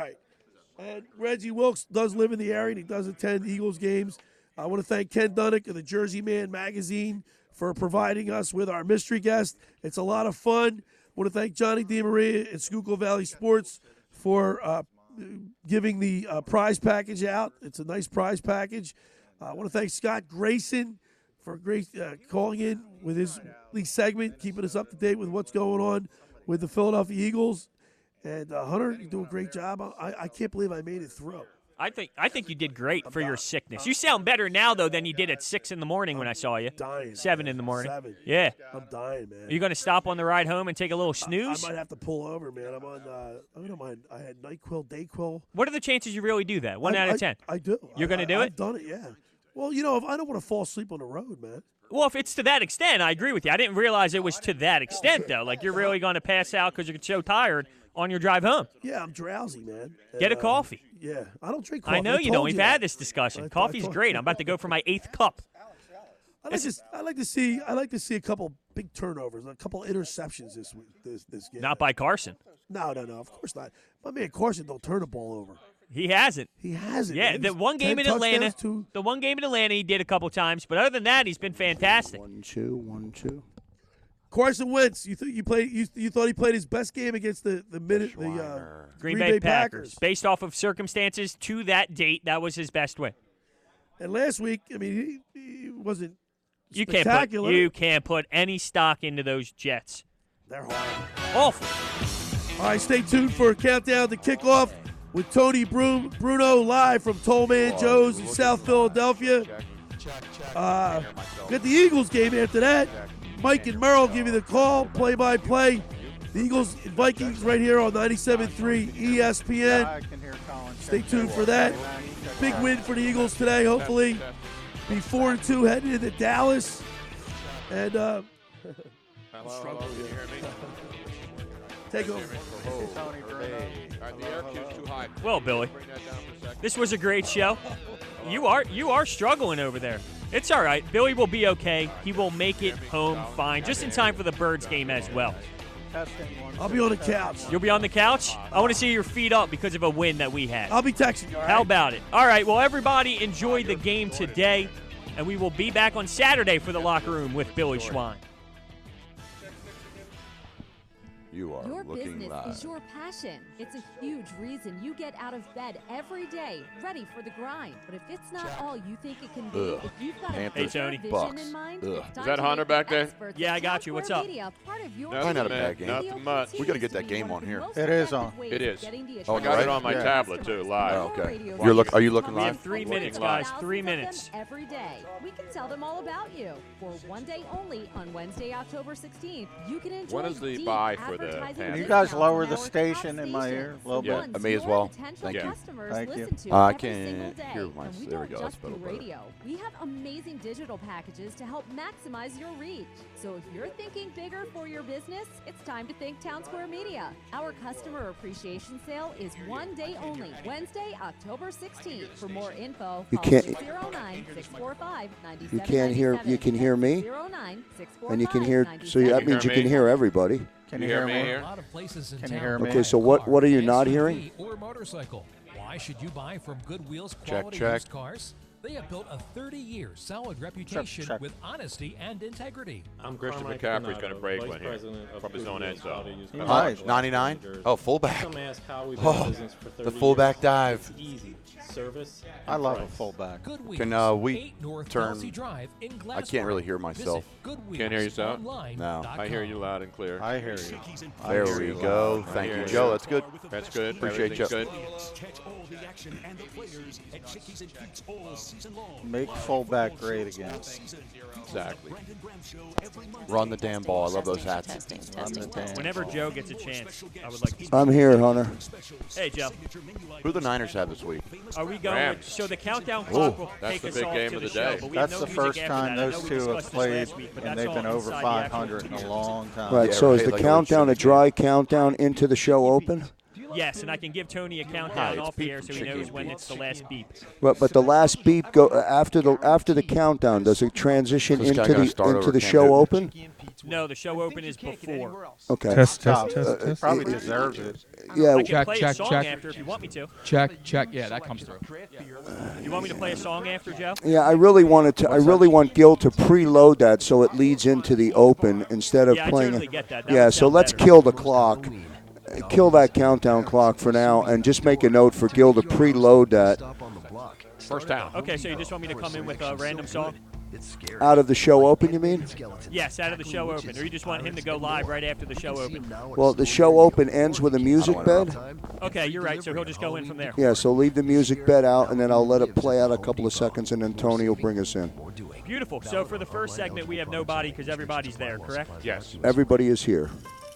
right. And Reggie Wilkes does live in the area, and he does attend Eagles games. I want to thank Ken Dunnick of the Jersey Man magazine for providing us with our mystery guest. It's a lot of fun. I want to thank Johnny DiMaria at Schuylkill Valley Sports for giving the prize package out. It's a nice prize package. I want to thank Scott Grayson for calling in with his league segment, keeping us up to date with what's going on with the Philadelphia Eagles. And Hunter, you do a great job. I can't believe I made it through. I think you did great for your sickness. You sound better now, though, than you did at 6 in the morning when I saw you. Dying. 7 in the morning. 7. Yeah. I'm dying, man. Are you going to stop on the ride home and take a little snooze? I might have to pull over, man. I'm on. I don't mind. I had NyQuil, DayQuil. What are the chances you really do that? 1 out of 10. I do. You're going to do it? I've done it, yeah. Well, if I don't want to fall asleep on the road, man. Well, if it's to that extent, I agree with you. I didn't realize it was to that extent, though. Like, you're really going to pass out because you're so tired on your drive home. Yeah, I'm drowsy, man. Get a coffee. Yeah, I don't drink coffee. I know you don't. We've had this discussion. Coffee's great. I'm about to go for my 8th cup. I like to see a couple big turnovers, a couple interceptions this game. Not by Carson. No. Of course not. My man Carson don't turn the ball over. He hasn't. Yeah, man. The one game in Atlanta. The one game in Atlanta he did a couple times, but other than that, he's been fantastic. 1-2. Carson Wentz, you thought he played his best game against the Green Bay Packers. Based off of circumstances to that date, that was his best win. And last week, I mean, he wasn't You spectacular. can't put any stock into those Jets. They're horrible. Awful. All right, stay tuned for a countdown to kickoff with Tony Bruno live from Tollman Joe's in South Philadelphia. Got the Eagles game after that. Mike and Merrill give you the call, play-by-play. The Eagles and Vikings right here on 97.3 ESPN. Stay tuned for that. Big win for the Eagles today, hopefully. Be 4-2 heading into Dallas. And Hello, can you hear me? Take over. Tony Bruno. The air cube's too high. Well, Billy, this was a great show. You are struggling over there. It's all right. Billy will be okay. He will make it home fine, just in time for the Birds game as well. I'll be on the couch. You'll be on the couch? I want to see your feet up because of a win that we had. I'll be texting you, all right? How about it? All right, well, everybody enjoy the game today, and we will be back on Saturday for the Locker Room with Billy Schwein. Your business is your passion. It's a huge reason you get out of bed every day, ready for the grind. But if it's not all you think it can be, if you've got a Tony. vision in mind, it's Is that Hunter back there? Yeah, I got you. What's up? Probably not a bad game. Nothing much. We got to get that game on here. It is on. It is. Oh, I got it on my Yeah. tablet, too, live. Oh, okay. Are you looking We have live? 3 minutes, guys. 3 minutes. Every day. We can tell them all about you. For one day only on Wednesday, October 16th, you can enjoy When is the deep buy for the advertising Can Can you discounts guys lower on the our top station in my ear a little Yeah. bit? Ones Me as your well. potential Thank you. customers Thank you. listen to I every can single day. hear my- And we there we don't go, that's just do better, better. radio. We have amazing digital packages to help maximize your reach. So if you're thinking bigger for your business, it's time to think Town Square Media. Our customer appreciation sale is one day only, Wednesday, October 16th. For more info, You call can't- 09-645-9797. You can't hear. You can hear me, 09-645-9797. and you can hear. So that means you can hear everybody. Can You you hear hear me me? here? lot of places in Can you town. hear me? Okay, so what are you not hearing? Or motorcycle. Why should you buy from Goodwill's Check, quality check. used cars? They have built a 30-year solid reputation check. with honesty and integrity. Christian McCaffrey's going to break one here from his own end zone. Nice. 99. Oh, fullback. Some ask how we've Oh, been in business for 30 the fullback years. dive. It's easy. Service. I and love a price. fullback. Goodwill's, Can, we 8 North turn- Kelsey Drive in I can't really hear myself. Can't hear yourself? No. I hear you loud and clear. I hear you. There we go. Thank you, Joe. That's good. That's good. Appreciate you. Everything's good. Make fullback great again. Exactly. Run the damn ball. I love those hats. Run the damn Whenever ball. Joe gets a chance, I would like to. I'm here, Hunter. Hey, Joe. Who the Niners have this week? Are we going? Rams. So the countdown clock will That's take the us big off game to of the the show. day. But we have That's no the music first after time that. I know those we two have discussed this played, last week, but and that's they've been all over inside the actual 500 in a studio. long time. Right. Yeah, So is right, the like countdown a Ocean. dry countdown into the show open? Yes, and I can give Tony a countdown it's off the beep air from so he Chicky knows and when Beep. it's the last beep. But the last beep go after the countdown. Does it transition This guy into gonna the start over into the Cam show Newton? open? No, the show open is before. Okay. Test. Probably deserves it. Yeah. I can Check, play check, a song check. after if you want me to. Check. Yeah, that comes through. You want me to play a song after, Joe? Yeah, I really want Gil to preload that so it leads into the open instead of Yeah, I playing. totally get that. That Yeah, would so sound let's better. kill the clock. Kill that countdown clock for now, and just make a note for Gil to preload that First down. Okay, so you just want me to come in with a random song? out of the show open. You mean? Yes, out of the show open. Or you just want him to go live right after the show open? Well, the show open ends with a music bed. Okay, you're right. So he'll just go in from there. Yeah, so leave the music bed out, and then I'll let it play out a couple of seconds, and then Tony will bring us in. Beautiful. So for the first segment, we have nobody because everybody's there, correct? Yes. Everybody is here.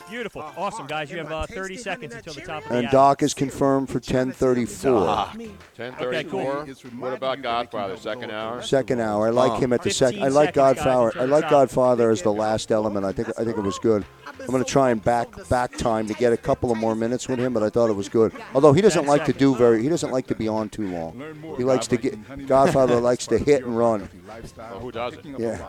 Beautiful. Awesome, guys. You have 30 seconds until the top of the And hour. Doc is confirmed for 10:34. 10:34. What about Godfather? Second hour. Second hour. I like him at the 15 second. I like seconds, guys, Godfather. until I the like top. Godfather as the last element. I think it was good. I'm going to try and back time to get a couple of more minutes with him, but I thought it was good. Although he doesn't 10 like to seconds. do he doesn't like to be on too long. He likes to get Godfather likes to hit and run. Well, who doesn't? Yeah.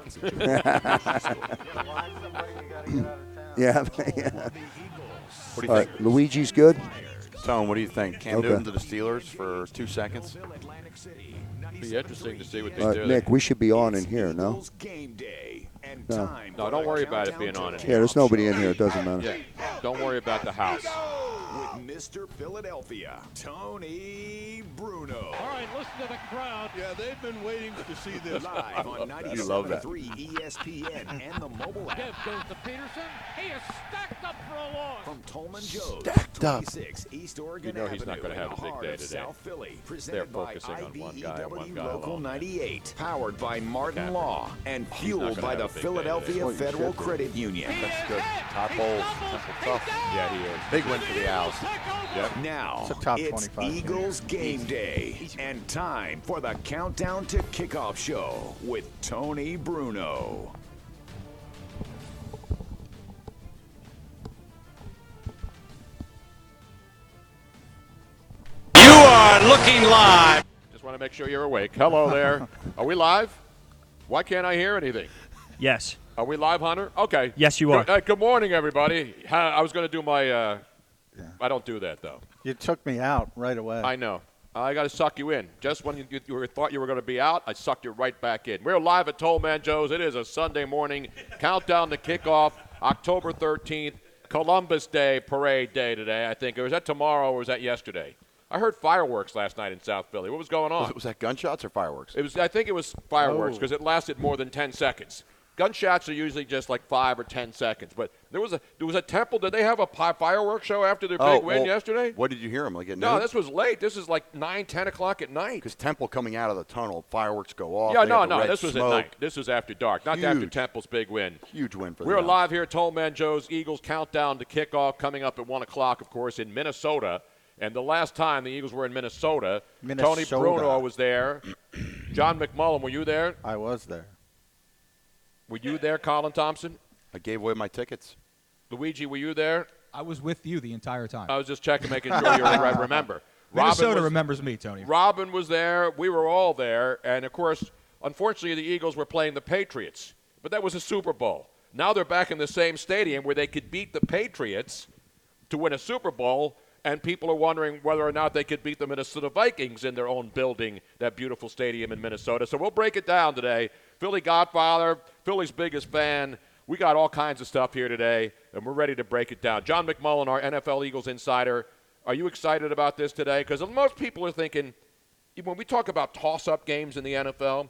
Yeah. What do you All think? right, Luigi's good. Tone, what do you think? Cam Okay. Newton to the Steelers for 2 seconds? Be interesting to see what they All do. right, Nick, we should be on in here, no? No. No, don't worry about it being on it. Yeah, there's nobody in here. It doesn't matter. Yeah. Don't worry about the house. With Mr. Philadelphia, Tony Bruno. All right, listen to the crowd. Yeah, they've been waiting to see this. Live on You love that. 97.3 ESPN and the mobile app. Give goes to Peterson. He is stacked up for a loss. From Tolman Joe's, Stacked up. 26 East Oregon You know he's not Avenue, gonna have a in the big heart day of today. South Philly. They're Presented by focusing on one guy and one IBEW guy Local alone. 98. Powered by Martin Okay. Law and not fueled gonna by have the a big day Philadelphia today. Federal Credit Union. That's good. Top bowls. Temple tough. Yeah, he is. Big win for the Owls. Yep. Now, It's a top it's 25 Eagles game day and time for the Countdown to Kickoff show with Tony Bruno. You are looking live. Just want to make sure you're awake. Hello there. Are we live? Why can't I hear anything? Yes. Are we live, Hunter? Okay. Yes, you are. Good morning, everybody. I was going to do my. I don't do that though. You took me out right away. I know. I got to suck you in. Just when you thought you were going to be out, I sucked you right back in. We're live at Tollman Joe's. It is a Sunday morning. Countdown to kickoff, October 13th, Columbus Day, Parade Day today, I think. Or was that tomorrow or was that yesterday? I heard fireworks last night in South Philly. What was going on? Was that gunshots or fireworks? I think it was fireworks Oh. because it lasted more than 10 seconds. Gunshots are usually just like 5 or 10 seconds. But there was a Temple. Did they have a fireworks show after their big win yesterday? What did you hear him like at No, noon? this was late. This is like 9, 10 o'clock at night. Because Temple coming out of the tunnel, fireworks go off. Yeah, they have the no. red This was smoke. at night. This was after dark, not after Huge. Temple's big win. Huge win for We're the Owls. live here at Tollman Joe's Eagles countdown to kickoff coming up at 1 o'clock, of course, in Minnesota. And the last time the Eagles were in Minnesota. Tony Bruno was there. John McMullen, were you there? I was there. Were you there, Colin Thompson? I gave away my tickets. Luigi, were you there? I was with you the entire time. I was just checking, making sure you remember. Minnesota remembers me, Tony. Robin was there. We were all there. And, of course, unfortunately, the Eagles were playing the Patriots. But that was a Super Bowl. Now they're back in the same stadium where they could beat the Patriots to win a Super Bowl, and people are wondering whether or not they could beat the Minnesota Vikings in their own building, that beautiful stadium in Minnesota. So we'll break it down today. Philly Godfather, Philly's biggest fan. We got all kinds of stuff here today, and we're ready to break it down. John McMullen, our NFL Eagles insider, are you excited about this today? Because most people are thinking, when we talk about toss-up games in the NFL,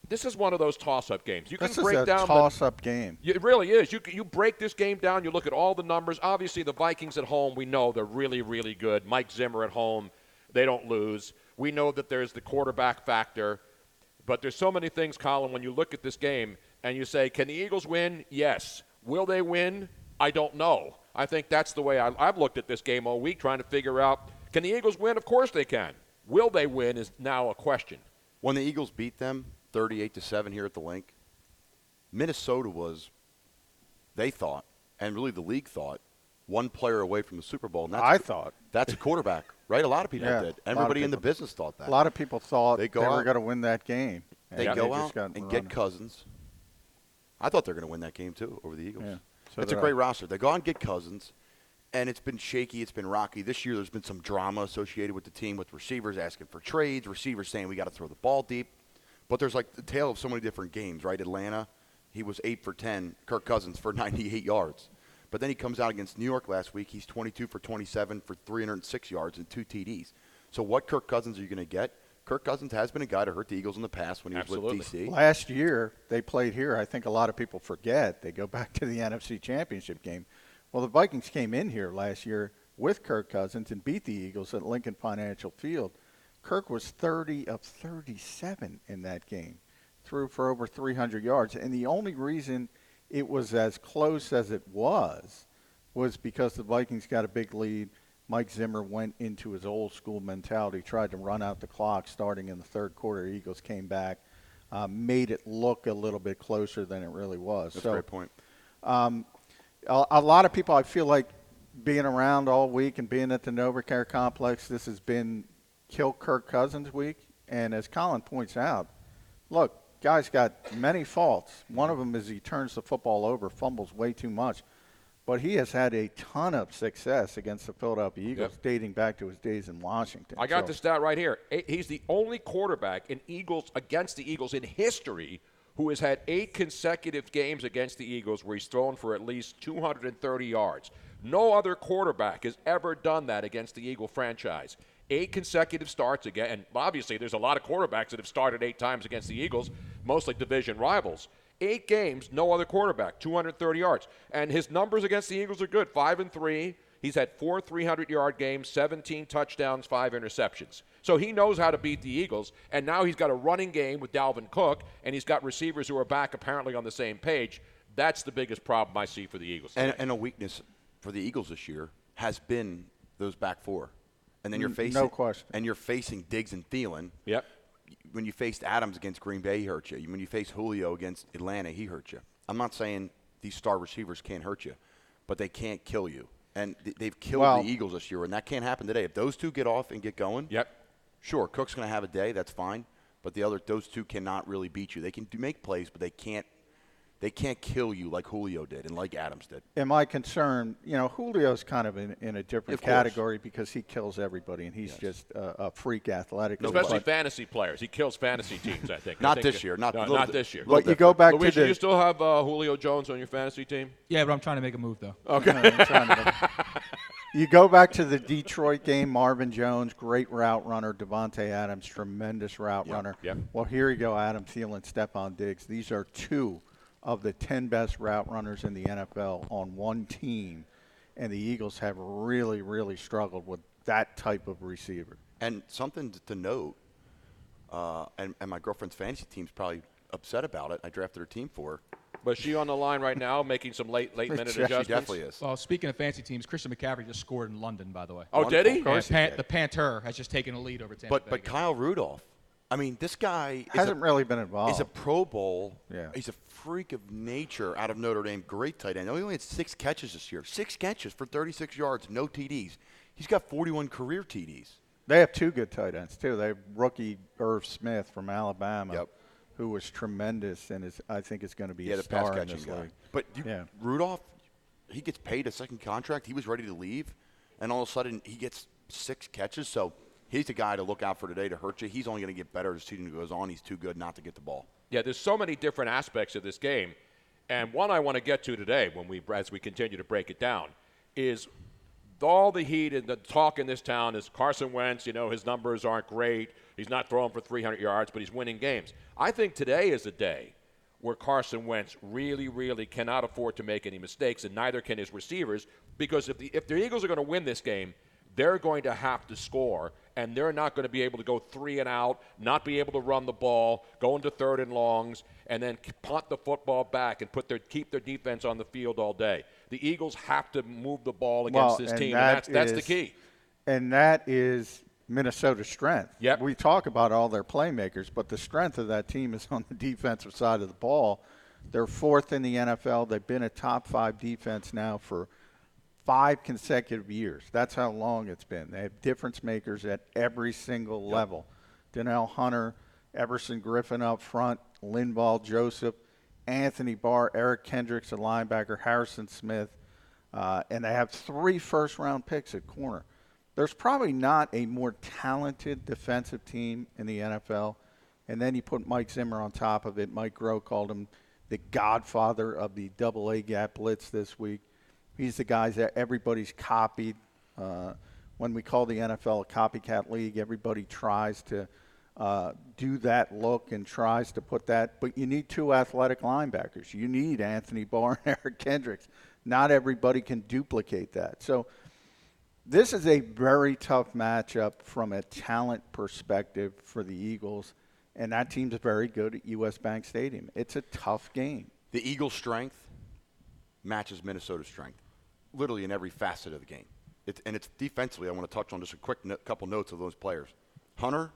this is one of those toss-up games. You can break down toss-up game. It really is. You break this game down. You look at all the numbers. Obviously, the Vikings at home, we know they're really, really good. Mike Zimmer at home, they don't lose. We know that there's the quarterback factor. But there's so many things, Colin, when you look at this game and you say, can the Eagles win? Yes. Will they win? I don't know. I think that's the way I've looked at this game all week, trying to figure out, can the Eagles win? Of course they can. Will they win is now a question. When the Eagles beat them 38-7 here at the Link, Minnesota was, they thought, and really the league thought, one player away from the Super Bowl. And I thought. That's a quarterback, right? A lot of people Yeah, did. a lot of Everybody in the people. business thought that. A lot of people thought They they go were out. going to win that game. They And go just out got and run. get Cousins. I thought they were going to win that game, too, over the Eagles. Yeah, so It's a did great I. roster. They go out and get Cousins, and it's been shaky. It's been rocky. This year there's been some drama associated with the team, with receivers asking for trades, receivers saying we got to throw the ball deep. But there's like the tale of so many different games, right? Atlanta, he was 8 for 10. Kirk Cousins for 98 yards. But then he comes out against New York last week. He's 22 for 27 for 306 yards and 2 TDs. So what Kirk Cousins are you going to get? Kirk Cousins has been a guy to hurt the Eagles in the past when he was with DC. Last year, they played here. I think a lot of people forget. They go back to the NFC Championship game. Well, the Vikings came in here last year with Kirk Cousins and beat the Eagles at Lincoln Financial Field. Kirk was 30 of 37 in that game, threw for over 300 yards. And the only reason it was as close as it was because the Vikings got a big lead. Mike Zimmer went into his old school mentality, tried to run out the clock starting in the third quarter. Eagles came back, made it look a little bit closer than it really was. That's a great point. A lot of people, I feel like, being around all week and being at the NovaCare complex, this has been kill Kirk Cousins week. And as Colin points out, look, guy's got many faults. One of them is he turns the football over, fumbles way too much. But he has had a ton of success against the Philadelphia Eagles dating back to his days in Washington. I got the stat right here. He's the only quarterback against the Eagles in history who has had 8 consecutive games against the Eagles where he's thrown for at least 230 yards. No other quarterback has ever done that against the Eagle franchise. 8 consecutive starts again. And obviously there's a lot of quarterbacks that have started 8 times against the Eagles, mostly division rivals. 8 games, no other quarterback, 230 yards. And his numbers against the Eagles are good, 5-3. He's had 4 300-yard games, 17 touchdowns, 5 interceptions. So he knows how to beat the Eagles, and now he's got a running game with Dalvin Cook, and he's got receivers who are back apparently on the same page. That's the biggest problem I see for the Eagles. And a weakness for the Eagles this year has been those back four. And then you're facing no question. And you're facing Diggs and Thielen. Yep. When you faced Adams against Green Bay, he hurt you. When you face Julio against Atlanta, he hurt you. I'm not saying these star receivers can't hurt you, but they can't kill you. And they've killed the Eagles this year, and that can't happen today. If those two get off and get going, sure, Cook's going to have a day. That's fine. But those two cannot really beat you. They can make plays, but they can't kill you like Julio did and like Adams did. And my concern, Julio's kind of in a different category because he kills everybody, and he's just a freak athletic. Especially fantasy players. He kills fantasy teams, I think. Not this year. Not this year. But you go back Luigi, to the... you still have Julio Jones on your fantasy team? Yeah, but I'm trying to make a move, though. Okay. You go back to the Detroit game, Marvin Jones, great route runner, Devontae Adams, tremendous route runner. Yep. Well, here you go, Adam Thielen, Stephon Diggs. These are 2 of the 10 best route runners in the NFL on one team, and the Eagles have really, really struggled with that type of receiver. And something to note, and my girlfriend's fantasy team's probably upset about it. I drafted her team for her. But is she on the line right now making some late minute adjustments? She definitely is. Well, speaking of fancy teams, Christian McCaffrey just scored in London, by the way. Oh, did he? Of course the Panther has just taken a lead over Tampa Bay. But Kyle Rudolph, I mean, this guy hasn't really been involved. He's a Pro Bowl. Yeah. He's a freak of nature out of Notre Dame. Great tight end. He only had 6 catches this year. 6 catches for 36 yards, no TDs. He's got 41 career TDs. They have 2 good tight ends, too. They have rookie Irv Smith from Alabama, who was tremendous and I think is going to be a star in this league. But Rudolph, he gets paid a second contract. He was ready to leave, and all of a sudden he gets 6 catches. So he's the guy to look out for today to hurt you. He's only going to get better as the season goes on. He's too good not to get the ball. Yeah, there's so many different aspects of this game, and one I want to get to today as we continue to break it down is all the heat and the talk in this town is Carson Wentz, his numbers aren't great. He's not throwing for 300 yards, but he's winning games. I think today is a day where Carson Wentz really, really cannot afford to make any mistakes, and neither can his receivers, because if the Eagles are going to win this game, they're going to have to score, and they're not going to be able to go 3 and out, not be able to run the ball, go into 3rd and longs, and then punt the football back and keep their defense on the field all day. The Eagles have to move the ball against this team, and that's the key. And that is Minnesota's strength. Yep. We talk about all their playmakers, but the strength of that team is on the defensive side of the ball. They're 4th in the NFL. They've been a top 5 defense now for 5 consecutive years. That's how long it's been. They have difference makers at every single level. Donnell Hunter, Everson Griffin up front, Linval Joseph, Anthony Barr, Eric Kendricks, a linebacker, Harrison Smith, and they have 3 first-round picks at corner. There's probably not a more talented defensive team in the NFL. And then you put Mike Zimmer on top of it. Mike Groh called him the godfather of the double-A gap blitz this week. He's the guy that everybody's copied. When we call the NFL a copycat league, everybody tries to do that look and tries to put that. But you need 2 athletic linebackers. You need Anthony Barr and Eric Kendricks. Not everybody can duplicate that. So this is a very tough matchup from a talent perspective for the Eagles, and that team's very good at U.S. Bank Stadium. It's a tough game. The Eagles' strength matches Minnesota's strength, literally in every facet of the game. It's defensively. I want to touch on just a quick couple notes of those players. Hunter,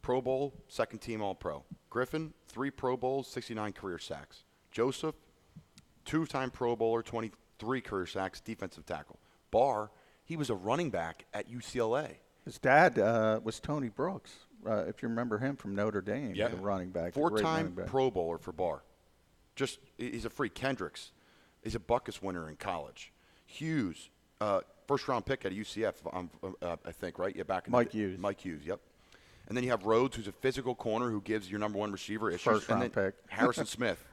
Pro Bowl, second team All-Pro. Griffin, 3 Pro Bowls, 69 career sacks. Joseph, 2-time Pro Bowler, 23 career sacks, defensive tackle. Barr, he was a running back at UCLA. His dad was Tony Brooks, if you remember him from Notre Dame, the running back. 4-time Pro Bowler for Barr. He's a freak. Kendricks, he's a Buckus winner in college. Hughes, first-round pick at UCF, I think, right? Yeah, back in Mike Hughes. Mike Hughes, yep. And then you have Rhodes, who's a physical corner who gives your number 1 receiver issues. First-round pick. Harrison Smith,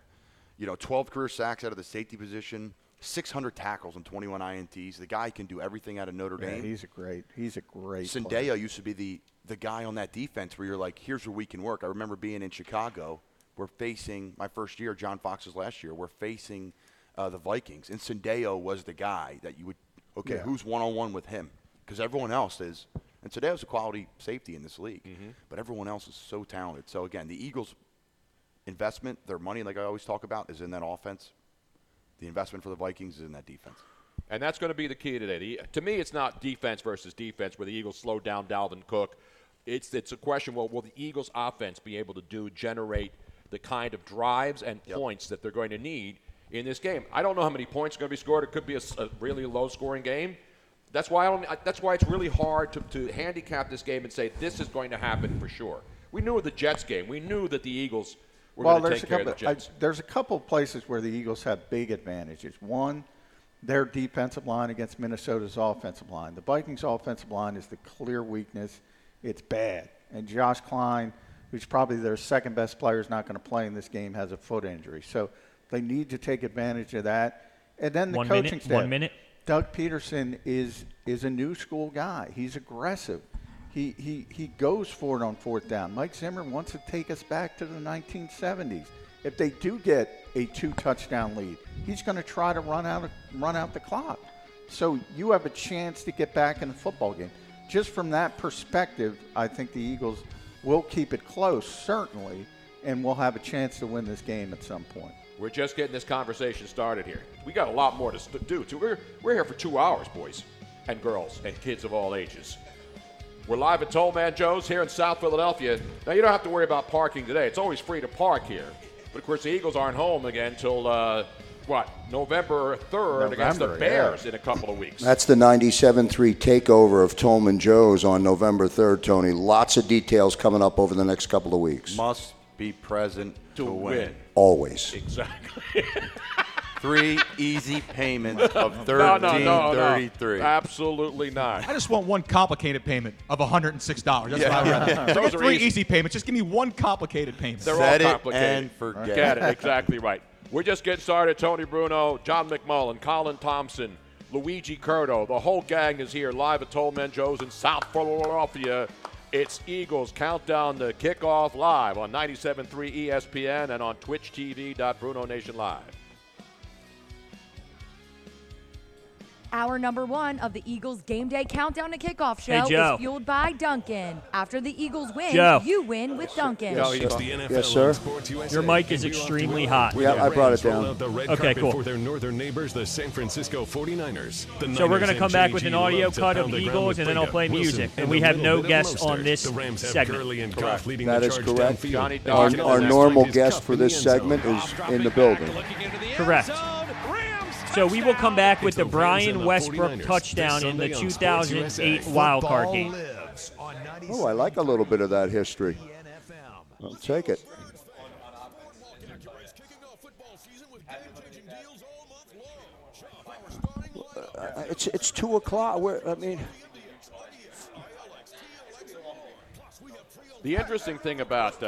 12 career sacks out of the safety position, 600 tackles and 21 INTs. The guy can do everything out of Notre Dame. He's a great Sendeo player. used to be the guy on that defense where you're like, here's where we can work. I remember being in Chicago. We're facing my first year, John Fox's last year. We're facing the Vikings, and Sendeo was the guy that you would. Okay, who's one-on-one with him? Because everyone else is. And Sendeo's a quality safety in this league, but everyone else is so talented. So again, the Eagles' investment, their money, like I always talk about, is in that offense. The investment for the Vikings is in that defense. And that's going to be the key today. To me, it's not defense versus defense where the Eagles slow down Dalvin Cook. It's a question, well, will the Eagles' offense be able to generate the kind of drives and points that they're going to need in this game? I don't know how many points are going to be scored. It could be a really low-scoring game. That's why it's really hard to handicap this game and say this is going to happen for sure. We knew with the Jets game. We knew that the Eagles were going to take care of the Jets. There's a couple of places where the Eagles have big advantages. One, their defensive line against Minnesota's offensive line. The Vikings' offensive line is the clear weakness. It's bad. And Josh Klein, who's probably their second-best player, is not going to play in this game, has a foot injury. So they need to take advantage of that. And then the coaching staff. 1 minute. Doug Peterson is a new school guy. He's aggressive. He goes for it on 4th down. Mike Zimmer wants to take us back to the 1970s. If they do get a 2-touchdown lead, he's going to try to run out the clock. So you have a chance to get back in the football game. Just from that perspective, I think the Eagles will keep it close, certainly, and we'll have a chance to win this game at some point. We're just getting this conversation started here. We got a lot more to do. We're here for 2 hours, boys and girls and kids of all ages. We're live at Toll Man Joe's here in South Philadelphia. Now, you don't have to worry about parking today. It's always free to park here. But, of course, the Eagles aren't home again until, November 3rd against the Bears in a couple of weeks. That's the 97-3 takeover of Tolman Joe's on November 3rd, Tony. Lots of details coming up over the next couple of weeks. Must be present to win. Always. Exactly. 3 easy payments of $13.33. No. Absolutely not. I just want one complicated payment of $106. That's what I want. Those are 3 easy payments. Just give me one complicated payment. They're Set all it complicated. and forget. Get it. Exactly right. We're just getting started. Tony Bruno, John McMullen, Colin Thompson, Luigi Curto. The whole gang is here live at Toll Man Joe's in South Philadelphia. It's Eagles Countdown to Kickoff live on 97.3 ESPN and on twitchtv.BrunoNation Live. Hour number 1 of the Eagles Game Day Countdown to Kickoff show is fueled by Dunkin'. After the Eagles win, you win with Dunkin'. Yes, sir. Your mic is extremely hot. Yeah, I brought it down. Okay, cool. For their northern neighbors, the San Francisco 49ers. So we're going to come back with an audio cut of the Eagles, and then I'll play music. And we have no guests on this segment. That is correct. Our normal guest for this segment is in the building. Correct. So we will come back with the Brian Westbrook touchdown in the 2008 wildcard game. Oh, I like a little bit of that history. I'll take it. It's 2 o'clock. I mean, The interesting thing about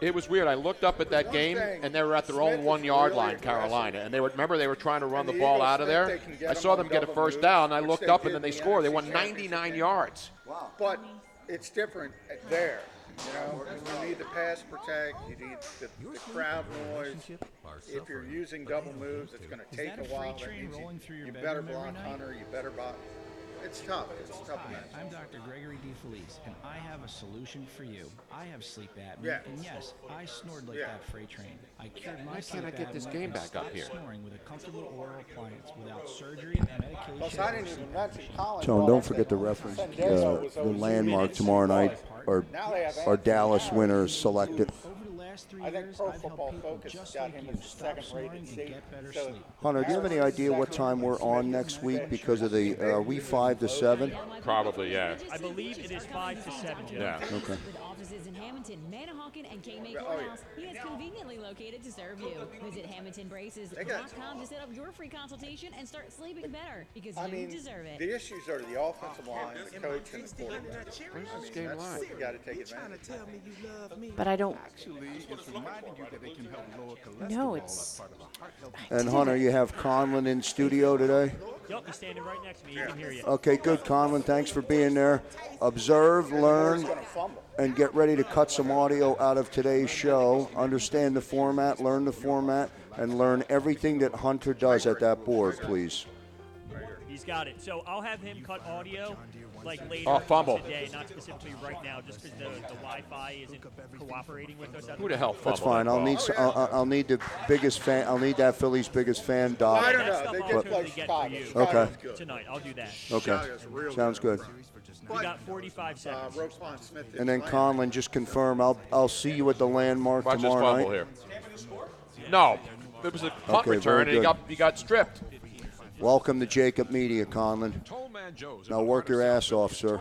it was weird. I looked up at that game, and they were at their own 1 yard line, Carolina. And they were trying to run the ball out of there. I saw them get a first down. I looked up, and then they scored. They won 99 yards. Wow. But it's different there. You know, you need the pass protect. You need the crowd noise. If you're using double moves, it's going to take a while. That means you better block Hunter. You better block. It's tough. It's tough. Hi, I'm Dr. Gregory DeFelice, and I have a solution for you. I have sleep apnea, Yeah. and yes, I snored like that freight train. I cured my Why sleep can't I get this apnea game and back up stopped here? snoring with a comfortable oral appliance without surgery, medication. Plus, I didn't even mention Colin. Tone, don't forget to reference the landmark tomorrow night. Our Dallas winners selected. I think Pro Football Focus got him as the second-rated safety. So Hunter, do you have any idea what time we're on next week because of the, are we 5 to 7? Probably, yeah. I believe it is 5 to 7, Jim. Yeah. Okay. With offices in Hamilton, Manahawkin, and K-May Courthouse, he is conveniently located to serve you. Visit HamiltonBraces.com to set up your free consultation and start sleeping better because you deserve it. the issues are the offensive line, the coach, and the quarterback. Where's this game live? You got to take advantage. But I don't. It's reminding you that it can help lower cholesterol. No, it's. And Hunter, you have Conlon in studio today? Yep, he's standing right next to me. He can hear you. Okay, good, Conlon. Thanks for being there. Observe, learn, and get ready to cut some audio out of today's show. Understand the format, learn the format, and learn everything that Hunter does at that board, please. He's got it. So I'll have him cut audio like later fumble. today, not specifically right now, just because the Wi-Fi isn't cooperating with us. Who the hell fumbled That's fine. I'll need the biggest fan. I'll need that Philly's biggest fan, Doc. I don't know. They get like Chicago. Okay. Tonight, I'll do that. Okay. Sounds good. We got 45 seconds. Roquan Smith And then Conlon, just confirm. I'll see you at the landmark Watch this tomorrow fumble night. here. No, it was a punt Okay, return, very and he got stripped. Welcome to Jacob Media, Conlon. Now work your ass off, sir.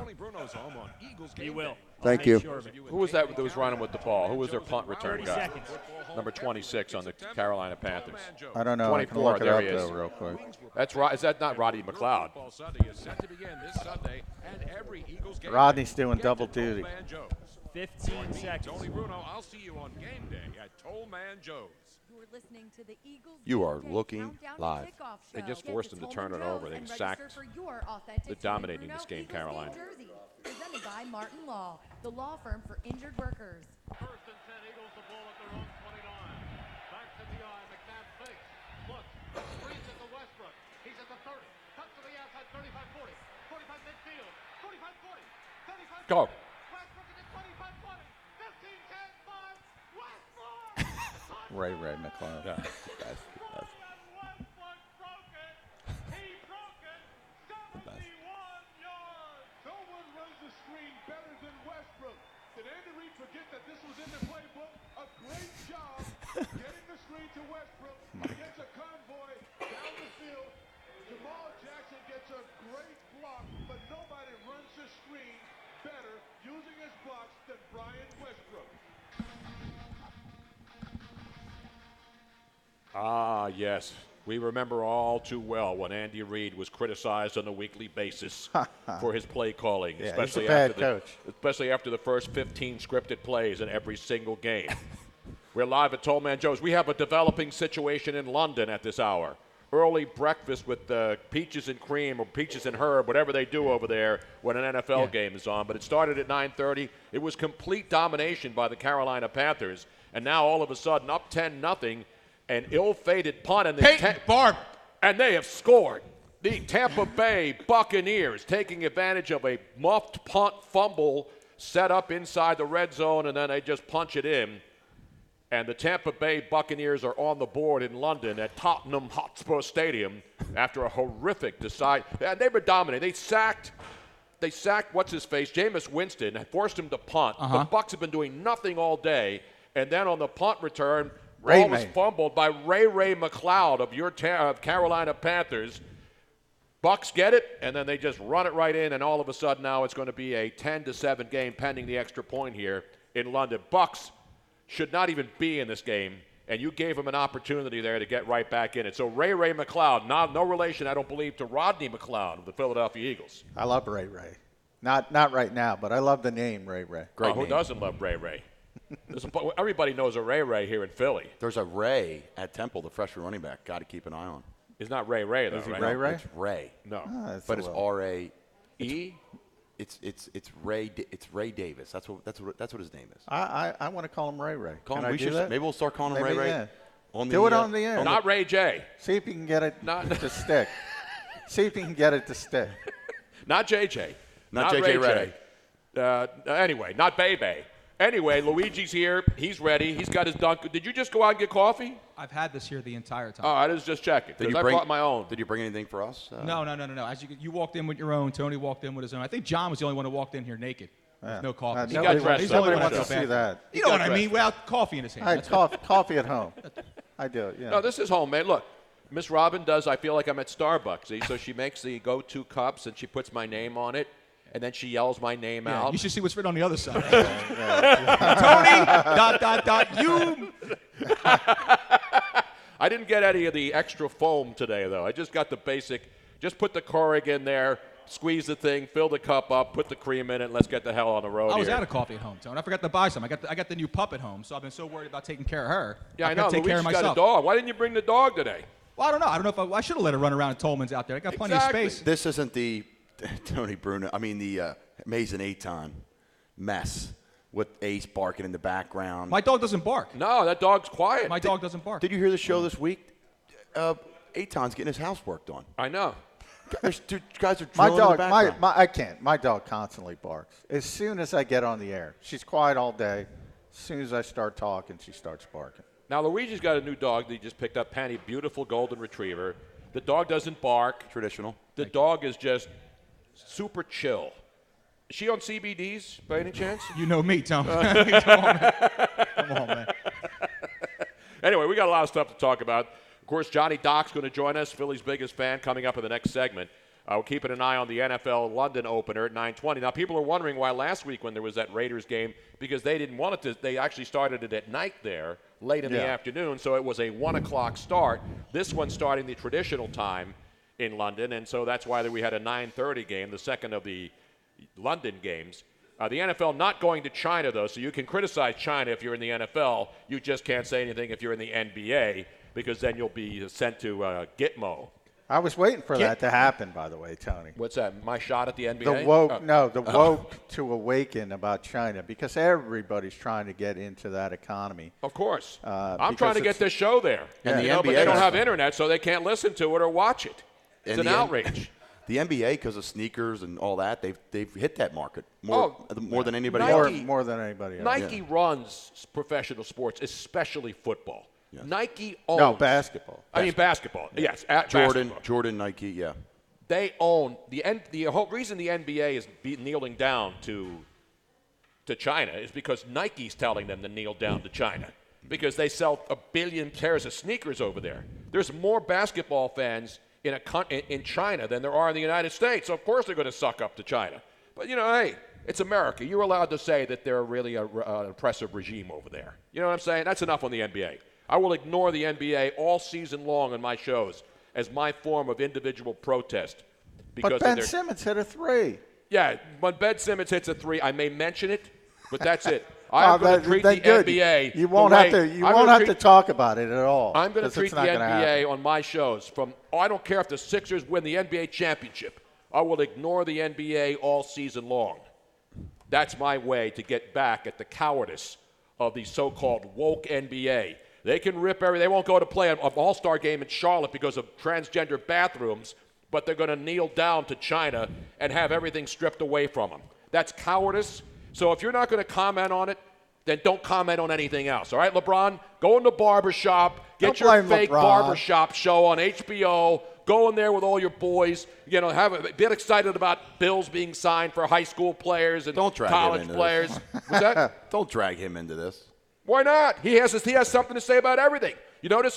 He will. Thank you. Who was that was running with the ball? Who was their punt return 30 guy? seconds. Number 26 on the Carolina Panthers. I don't know. 24, I can look it there up, he is. though, real quick. That's right. Is that not Roddy McLeod? Rodney's doing double duty. 15 seconds. Tony Bruno, I'll see you on game day at Toll Man Joe's. You're listening to the Eagles You are Game Day looking Countdown live. Kickoff They Show. just forced Get him to to turn it Tolman over. They Joe's and sacked. register for your authentic They're Tony dominating Bruno this game, Eagles Carolina. jersey. Presented by Martin Law, the law firm for injured workers. First and 10, Eagles the ball at their own 29. Back to the eye, McNabb fakes, looks, screens at the Westbrook. He's at the 30, cuts to the outside, 35-40, 45 midfield, 45-40, 35-40. Go. Westbrook at the 25-20, 15-10, 5, Westbrook! Ray McLeod. Yeah. No one runs the screen better than Westbrook. Did Andy Reid forget that this was in the playbook? A great job getting the screen to Westbrook. Gets a convoy down the field. Jamal Jackson gets a great block, but nobody runs the screen better using his blocks than Brian Westbrook. Ah, yes. We remember all too well when Andy Reid was criticized on a weekly basis for his play calling, Yeah, especially he's a bad after coach. especially after the first 15 scripted plays in every single game. We're live at Toll Man Joe's. We have a developing situation in London at this hour. Early breakfast with peaches and cream or peaches and herb, whatever they do over there when an NFL game is on. But it started at 9:30. It was complete domination by the Carolina Panthers, and now all of a sudden up 10-0. An ill-fated punt, and and they have scored. The Tampa Bay Buccaneers taking advantage of a muffed punt fumble set up inside the red zone, and then they just punch it in. And the Tampa Bay Buccaneers are on the board in London at Tottenham Hotspur Stadium after a horrific and they were dominating. They sacked what's-his-face, Jameis Winston, and forced him to punt. The Bucs have been doing nothing all day, and then on the punt return, ball was fumbled by Ray McLeod of Carolina Panthers. Bucs get it, and then they just run it right in, and all of a sudden now it's going to be a 10-7 game pending the extra point here in London. Bucs should not even be in this game, and you gave him an opportunity there to get right back in it. So Ray McLeod, no relation, I don't believe, to Rodney McLeod of the Philadelphia Eagles. I love Ray. Not right now, but I love the name Ray. Great name. Who doesn't love Ray? Everybody knows a Ray here in Philly. There's a Ray at Temple, the freshman running back. Got to keep an eye on. It's not Ray though, Is he right? Ray? It's Ray. No. But it's R-A-E. It's Ray. It's Ray Davis. That's what his name is. I want to call him Ray. Call Can him. I do that? Maybe we'll start calling him Maybe, Ray. Yeah. On Do it on the air. Not Ray J. See if you can get it to stick. See if you can get it to stick. Not JJ. Not JJ Ray Ray. Anyway, not Bebe. Anyway, Luigi's here. He's ready. He's got his dunk. Did you just go out and get coffee? I've had this here the entire time. Oh, I was just checking. Did you I bring brought my own. Did you bring anything for us? No. As you walked in with your own. Tony walked in with his own. I think John was the only one who walked in here naked. Yeah. No coffee. He got dressed. Nobody wants to see that. You know what I mean? Without coffee in his hand. I had coffee at home. I do. Yeah. No, this is homemade. Look, Miss Robin does. I feel like I'm at Starbucks. See? So she makes the go-to cups and she puts my name on it, and then she yells my name out. You should see what's written on the other side. Tony. ... You. I didn't get any of the extra foam today, though. I just got the basic. Just put the Keurig in there. Squeeze the thing, fill the cup up, put the cream in it, and let's get the hell on the road. I was here. out of coffee at home, Tony. I forgot to buy some. I got the new pup at home, so I've been so worried about taking care of her. Yeah, I know. Take care of Luigi's myself. got a dog. Why didn't you bring the dog today? Well, I don't know. I don't know if I should have let her run around in Tolman's out there. I got plenty of space. This isn't the Tony Bruno. I mean the Amazing Eitan mess with Ace barking in the background. My dog doesn't bark. No, that dog's quiet. My dog doesn't bark. Did you hear the show this week? Eitan's getting his house worked on. I know. There's two guys are My drilling dog, in the background. I can't. My dog constantly barks. As soon as I get on the air, she's quiet all day. As soon as I start talking, she starts barking. Now, Luigi's got a new dog that he just picked up, Penny, beautiful golden retriever. The dog doesn't bark. Traditional. The dog is just super chill. Is she on CBDs by any chance? You know me, Tom. Come on, man. Anyway, we got a lot of stuff to talk about. Of course, Johnny Doc's going to join us, Philly's biggest fan, coming up in the next segment. We're keeping an eye on the NFL London opener at 9:20. Now, people are wondering why last week when there was that Raiders game, because they didn't want it to. They actually started it at night there, late in the afternoon, so it was a 1 o'clock start. This one starting the traditional time in London, and so that's why we had a 9:30 game, the second of the London games. The NFL not going to China, though, so you can criticize China if you're in the NFL. You just can't say anything if you're in the NBA, because then you'll be sent to Gitmo. I was waiting for that to happen, by the way, Tony. What's that, my shot at the NBA? The woke to awaken about China, because everybody's trying to get into that economy. Of course. I'm trying to get this show there. And the NBA, but they don't have internet, so they can't listen to it or watch it. It's an outrage. The NBA, because of sneakers and all that, they've hit that market more than anybody Nike, else. More than anybody else. Nike runs professional sports, especially football. Yes. Nike owns. Basketball. I mean basketball. Yes, Jordan, Nike, yeah. They own the whole reason the NBA is kneeling down to China is because Nike's telling them to kneel down to China, because they sell 1 billion pairs of sneakers over there. There's more basketball fans in China than there are in the United States. So of course they're going to suck up to China. But, hey, it's America. You're allowed to say that they're really an oppressive regime over there. You know what I'm saying? That's enough on the NBA. I will ignore the NBA all season long on my shows as my form of individual protest. But Ben Simmons hit a 3. Yeah, when Ben Simmons hits a 3, I may mention it, but that's it. I'm going to treat the NBA. You won't have to talk about it at all. I'm going to treat the NBA on my shows. I don't care if the Sixers win the NBA championship. I will ignore the NBA all season long. That's my way to get back at the cowardice of the so-called woke NBA. They can rip they won't go to play an all-star game in Charlotte because of transgender bathrooms, but they're going to kneel down to China and have everything stripped away from them. That's cowardice. So if you're not going to comment on it, then don't comment on anything else. All right, LeBron? Go in the barbershop. Get your fake barbershop show on HBO. Go in there with all your boys. Have a bit excited about bills being signed for high school players and college players. What's that? Don't drag him into this. Why not? He has something to say about everything. You notice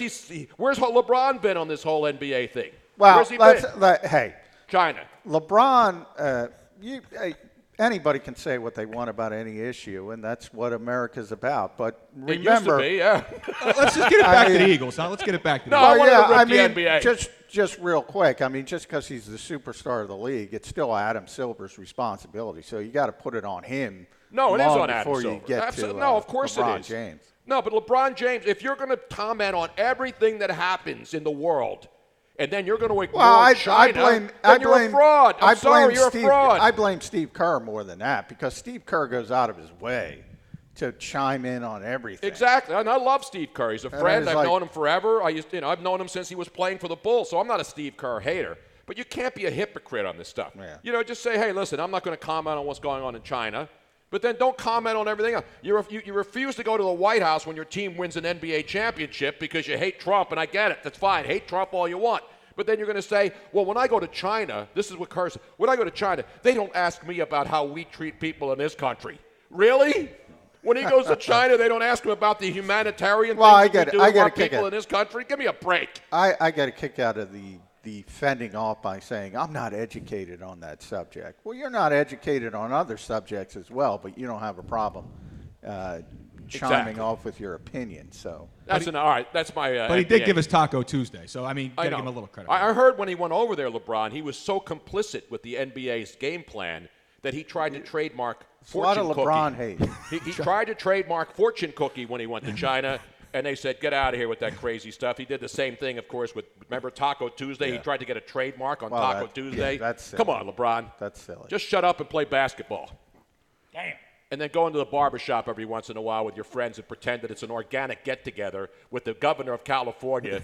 where's LeBron been on this whole NBA thing? Well, where's he been? Hey, China. LeBron, Anybody can say what they want about any issue, and that's what America's about. But remember, It used to be, yeah. Let's just get it back to the Eagles. Now let's get it back to the No, Eagles. I want to rip the NBA. Just real quick. I mean, just because he's the superstar of the league, it's still Adam Silver's responsibility. So you got to put it on him. No, it is long on Adam before Silver. you get to No, of course LeBron it is. James. No, but LeBron James, if you're going to comment on everything that happens in the world, and then you're going to ignore China, then you're a fraud. I'm sorry, you're a fraud. I blame Steve Kerr more than that because Steve Kerr goes out of his way to chime in on everything. Exactly, and I love Steve Kerr. He's a friend. I've like, known him forever. I've known him since he was playing for the Bulls, so I'm not a Steve Kerr hater. But you can't be a hypocrite on this stuff. Yeah. Just say, hey, listen, I'm not going to comment on what's going on in China. But then don't comment on everything else. You refuse to go to the White House when your team wins an NBA championship because you hate Trump, and I get it. That's fine. Hate Trump all you want. But then you're going to say, well, when I go to China, this is what Kerr said, when I go to China, they don't ask me about how we treat people in this country. Really? When he goes to China, they don't ask him about the humanitarian things that we do to our people in this country? Give me a break. I get a kick out of the fending off by saying, I'm not educated on that subject. Well, you're not educated on other subjects as well, but you don't have a problem chiming off with your opinion. So all right. That's my. But he did give us Taco Tuesday, so I mean, got to give him a little credit. I heard when he went over there, LeBron, he was so complicit with the NBA's game plan that he tried to trademark fortune cookie. A lot of LeBron hate. He tried to trademark fortune cookie when he went to China. And they said, get out of here with that crazy stuff. He did the same thing, of course, with, remember Taco Tuesday? Yeah. He tried to get a trademark on Taco Tuesday. Yeah, that's silly. Come on, LeBron. That's silly. Just shut up and play basketball. Damn. And then go into the barbershop every once in a while with your friends and pretend that it's an organic get-together with the governor of California,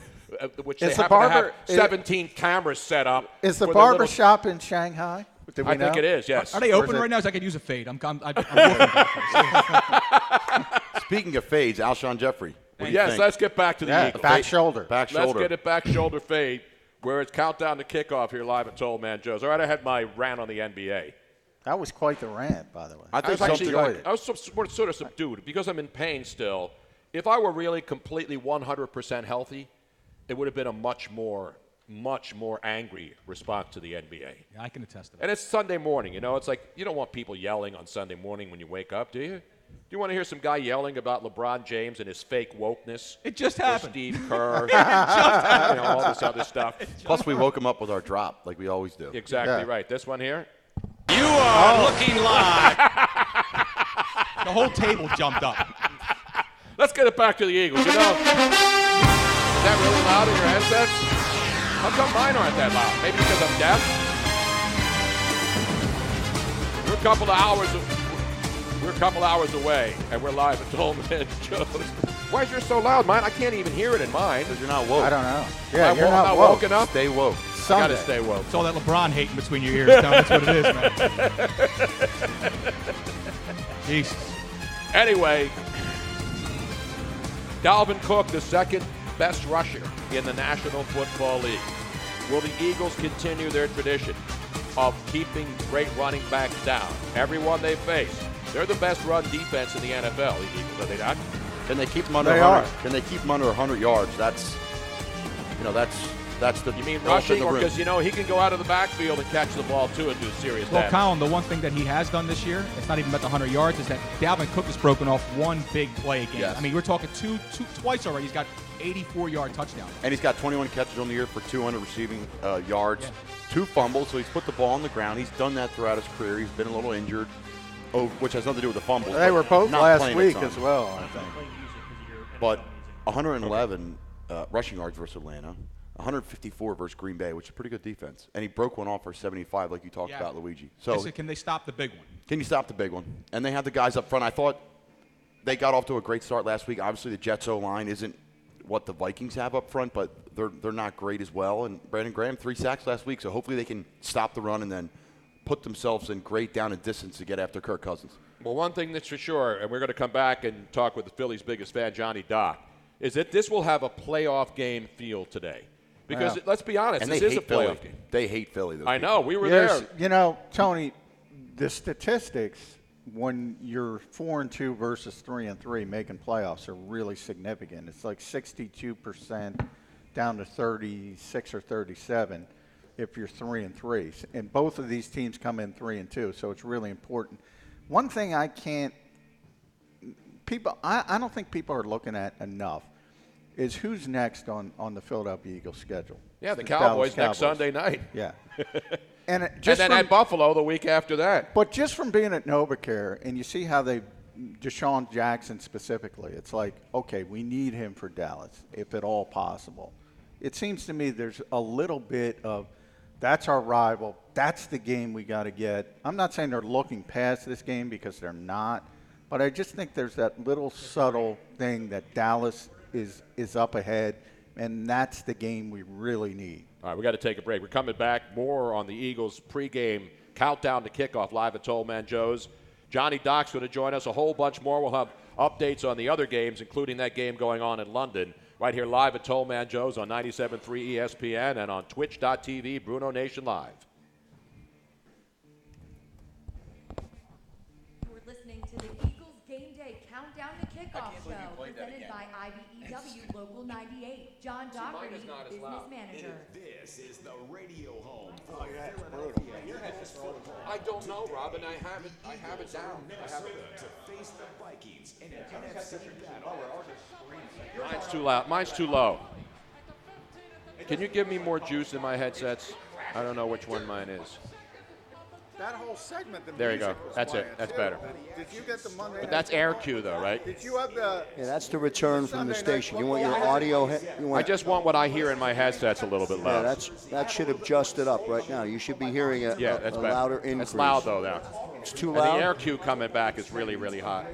which they happen to have 17 cameras set up. Is the barbershop in Shanghai? I think it is, yes. Are they open right now? So I could use a fade. I'm Speaking of fades, Alshon Jeffrey. Yes, let's get back to the Eagles. Back shoulder. Back shoulder. Let's get it back shoulder fade, where it's countdown to kickoff here live at Toll Man Joe's. All right, I had my rant on the NBA. That was quite the rant, by the way. I was sort of subdued because I'm in pain still. If I were really completely 100% healthy, it would have been a much more angry response to the NBA. Yeah, I can attest to that. And it's Sunday morning, It's like you don't want people yelling on Sunday morning when you wake up, do you? Do you want to hear some guy yelling about LeBron James and his fake wokeness? It just happened. Or Steve Kerr. It just happened. All this other stuff. Plus, we woke him up with our drop, like we always do. Exactly right. This one here. You are looking live. The whole table jumped up. Let's get it back to the Eagles. Is that really loud in your headsets? How come mine aren't that loud? Maybe because I'm deaf? We're a couple of hours away, and we're live at Toll Man Joe's. Why is yours so loud? Mine, I can't even hear it in mine. Because you're not woke. I don't know. Yeah, you're not woke. woke enough? Stay woke. I got to stay woke. It's all that LeBron hating between your ears, Tom. That's what it is, man. Jesus. Anyway, Dalvin Cook, the second best rusher in the National Football League. Will the Eagles continue their tradition of keeping great running backs down? Everyone they face. They're the best run defense in the NFL, the Eagles, are they not? Can they keep them under 100? Can they keep them under 100 yards? That's the. You mean rushing, or because he can go out of the backfield and catch the ball too and do serious damage? Well, Colin, the one thing that he has done this year, it's not even about the 100 yards, is that Dalvin Cook has broken off one big play again. Yes. I mean, we're talking twice already. He's got 84-yard touchdown. And he's got 21 catches on the year for 200 receiving yards, 2 fumbles. So he's put the ball on the ground. He's done that throughout his career. He's been a little injured, which has nothing to do with the fumbles. They were both last week as well, I think. But 111 rushing yards versus Atlanta. 154 versus Green Bay, which is a pretty good defense. And he broke one off for 75, like you talked about, Luigi. So can they stop the big one? Can you stop the big one? And they have the guys up front. I thought they got off to a great start last week. Obviously, the Jets O-line isn't what the Vikings have up front, but they're not great as well. And Brandon Graham, 3 sacks last week, so hopefully they can stop the run and then put themselves in great down and distance to get after Kirk Cousins. Well, one thing that's for sure, and we're going to come back and talk with the Phillies' biggest fan, Johnny Dock, is that this will have a playoff game feel today. Because let's be honest, and this is a playoff game. They hate Philly. I know. We were there. Tony, the statistics when you're 4-2 versus 3-3 making playoffs are really significant. It's like 62% down to 36 or 37. if you're 3-3. And both of these teams come in 3-2, so it's really important. One thing I don't think people are looking at enough is who's next on the Philadelphia Eagles schedule. Yeah, the Cowboys next Sunday night. Yeah. And then at Buffalo the week after that. But just from being at NovaCare, and you see how Deshaun Jackson specifically, it's like, okay, we need him for Dallas, if at all possible. It seems to me there's a little bit of, that's our rival, that's the game we got to get. I'm not saying they're looking past this game because they're not, but I just think there's that little subtle thing that Dallas is up ahead, and that's the game we really need. All right, we got to take a break. We're coming back. More on the Eagles pregame countdown to kickoff live at Toll Man Joe's. Johnny Doc's going to join us. A whole bunch more. We'll have updates on the other games, including that game going on in London. Right here live at Toll Man Joe's on 97.3 ESPN and on twitch.tv, BrunoNation Live. You're listening to the Eagles Game Day Countdown to Kickoff Show, presented by IBEW Local 98. John Doherty, business manager. This is the radio home for Philadelphia. I don't know, Robin. I have it down. To face the Vikings in an NFC battle. Mine's too loud. Mine's too low. Can you give me more juice in my headsets? I don't know which one mine is. That whole segment, there you go. That's it. That's better. Did you get the Monday? But that's air cue, though, right? Did you have the? Yeah, that's the return from the station. You want your audio? I just want what I hear in my headsets a little bit loud. Yeah, that should adjust it up right now. You should be hearing a louder increase. It's loud though. Now it's too loud. loud. And the air cue coming back is really, really hot.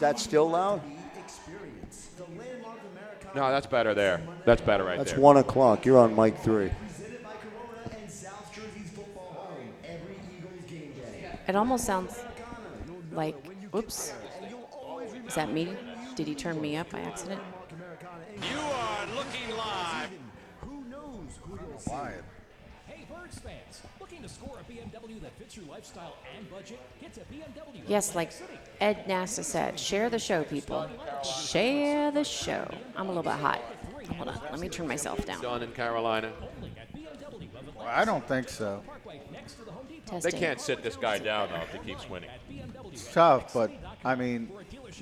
That's still loud. No, that's better there. That's better right That's there. 1 o'clock. You're on mic 3. It almost sounds like, oops, is that me? Did he turn me up by accident? You are looking live. Who knows who you'll see? Hey, Birds fans, looking to score a BMW that fits your lifestyle and budget? Get to BMW. Yes, like Ed NASA said, share the show, people. Share the show. I'm a little bit hot. Hold on, let me turn myself down. Done in Carolina. Well, I don't think so. They can't sit this guy down, though, if he keeps winning. It's tough, but, I mean,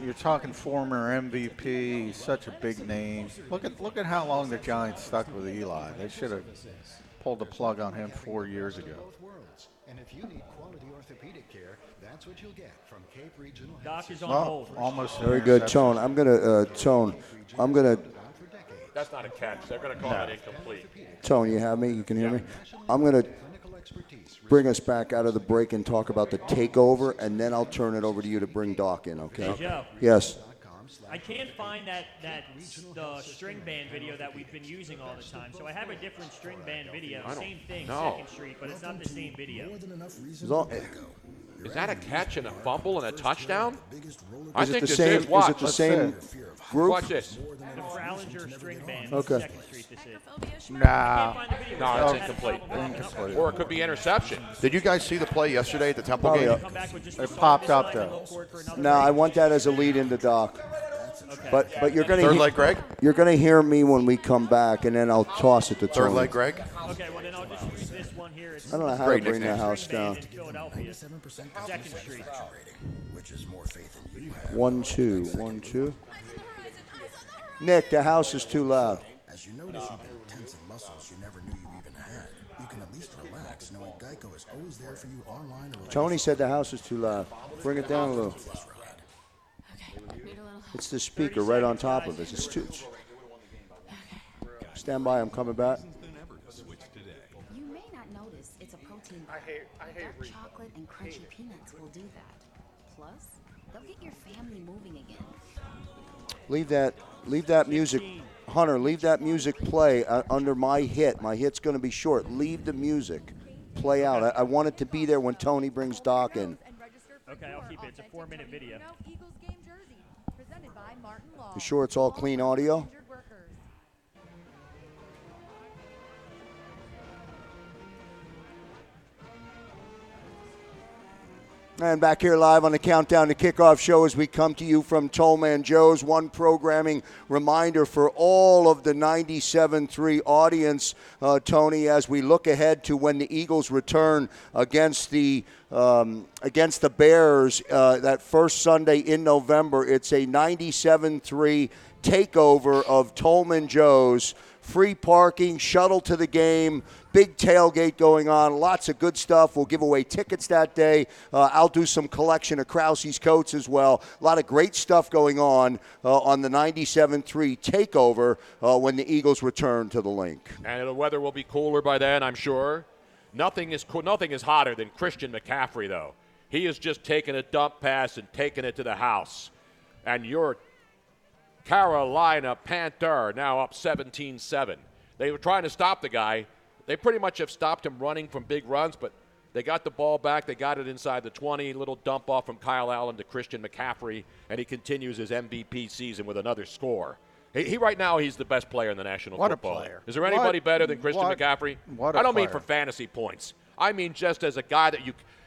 you're talking former MVP, he's such a big name. Look at how long the Giants stuck with Eli. They should have pulled the plug on him 4 years ago. And if you need quality orthopedic care, that's what you'll get from Cape Regional. Doc is on hold. Almost. Very good, Tone. I'm gonna That's not a catch. They're going to call it incomplete. Tone, you have me? You can hear me? I'm going to bring us back out of the break and talk about the takeover, and then I'll turn it over to you to bring Doc in, okay? Hey, Joe. Yes. I can't find the string band video that we've been using all the time. So I have a different string band video. Same thing, Second Street, but it's not the same video. Is that a catch and a fumble and a touchdown? Is it the same? Is it the same group? Watch this. The Fralinger string band. Okay. Second Street, this is. Nah. No, it's incomplete. Or it could be interception. Did you guys see the play yesterday at the Temple game? It popped up, though. No, I want that as a lead into Doc. But you're going to Third leg, Greg? You're going to hear me when we come back, and then I'll toss it to Tony. Third leg, Greg? Okay, well then I'll just read this one here. I don't know how to bring the house down. Philadelphia, Second Street. 1-2. Nick, the house is too loud. As you notice, you get tense and muscles you never knew you even had. You can at least relax knowing Geico is always there for you online or Tony said the house is too loud. Bring it down a little. It's the speaker right on top of it. It's too. Stand by. I'm coming back. You may not notice it's a protein bar. Dark chocolate and crunchy peanuts will do that. Plus, they'll get your family moving again. Leave that music, Hunter. Leave that music play under my hit. My hit's going to be short. Leave the music play out. I want it to be there when Tony brings Doc in. Okay, I'll keep it. It's a 4-minute video. You sure it's all clean audio? And back here live on the Countdown to Kickoff show as we come to you from Tollman Joe's. One programming reminder for all of the 97.3 audience, Tony, as we look ahead to when the Eagles return against the Bears that first Sunday in November. It's a 97.3 takeover of Tollman Joe's. Free parking, shuttle to the game, big tailgate going on, lots of good stuff. We'll give away tickets that day. I'll do some collection of Krause's coats as well. A lot of great stuff going on the 97.3 takeover when the Eagles return to the link. And the weather will be cooler by then, I'm sure. Nothing is hotter than Christian McCaffrey, though. He has just taken a dump pass and taken it to the house. And your Carolina Panther now up 17-7. They were trying to stop the guy. They pretty much have stopped him running from big runs, but they got the ball back. They got it inside the 20. Little dump off from Kyle Allen to Christian McCaffrey, and he continues his MVP season with another score. He right now, he's the best player in the National Football League. Is there anybody better than Christian McCaffrey? I don't mean for fantasy points. I mean just as a guy that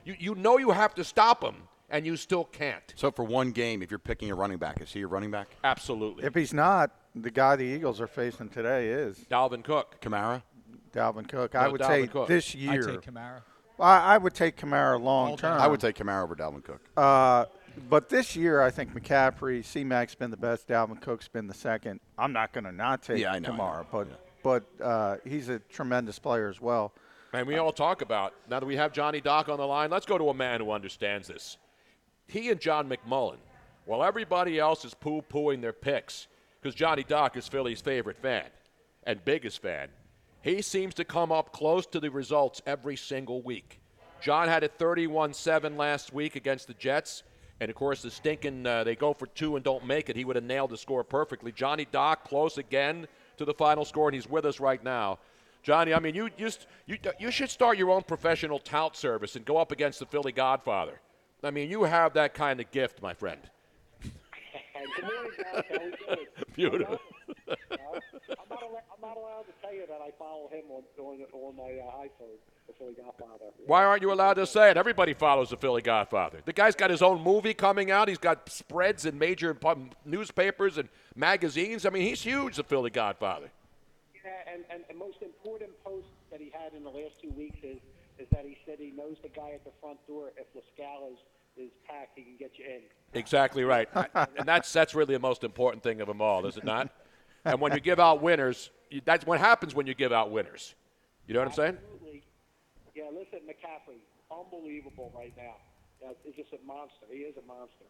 you know you have to stop him, and you still can't. So for one game, if you're picking a running back, is he your running back? Absolutely. If he's not, the guy the Eagles are facing today is Dalvin Cook. Kamara? Dalvin Cook. No, I would Dalvin say Cook. this year. I'd take Kamara. I would take Kamara long term. I would take Kamara over Dalvin Cook. But this year, I think McCaffrey, C-Mac's been the best. Dalvin Cook's been the second. I'm not going to not take Kamara, but he's a tremendous player as well. And we all talk about, now that we have Johnny Doc on the line, let's go to a man who understands this. He and John McMullen, while everybody else is poo-pooing their picks, because Johnny Doc is Philly's favorite fan and biggest fan, he seems to come up close to the results every single week. John had it 31-7 last week against the Jets. And, of course, the stinking they go for 2 and don't make it. He would have nailed the score perfectly. Johnny Doc close again to the final score, and he's with us right now. Johnny, I mean, you should start your own professional tout service and go up against the Philly Godfather. I mean, you have that kind of gift, my friend. Good morning, Doc. How we doing? Beautiful. I'm not allowed to tell you that I follow him on my iPhone, the Philly Godfather. Why aren't you allowed to say it? Everybody follows the Philly Godfather. The guy's got his own movie coming out. He's got spreads in major newspapers and magazines. I mean, he's huge, the Philly Godfather. Yeah, and the most important post that he had in the last 2 weeks is that he said he knows the guy at the front door. If LaScala's is packed, he can get you in. Exactly right. And that's really the most important thing of them all, is it not? And when you give out winners, that's what happens when you give out winners. You know what I'm saying? Absolutely. Yeah, listen, McCaffrey, unbelievable right now. He's just a monster. He is a monster.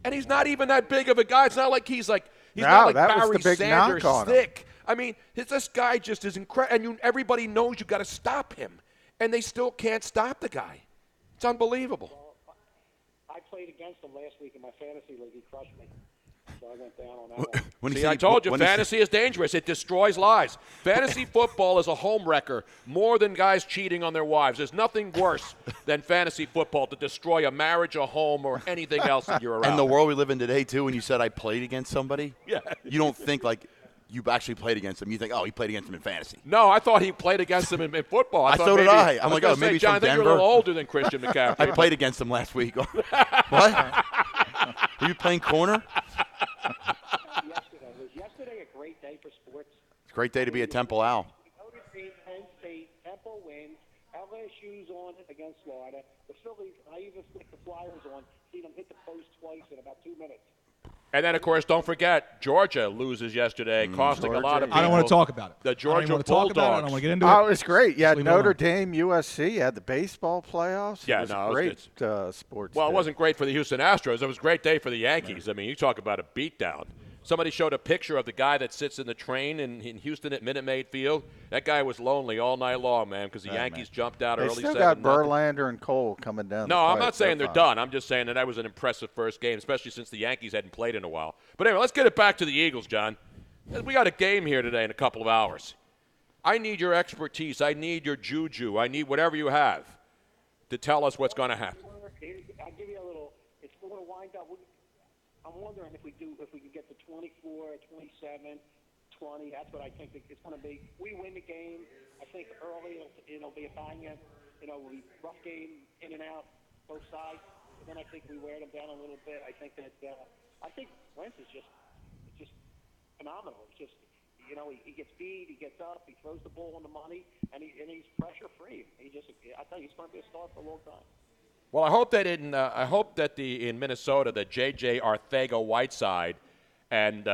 And he's not even that big of a guy. It's not like he's not like Barry Sanders thick. I mean, this guy just is incredible. And everybody knows you got to stop him. And they still can't stop the guy. It's unbelievable. Well, I played against him last week in my fantasy league. He crushed me. So I went down on that one. See, I told you, fantasy is dangerous. It destroys lives. Fantasy football is a home wrecker more than guys cheating on their wives. There's nothing worse than fantasy football to destroy a marriage, a home, or anything else that you're around. And the world we live in today, too, when you said I played against somebody, you don't think like you actually played against him. You think, oh, he played against him in fantasy. No, I thought he played against him in football. So did I. I'm like, oh, maybe he's John, from I think Denver. you're a little older than Christian McCaffrey. I played against him last week. What? Were you playing corner? Was yesterday a great day for sports? It's a great day to be a Temple Owl. Notre Dame, Penn State, Temple wins. LSU's on against Florida. The Phillies, I even flicked the Flyers on, seen them hit the post twice in about 2 minutes. And then, of course, don't forget, Georgia loses yesterday, costing a lot of people. I don't want to talk about it. The Georgia I don't want to talk Bulldogs. about it. I don't want to get into it. Oh, it was great. Yeah, Leave Notre Dame, USC. You had the baseball playoffs. Yeah, it was no, great sports. Well, day. it wasn't great for the Houston Astros. It was a great day for the Yankees. I mean, you talk about a beatdown. Somebody showed a picture of the guy that sits in the train in Houston at Minute Maid Field. That guy was lonely all night long, man, because the Yankees jumped out They early. still 7-0. got Verlander and Cole coming down. No, the I'm pipe. not saying they're done. I'm just saying that was an impressive first game, especially since the Yankees hadn't played in a while. But anyway, let's get it back to the Eagles, John. We got a game here today in a couple of hours. I need your expertise. I need your juju. I need whatever you have to tell us what's going to happen. I'll give you a little. It's going to wind up. I'm wondering if we can get to 24, 27, 20. That's what I think it's going to be. We win the game. I think early it'll be a bang. Rough game in and out, both sides. And then I think we wear them down a little bit. I think Wentz is just phenomenal. It's just, you know, he gets beat, he gets up, he throws the ball on the money, and he's pressure free. I tell you, he's going to be a star for a long time. Well, I hope they didn't. I hope that in Minnesota that J.J. Arcega-Whiteside and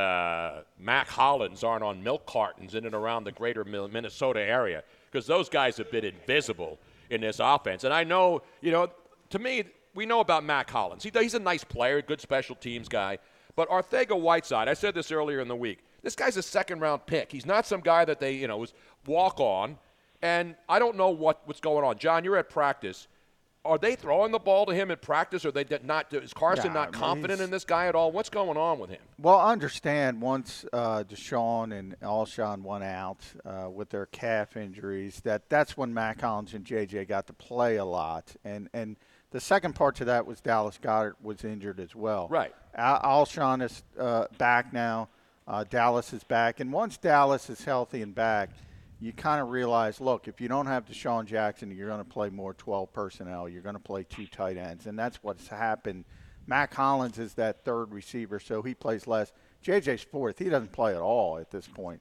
Mac Hollins aren't on milk cartons in and around the greater Minnesota area, because those guys have been invisible in this offense. And I know, you know, to me, we know about Mac Hollins. He's a nice player, good special teams guy. But Arcega-Whiteside, I said this earlier in the week, this guy's a second-round pick. He's not some guy that they, was walk on. And I don't know what's going on. John, you're at practice. Are they throwing the ball to him in practice? Or are they not? Is Carson not confident in this guy at all? What's going on with him? Well, I understand once Deshaun and Alshon went out with their calf injuries, that's when Mac Hollins and J.J. got to play a lot. And the second part to that was Dallas Goedert was injured as well. Right. Alshon is back now. Dallas is back. And once Dallas is healthy and back, you kind of realize, look, if you don't have Deshaun Jackson, you're going to play more 12 personnel. You're going to play 2 tight ends, and that's what's happened. Mac Hollins is that third receiver, so he plays less. JJ's fourth. He doesn't play at all at this point.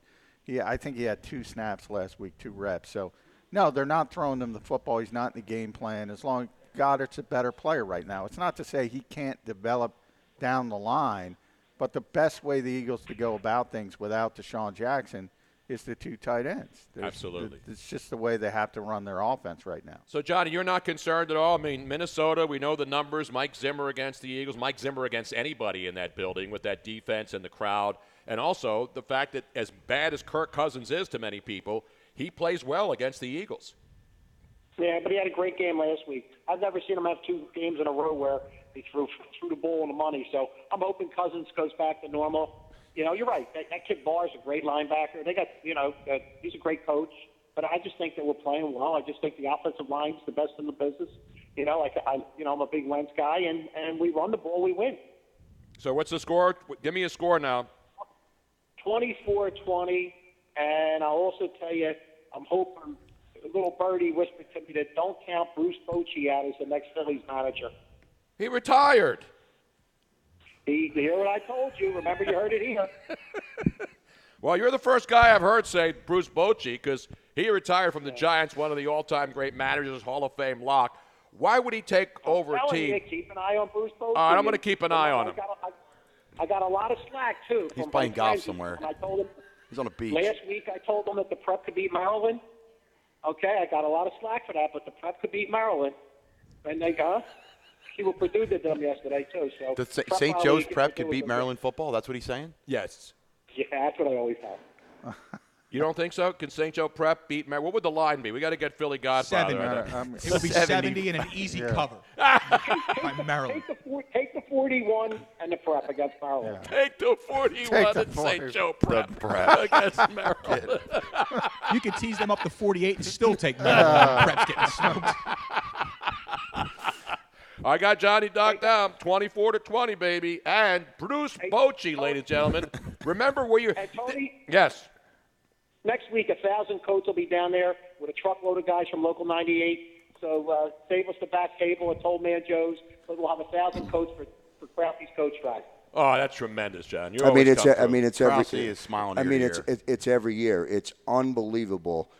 I think he had 2 snaps last week, 2 reps. So, no, they're not throwing him the football. He's not in the game plan. As long as Goddard's a better player right now. It's not to say he can't develop down the line, but the best way the Eagles to go about things without Deshaun Jackson is the 2 tight ends. Absolutely. It's just the way they have to run their offense right now. So, Johnny, you're not concerned at all? I mean, Minnesota, we know the numbers. Mike Zimmer against the Eagles. Mike Zimmer against anybody in that building with that defense and the crowd. And also the fact that as bad as Kirk Cousins is to many people, he plays well against the Eagles. Yeah, but he had a great game last week. I've never seen him have 2 games in a row where he threw the ball on the money. So I'm hoping Cousins goes back to normal. You know, you're right. That kid Barr is a great linebacker. They got, he's a great coach. But I just think that we're playing well. I just think the offensive line's the best in the business. I'm a big Wentz guy, and we run the ball, we win. So what's the score? Give me a score now. 24-20, and I'll also tell you, I'm hoping a little birdie whispered to me that don't count Bruce Bochy out as the next Phillies manager. He retired. You hear what I told you. Remember, you heard it here. Well, you're the first guy I've heard say Bruce Bochy, because he retired from the Giants, one of the all-time great managers, Hall of Fame lock. Why would he take over a team? Keep an eye on Bruce Bochy. All right, I'm going to keep an eye on him. I got a lot of slack, too. He's playing golf somewhere. I told him he's on a beach. Last week, I told him that the Prep could beat Maryland. Okay, I got a lot of slack for that, but the Prep could beat Maryland. And they go, see what Purdue did to them yesterday, too. So the St. Joe's Prep could beat Maryland football? That's what he's saying? Yes. Yeah, that's what I always thought. You don't think so? Can St. Joe Prep beat Maryland? What would the line be? We got to get Philly Godfather. 70. It would be 70 and an easy cover by Maryland. Take the 41 and the Prep against Maryland. Yeah. Take the 41 and St. Joe Prep against Maryland. You could tease them up to 48 and still take Maryland. Prep's getting smoked. I got Johnny Doc down, 24-20, baby. And Bruce Bochy, ladies and gentlemen. Remember where you... And Tony? Yes. Next week, 1,000 coats will be down there with a truckload of guys from Local 98. So save us the back table at Old Man Joe's. But we'll have 1,000 coats for Krause's coach drive. Oh, that's tremendous, John. It's every. Is smiling it's every year. It's unbelievable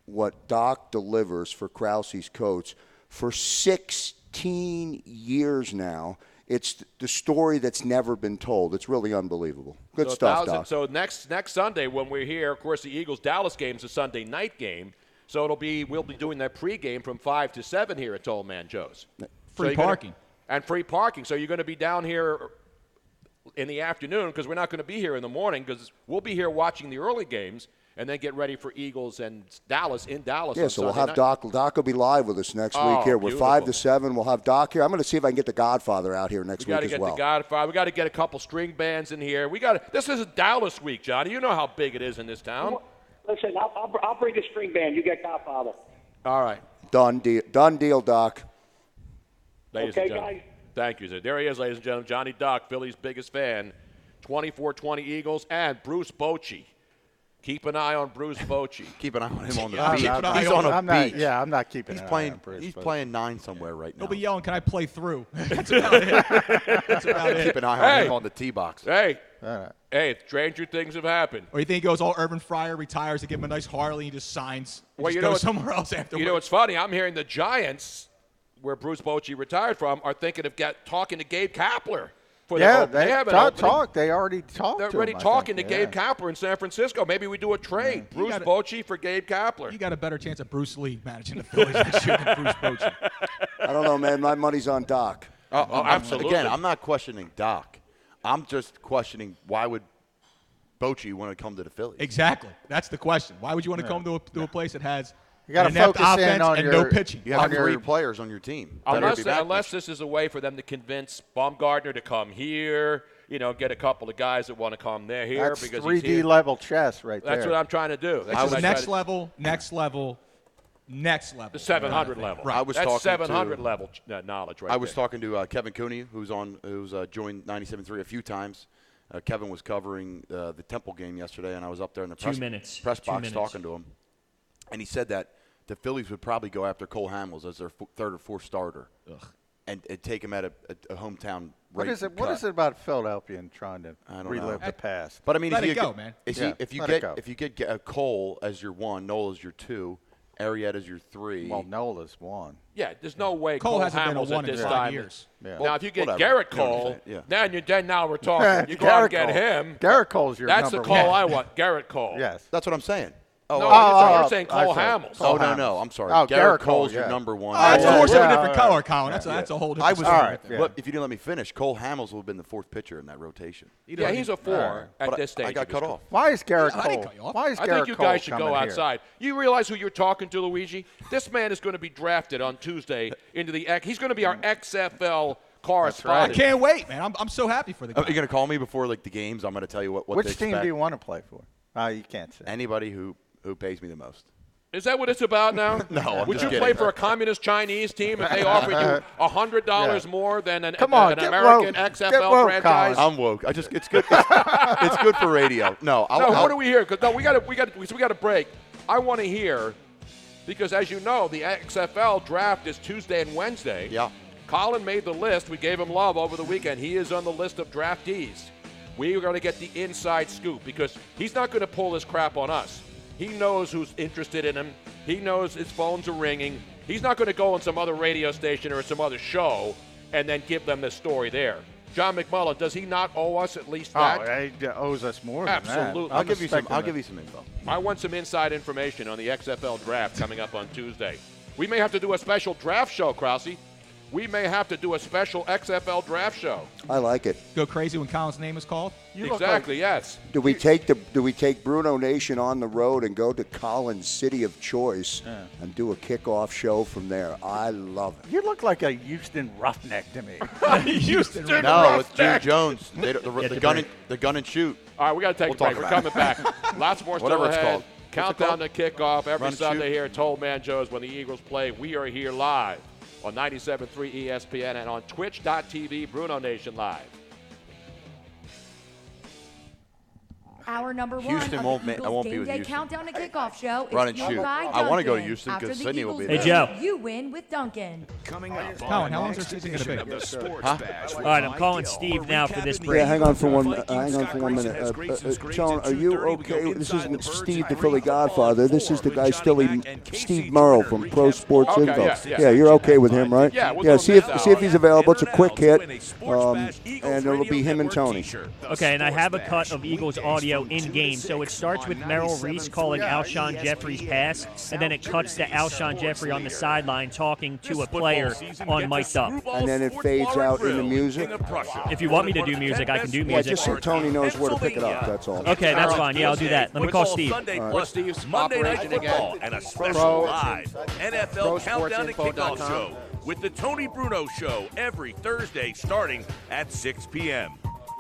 what Doc delivers for Krause's coach for 16 years now. It's the story that's never been told. It's really unbelievable. Good stuff, Doc. So next Sunday when we're here, of course, the Eagles-Dallas game is a Sunday night game. So we'll be doing that pregame from 5 to 7 here at Old Man Joe's. Free parking. And free parking. So you're going to be down here in the afternoon, because we're not going to be here in the morning, because we'll be here watching the early games and then get ready for Eagles and Dallas in Dallas. Yeah, so we'll have Doc. Doc will be live with us next week here. We're beautiful. 5 to 7. We'll have Doc here. I'm going to see if I can get the Godfather out here next week as well. We got to get the Godfather. We got to get a couple string bands in here. This is a Dallas week, Johnny. You know how big it is in this town. Listen, I'll bring the string band. You get Godfather. All right. Done deal, Doc. Ladies and gentlemen. Guys. Thank you, sir. There he is, ladies and gentlemen. Johnny Doc, Philly's biggest fan. 24-20 Eagles, and Bruce Bochy. Keep an eye on Bruce Bochy. Keep an eye on him on the I'm beach. not- He's on a I'm not- beach. yeah, I'm not keeping He's an eye playing. on Bruce, He's but- playing 9 somewhere right now. He'll be yelling, "Can I play through?" That's about it. That's about it. Keep an eye on him on the tee box. Hey, hey, stranger things have happened. Or you think he goes all Urban Fryer, retires, to give him a nice Harley, and he just signs. Well, Just you know goes what- somewhere else afterwards. You know what's funny? I'm hearing the Giants, where Bruce Bochy retired from, are thinking of talking to Gabe Kapler. For Yeah, the, they have an talk. opening. They already talked They're to already him, I talking think, to Gabe Kapler in San Francisco. Maybe we do a trade. Bruce Bochy for Gabe Kapler. You got a better chance of Bruce Lee managing the Phillies next year than Bruce Bochy. I don't know, man. My money's on Doc. Absolutely. Again, I'm not questioning Doc. I'm just questioning why would Bochy want to come to the Phillies? Exactly. That's the question. Why would you want to come to a place that has You gotta an inept focus in offense on and your- no pitching? You have 3 players on your team. Unless this is a way for them to convince Baumgartner to come here, get a couple of guys that want to come there here That's because 3D he's here. level chess right there. That's what I'm trying to do. That's This what is I next try to- level, next level, next level. The 700 level. I was That's talking 700 to- level knowledge right I was there. talking to Kevin Cooney, who's joined 97.3 a few times. Kevin was covering the Temple game yesterday, and I was up there in the 2 minutes. press 2 box minutes. talking to him. And he said that the Phillies would probably go after Cole Hamels as their 3rd or 4th starter and take him at a hometown What rate is it? and What cut. is it about Philadelphia and trying to I don't relive know. the past? But I mean, Let if it you go, get, man. If Yeah, you, if you let it get go. if you get Cole as your 1, Nola as your 2, Arrieta as your 3. Well, Nola's 1. Yeah, there's no way Cole Cole hasn't been a Hamels one at in this 5 time. years. Yeah. Now, if you get Whatever. Garrett You know what I'm Cole, saying? Yeah. now we're talking. You go out Garrett and get Cole. him. Garrett Cole's your That's the number Cole 1. I want. Garrett Cole. Yes. That's what I'm saying. No, Oh, you're saying Cole Hamels. Oh, no, I'm sorry. Oh, Garrett Garrett Cole, Cole's your yeah. number 1. That's a horse of a Yeah, different yeah, color, yeah. Colin. That's a whole different I was story. right yeah. there. Look, if you didn't let me finish, Cole Hamels would have been the 4th pitcher in that rotation. Yeah, he's a 4 at But this stage. I got of his cut career. off. Why is Garrett I didn't Cole? cut you off. Why is I Garrett think you Cole guys should coming go here? outside. You realize who you're talking to, Luigi? This man is going to be drafted on Tuesday into the – he's going to be our XFL correspondent. I can't wait, man. I'm so happy for the guy. Are you going to call me before the games? I'm going to tell you what Which they team expect. do you want to play for? You can't say. Anybody who pays me the most. Is that what it's about now? No, I'm Would just you kidding. play for a communist Chinese team if they offered you $100 more than an get American woke. XFL Get woke, franchise? Colin. I'm woke. It's good. It's good for radio. No, What do we hear? Because we got to break. I want to hear because, as you know, the XFL draft is Tuesday and Wednesday. Yeah. Colin made the list. We gave him love over the weekend. He is on the list of draftees. We are going to get the inside scoop because he's not going to pull this crap on us. He knows who's interested in him. He knows his phones are ringing. He's not going to go on some other radio station or some other show and then give them the story there. John McMullen, does he not owe us at least that? Oh, he owes us more than that. Absolutely. I'll give you some info. I want some inside information on the XFL draft coming up on Tuesday. We may have to do a special draft show, Krause. We may have to do a special XFL draft show. I like it. Go crazy when Colin's name is called. Exactly, yes. Do we take BrunoNation on the road and go to Colin's city of choice and do a kickoff show from there? I love it. You look like a Houston roughneck to me. Houston No, it's June roughneck. Jones. The gun and shoot. All right, we got to take a break. We're coming back. Lots more still Whatever it's ahead. called. Countdown to kickoff every Run and Sunday shoot. here at Toll Man Joe's when the Eagles play. We are here live on 97.3 ESPN and on twitch.tv, BrunoNation Live. Our number 1 Houston of won't the I Eagles won't be Game with Day Houston. Countdown to Kickoff show Run is and fueled shoot. by I wanna go to Dunkin'. Houston After 'cause the Sydney will Eagles be win, there. Hey, Joe. You win with Dunkin'. Coming up Colin, on how the long's next our season gonna edition be? of the Sports Huh? Bash. All right, I'm calling Steve now for this break. Yeah, hang on for one minute. Tone, are you okay? This isn't Steve, the Philly Godfather. This is the guy Steve Murrow from Pro Sports Okay, Info. yeah. Yeah, you're okay with him, right? Yeah, we'll do see him if he's available. It's a quick hit, and it'll be him and Tony. Okay, and I have a cut of Eagles audio in-game. So it starts with Merrill Reese calling Alshon Jeffrey's pass, and then it cuts to Alshon Jeffrey on the sideline talking to a player on mic'd up. And then it fades out into music. If you want me to do music, I can do Yeah, music. just so Tony knows where to pick it up, that's all. Okay, that's fine. Yeah, I'll do that. Let me call Steve. Sunday plus Steve's Monday Night operation Football again. and a special Pro- live NFL Countdown to ProSportsInfo.com. Kickoff show with the Tony Bruno Show every Thursday starting at 6 p.m.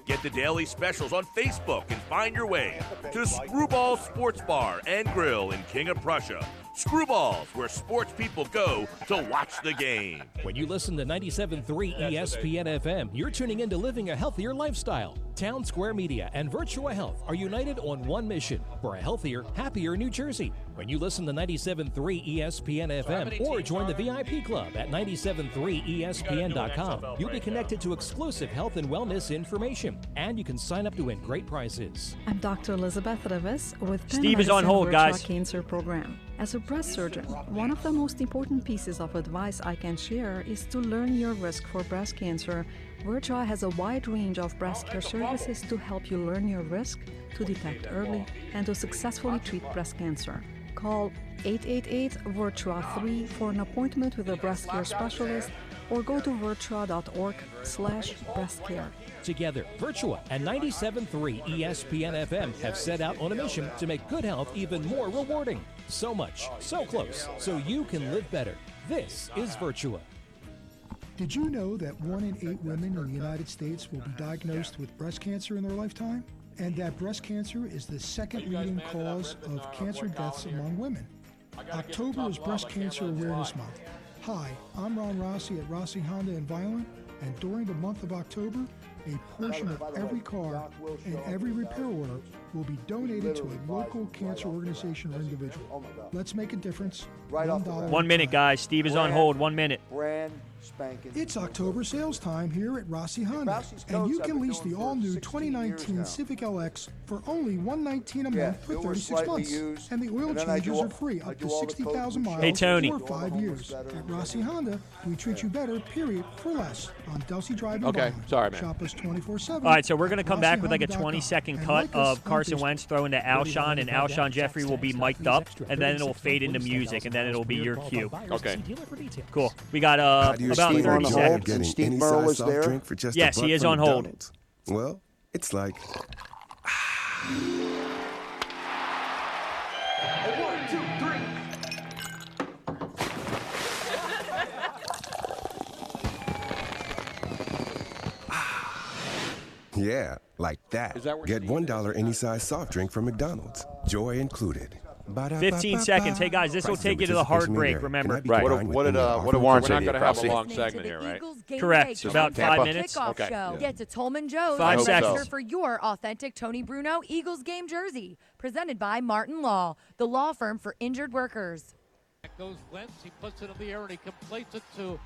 Get the daily specials on Facebook and find your way to Screwball Sports Bar and Grill in King of Prussia. Screwballs, where sports people go to watch the game. When you listen to 97.3 ESPN FM, you're tuning in to living a healthier lifestyle. Town Square Media and Virtua Health are united on one mission for a healthier, happier New Jersey. When you listen to 97.3 ESPN FM or join the VIP club at 97.3ESPN.com, you'll be connected to exclusive health and wellness information, and you can sign up to win great prizes. I'm Dr. Elizabeth Reves with Steve is on hold, guys. Cancer Program. As a breast surgeon, one of the most important pieces of advice I can share is to learn your risk for breast cancer. Virtua has a wide range of breast care services to help you learn your risk, to detect early, and to successfully treat breast cancer. Call 888-VIRTUA-3 for an appointment with a breast care specialist, or go to virtua.org/breastcare. Together, Virtua and 97.3 ESPN FM have set out on a mission to make good health even more rewarding. So much, so close, so you can live better. This is Virtua. Did you know that 1 in 8 women in the United States will be diagnosed with breast cancer in their lifetime? And that breast cancer is the second leading cause of cancer deaths among women. October is Breast Cancer Awareness Month. Hi, I'm Ron Rossi at Rossi Honda in Violent, and during the month of October, a portion of every car and every repair order will be donated to a local cancer organization or individual. Let's make a difference. $1 1 minute, guys. Steve is on hold. 1 minute. Brand spanking. It's October sales time here at Rossi Honda, and you can lease the all-new 2019 Civic LX for only $119 a month for 36 months. And the oil changes are free up to 60,000 miles Hey, Tony. for 5 years. At Rossi Honda, we treat you better, period, for less. On Delsey Drive in Okay, Vineland. sorry, man. Shop us 24/7. All right, so we're going to come back with like a RossiHonda.com. 20-second And cut like us of Carson on Wentz throwing to Alshon, and Alshon Jeffrey will be mic'd up, and then it'll fade into music, and then it'll be your cue. Okay. Cool. We got about Steve 30 on the seconds. hold? And Steve Merle is there? Yes, he is on hold. Well, it's like... Yeah, like that. Get $1 any size soft drink from McDonald's. Joy included. 15 seconds. Hey, guys, this will take you to the hard break, remember. Right. What did Warren We're say? not going to have a Rossi? long segment here, right? Correct. About 5 minutes. Kickoff Okay. show. Get to Tolman Joe's 5 seconds. register for your authentic Tony Bruno Eagles game jersey. Presented by Martin Law, the law firm for injured workers. Goes Wentz. He puts it in the air and he completes it to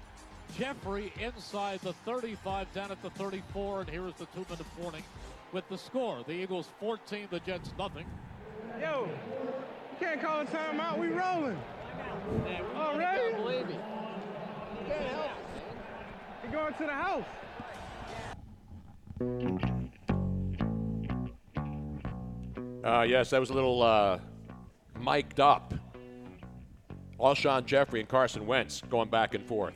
Jeffrey inside the 35, down at the 34. And here is the 2-minute warning with the score. The Eagles 14, the Jets nothing. Yo, you can't call a timeout. We rolling. Already? I believe you. Can't help it. You're going to the house. Yes, that was a little mic'd up. Alshon Jeffrey and Carson Wentz going back and forth.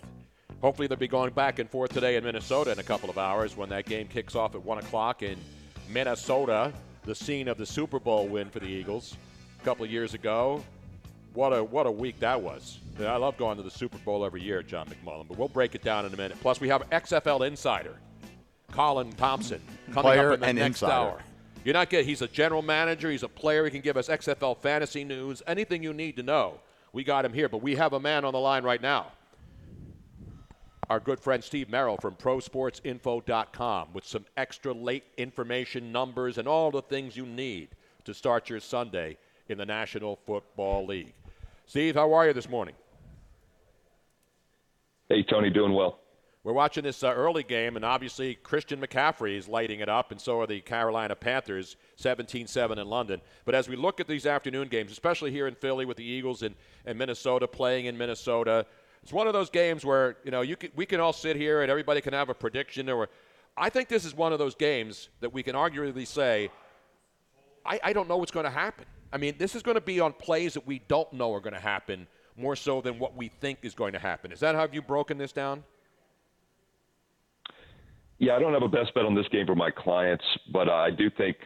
Hopefully they'll be going back and forth today in Minnesota in a couple of hours when that game kicks off at 1 o'clock in Minnesota, the scene of the Super Bowl win for the Eagles a couple of years ago. What a week that was. I love going to the Super Bowl every year, John McMullen, but we'll break it down in a minute. Plus, we have XFL insider Colin Thompson coming Player up in the and next insider. hour. You're not getting. He's a general manager. He's a player. He can give us XFL fantasy news, anything you need to know. We got him here, but we have a man on the line right now. Our good friend Steve Merrill from ProSportsInfo.com with some extra late information, numbers, and all the things you need to start your Sunday in the National Football League. Steve, how are you this morning? Hey, Tony, doing well. We're watching this early game, and obviously Christian McCaffrey is lighting it up, and so are the Carolina Panthers, 17-7 in London. But as we look at these afternoon games, especially here in Philly with the Eagles and Minnesota playing in Minnesota, it's one of those games where, you know, we can all sit here and everybody can have a prediction. I think this is one of those games that we can arguably say, I don't know what's going to happen. I mean, this is going to be on plays that we don't know are going to happen more so than what we think is going to happen. Is that how you've broken this down? Yeah, I don't have a best bet on this game for my clients, but I do think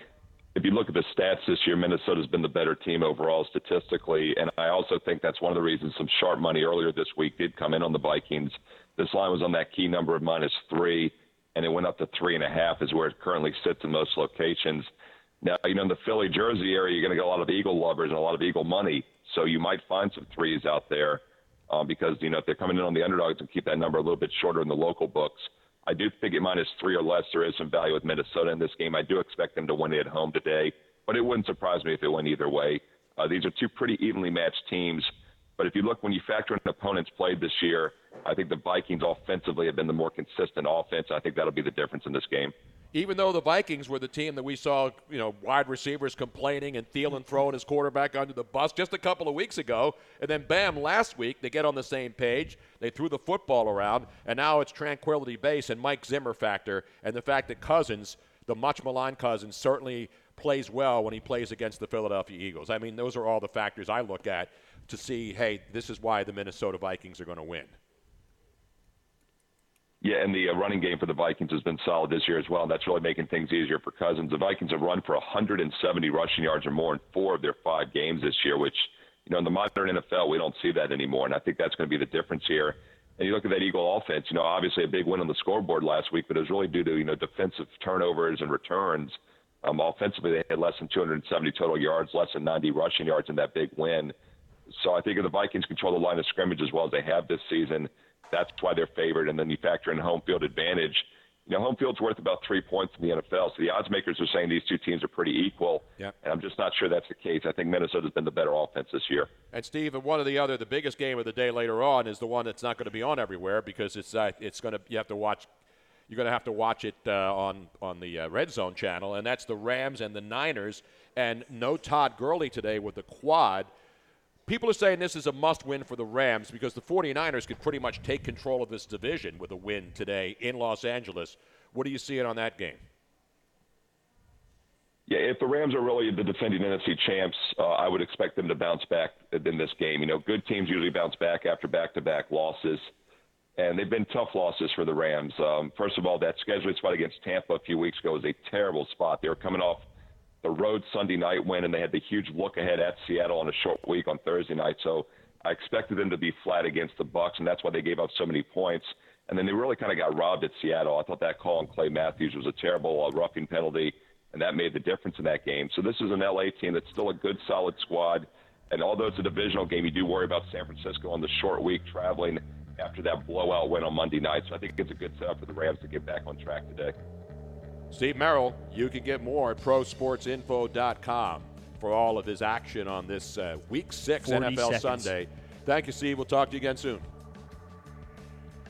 if you look at the stats this year, Minnesota's been the better team overall statistically, and I also think that's one of the reasons some sharp money earlier this week did come in on the Vikings. This line was on that key number of -3, and it went up to 3.5 is where it currently sits in most locations. Now, you know, in the Philly, Jersey area, you're going to get a lot of Eagle lovers and a lot of Eagle money, so you might find some threes out there because, you know, if they're coming in on the underdogs and keep that number a little bit shorter in the local books, I do think at -3 or less, there is some value with Minnesota in this game. I do expect them to win it at home today, but it wouldn't surprise me if it went either way. These are two pretty evenly matched teams. But if you look, when you factor in opponents played this year, I think the Vikings offensively have been the more consistent offense. I think that'll be the difference in this game. Even though the Vikings were the team that we saw, wide receivers complaining and Thielen throwing his quarterback under the bus just a couple of weeks ago, and then bam, last week they get on the same page, they threw the football around, and now it's Tranquility Base and Mike Zimmer factor, and the fact that Cousins, the much maligned Cousins, certainly plays well when he plays against the Philadelphia Eagles. I mean, those are all the factors I look at to see, hey, this is why the Minnesota Vikings are going to win. Yeah, and the running game for the Vikings has been solid this year as well. That's really making things easier for Cousins. The Vikings have run for 170 rushing yards or more in 4 of their 5 games this year, which, in the modern NFL, we don't see that anymore, and I think that's going to be the difference here. And you look at that Eagle offense, obviously a big win on the scoreboard last week, but it was really due to, defensive turnovers and returns. Offensively, they had less than 270 total yards, less than 90 rushing yards in that big win. So I think if the Vikings control the line of scrimmage as well as they have this season, that's why they're favored. And then you factor in home field advantage. Home field's worth about 3 points in the NFL, so the odds makers are saying these two teams are pretty equal. Yep. And I'm just not sure that's the case. I think Minnesota's been the better offense this year. And Steve, one or the other, the biggest game of the day later on is the one that's not going to be on everywhere because it's going to you have to watch. You're going to have to watch it on the Red Zone channel, and that's the Rams and the Niners. And no Todd Gurley today with the quad. People are saying this is a must-win for the Rams because the 49ers could pretty much take control of this division with a win today in Los Angeles. What are you seeing on that game? Yeah, if the Rams are really the defending NFC champs, I would expect them to bounce back in this game. Good teams usually bounce back after back-to-back losses, and they've been tough losses for the Rams. First of all, that scheduling spot against Tampa a few weeks ago was a terrible spot. They were coming off the road Sunday night win, and they had the huge look ahead at Seattle on a short week on Thursday night. So I expected them to be flat against the Bucs, and that's why they gave up so many points. And then they really kind of got robbed at Seattle. I thought that call on Clay Matthews was a terrible roughing penalty, and that made the difference in that game. So this is an LA team that's still a good, solid squad. And although it's a divisional game, you do worry about San Francisco on the short week traveling after that blowout win on Monday night. So I think it's a good setup for the Rams to get back on track today. Steve Merrill, you can get more at prosportsinfo.com for all of his action on this Week 6 NFL Sunday. Thank you, Steve. We'll talk to you again soon.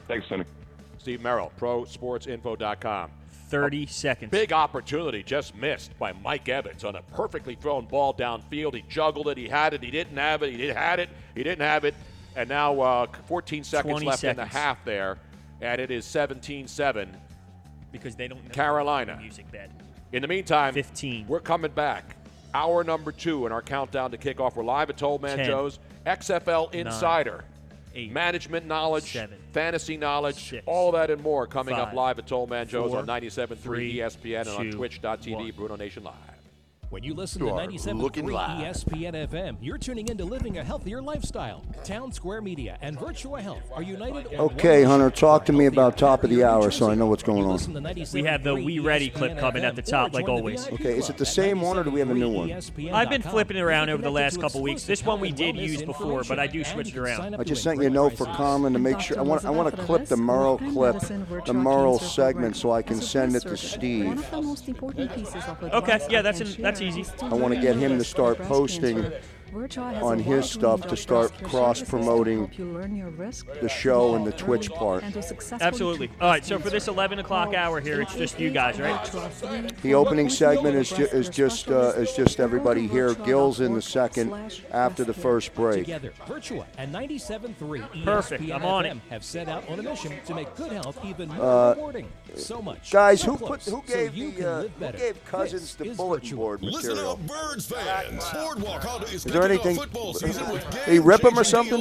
Thanks, Tony. Steve Merrill, prosportsinfo.com. 30 seconds. Big opportunity just missed by Mike Evans on a perfectly thrown ball downfield. He juggled it. He had it. He didn't have it. He had it. He didn't have it. And now 14 seconds left in the half there, and it is 17-7. Because they don't know Carolina. The music bed. In the meantime, 15. We're coming back. Hour number 2 in our countdown to kickoff. We're live at Toll Man 10, Joe's. XFL Insider. 8, management knowledge, 7, fantasy knowledge, 6, all that and more coming 5, up live at Toll Man Joe's 4, on 97.3 ESPN and on 2, twitch.tv, BrunoNation Live. When you listen to 97.3 ESPN FM, you're tuning into living a healthier lifestyle. Town Square Media and Virtua Health are united. Okay, Hunter, talk to me about top of the hour so I know what's going on. We have the We Ready clip coming at the top, like always. Okay, is it the same one or do we have a new one? I've been flipping it around over the last couple weeks. This one we did use before, but I do switch it around. I just sent you a note for Carmen to make sure. I want to clip the Merle clip, the Merle segment, so I can send it to Steve. Okay, yeah, that's easy. I want to get him to start posting on his stuff to start cross-promoting the show and the Twitch part. Absolutely. All right, so for this 11 o'clock hour here, it's just you guys, right? The opening segment is just everybody here. Gil's in the second after the first break. Together, Virtua and 97.3 Perfect. ESPN I'm on FM it. have set out on a mission to make good health even more rewarding. So much. Guys, so who close, gave Cousins the bulletin board Listen material? up, Birds fans. Boardwalk Honda is Is there anything? football season with Did he rip him or something?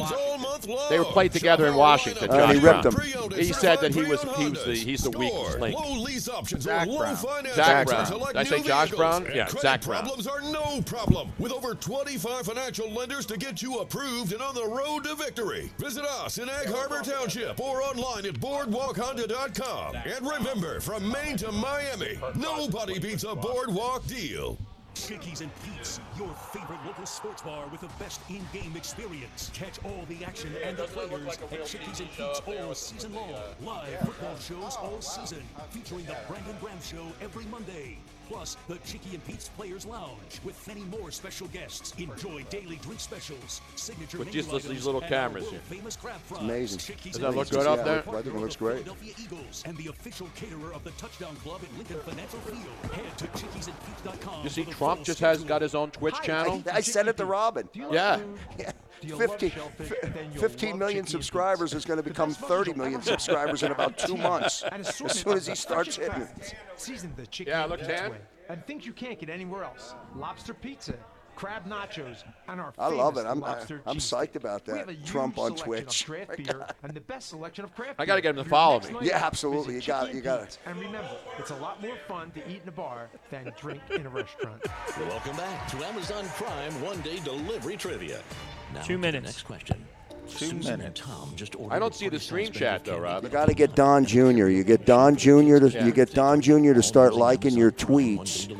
They were played together in Washington. And he ripped him. He said that he's the weakest link. Low lease options Zach low Brown. finance Zach options. Brown. Select Did I say new Josh vehicles. Brown? And Yeah, credit Zach Brown. problems are no problem. With over 25 financial lenders to get you approved and on the road to victory. Visit us in Egg Harbor Township or online at boardwalkhonda.com. And remember, from Maine to Miami, nobody beats a Boardwalk deal. Chickies and Pete's, your favorite local sports bar with the best in-game experience. Catch all the action and the players at Chickies and Pete's all season long. Live football shows all season, featuring the Brandon Graham Show every Monday. Plus, the Chickie and Pete's Players Lounge with many more special guests. Enjoy daily drink specials, signature With menu just items, these little and cameras our here. famous crab fries. Amazing. Does that look good up there? I think it looks great. Philadelphia Eagles and the official caterer of the Touchdown Club at Lincoln Financial Field. Head to chickiesandpete's.com. You see, Trump just has got his own Twitch channel. I said it to Robin. Yeah. 15 million subscribers is going to become 30 million subscribers in about 2 months. As soon as he starts hitting it. Season the chicken Yeah, look, Dan. and things you can't get anywhere else. Lobster pizza, crab nachos, and our I love famous it. I'm lobster psyched about We have a that. huge Trump on selection Twitch. of draft beer and the best selection of craft I gotta beer. get him to For follow your next me. night Yeah, out, absolutely. visit You got Chicky it. Pete's. And remember, it's a lot more fun to eat in a bar than drink in a restaurant. Welcome back to Amazon Prime One-Day Delivery Trivia. Now 2 to the minutes. next question. 2 Susan and minutes. Tom just ordered I don't a see the 40-size stream bag chat of though, candy. Rob. You got to get Don Jr. You get Don Jr. You get Don Jr. to start liking your tweets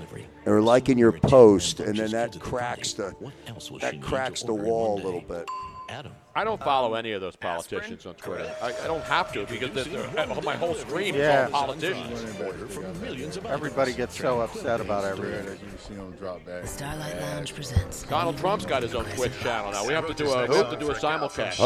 or liking your post, and then that cracks the wall a little bit. Adam. I don't follow any of those politicians on Twitter. I don't have to because my whole screen is Yeah. all politicians. Everybody gets so upset about everything. Starlight Lounge presents. Donald Trump's got his own Twitch channel now. We have to do a simulcast.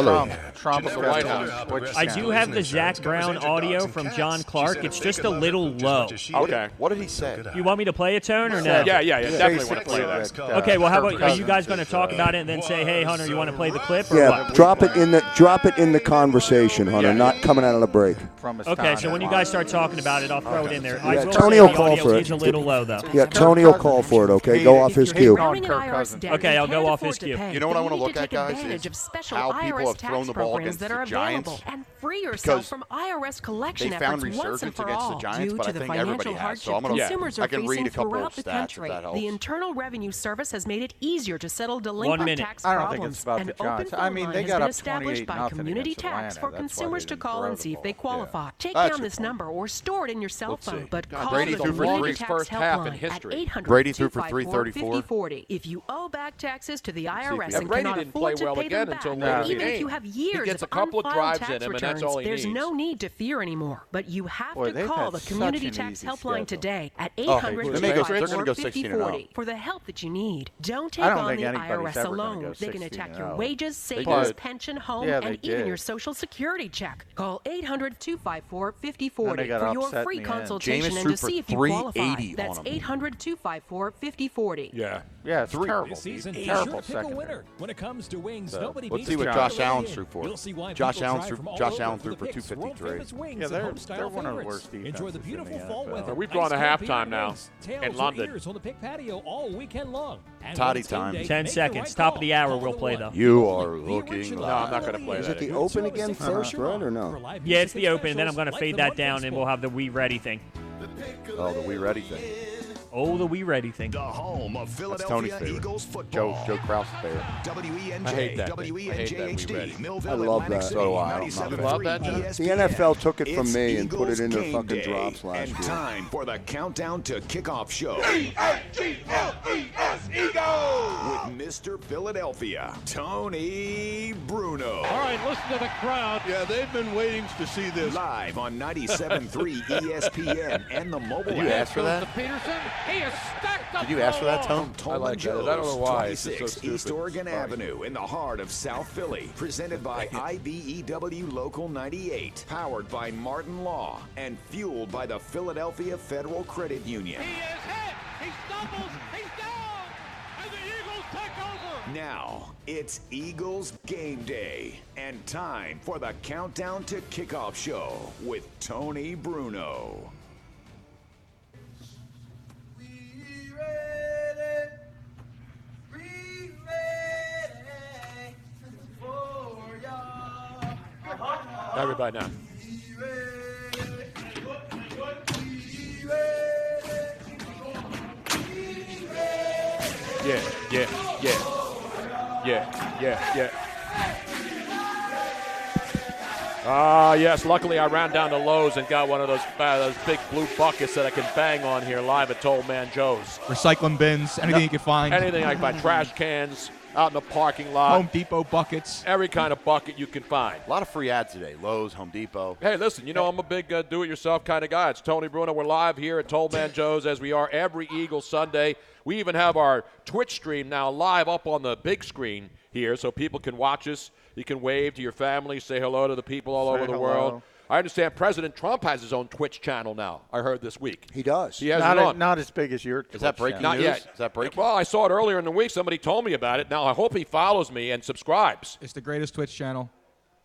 Trump's From the got White his own House. Twitch I channel. do have the Zach Brown audio from John Clark. It's just a little low. Okay. What did he say? You want me to play it, Tone, or no? Yeah, definitely want to play that. Okay, well, how about, are you guys going to talk about it and then say, hey, Hunter, you want to play the clip, or Yeah, what? drop it in the conversation, Hunter. Not coming out of the break. Okay, so when you guys start talking about it, I'll throw it in there. I Yeah, will Tony say will the call audio for is it. a little low, though. Yeah, Tony will call for it. Okay, go off his cue. Okay, I'll go off his cue. You know what I want to look at, guys, is how people have thrown the ball against the Giants. And free yourself Because from IRS collection they found efforts once and resurgence for against the all. Giants, Due but to I the think financial everybody has. So hardship I'm gonna, consumers I are can read facing a couple of throughout the stats if country, that helps. the Internal Revenue Service has made it easier to settle 1 delinquent minute. tax I don't think problems. it's about An the open Giants. phone I mean, line they has got been up established by 28-0 Community against Tax Atlanta. for That's why consumers they to didn't call throw and the see if they ball. qualify. Take That's down your this point. number or store it in your cell Let's see. phone, but God, call Brady the threw for Community three. Tax First half in helpline at history. 800 Brady threw for 254 334. 5040. If you owe back taxes to the IRS Yeah, and Brady cannot didn't play afford to well pay again them until back, later in the even if game. you have He years gets of a couple of unfiled drives tax in him, and returns, that's all he there's needs. no need to fear anymore. But you have Boy, to they've call had the such Community an Tax easy helpline schedule. today at Oh, 800 they're gonna go 254 16-0. 5040 for the help that you need. Don't take I don't on think the anybody's IRS ever gonna alone. go They can attack your 16-0. wages, They savings, did. pension, home, Yeah, and they even did. your Social Security check. Call 800 254 Then 5040 they got for your upset free in the end. consultation Jameis and threw to for see if you 380 qualify. on That's him. 800 254 5040. Yeah. Yeah, it's terrible. This season, be Terrible sure to pick a secondary. winner. When it comes to wings, So, nobody let's beats see what the Josh Carolina Allen Wing. threw for. You'll see why Josh people Allen drive threw- from all Josh over Allen for threw the for picks. 253. World-famous wings Yeah, and they're home-style one of the favorites. worst Enjoy the defenses in beautiful the fall NFL. weather. We've gone to Ice cold halftime beer now wings, tails in or London. ears on the pick patio all weekend long. And Toddy when it's game time. day, 10 make the seconds. right Top call. of the hour, Call we'll the play one. though. You are The looking original. No, I'm not going to play Is that. it the open again first, right, or no? Yeah, it's the open, then I'm going to fade that down, and we'll have the We Ready thing. Oh, the We Ready thing. Oh, the We Ready thing. The home of That's Tony's Philadelphia favorite. Eagles football. Joe Krause's favorite. WENJ, I hate that thing. I hate that WENJHD, We Ready. Millville, I love Atlantic that. City, So do I. 97.3 You love that, John? ESPN. The NFL took it from It's me and put it Eagles in their game fucking day, drops last and year. time for the countdown to kickoff show E-A-G-L-E-S, Eagles! with Mr. Philadelphia, Tony Bruno. All right, listen to the crowd. Yeah, they've been waiting to see this. Live on 97.3 ESPN and the mobile Did you app. ask for that? To Peterson. He is stacked up. Did you ask for that, Tone? Tolman I like that. Joe's, I don't know why. It's just so 26 East stupid. Oregon Sorry. Avenue in the heart of South Philly. Presented by IBEW Local 98. Powered by Martin Law and fueled by the Philadelphia Federal Credit Union. He is hit. He stumbles. He's down. And the Eagles take over. Now, it's Eagles game day and time for the countdown to kickoff show with Tony Bruno. Everybody now. Yeah, yeah, yeah. Yeah, yeah, yeah. Yes. Luckily, I ran down to Lowe's and got one of those big blue buckets that I can bang on here live at Toll Man Joe's. Recycling bins, anything you can find. Anything I can find. Trash cans out in the parking lot. Home Depot buckets. Every kind of bucket you can find. A lot of free ads today. Lowe's, Home Depot. Hey, listen, I'm a big do-it-yourself kind of guy. It's Tony Bruno. We're live here at Toll Man Joe's as we are every Eagle Sunday. We even have our Twitch stream now live up on the big screen here so people can watch us. You can wave to your family, say hello to the people all over the world. I understand President Trump has his own Twitch channel now, I heard this week. He does. He has not as big as your Twitch. Is that breaking Not news? yet. Is that breaking? Well, I saw it earlier in the week. Somebody told me about it. Now, I hope he follows me and subscribes. It's the greatest Twitch channel,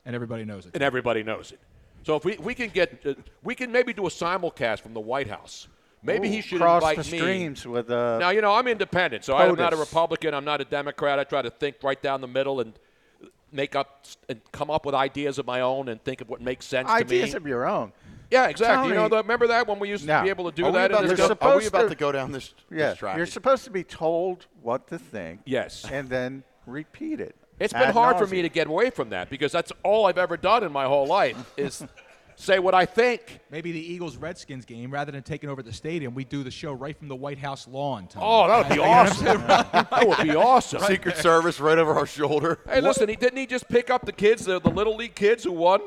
and everybody knows it. And everybody knows it. So if we can get we can maybe do a simulcast from the White House. Maybe he should cross invite the me. streams with Now, I'm independent, so I'm not a POTUS. Republican. I'm not a Democrat. I try to think right down the middle and make up and come up with ideas of my own and think of what makes sense to me. Ideas of your own. Yeah, exactly. Tony, remember that when we used to be able to do that? Are we about to go down this track? You're supposed to be told what to think. Yes. And then repeat it. It's been hard for me to get away from that because that's all I've ever done in my whole life is say what I think. Maybe the Eagles-Redskins game, rather than taking over the stadium, we do the show right from the White House lawn. Tony. Oh, that would be awesome. That would be awesome. Secret Service right over our shoulder. Hey, listen, didn't he just pick up the kids, the Little League kids who won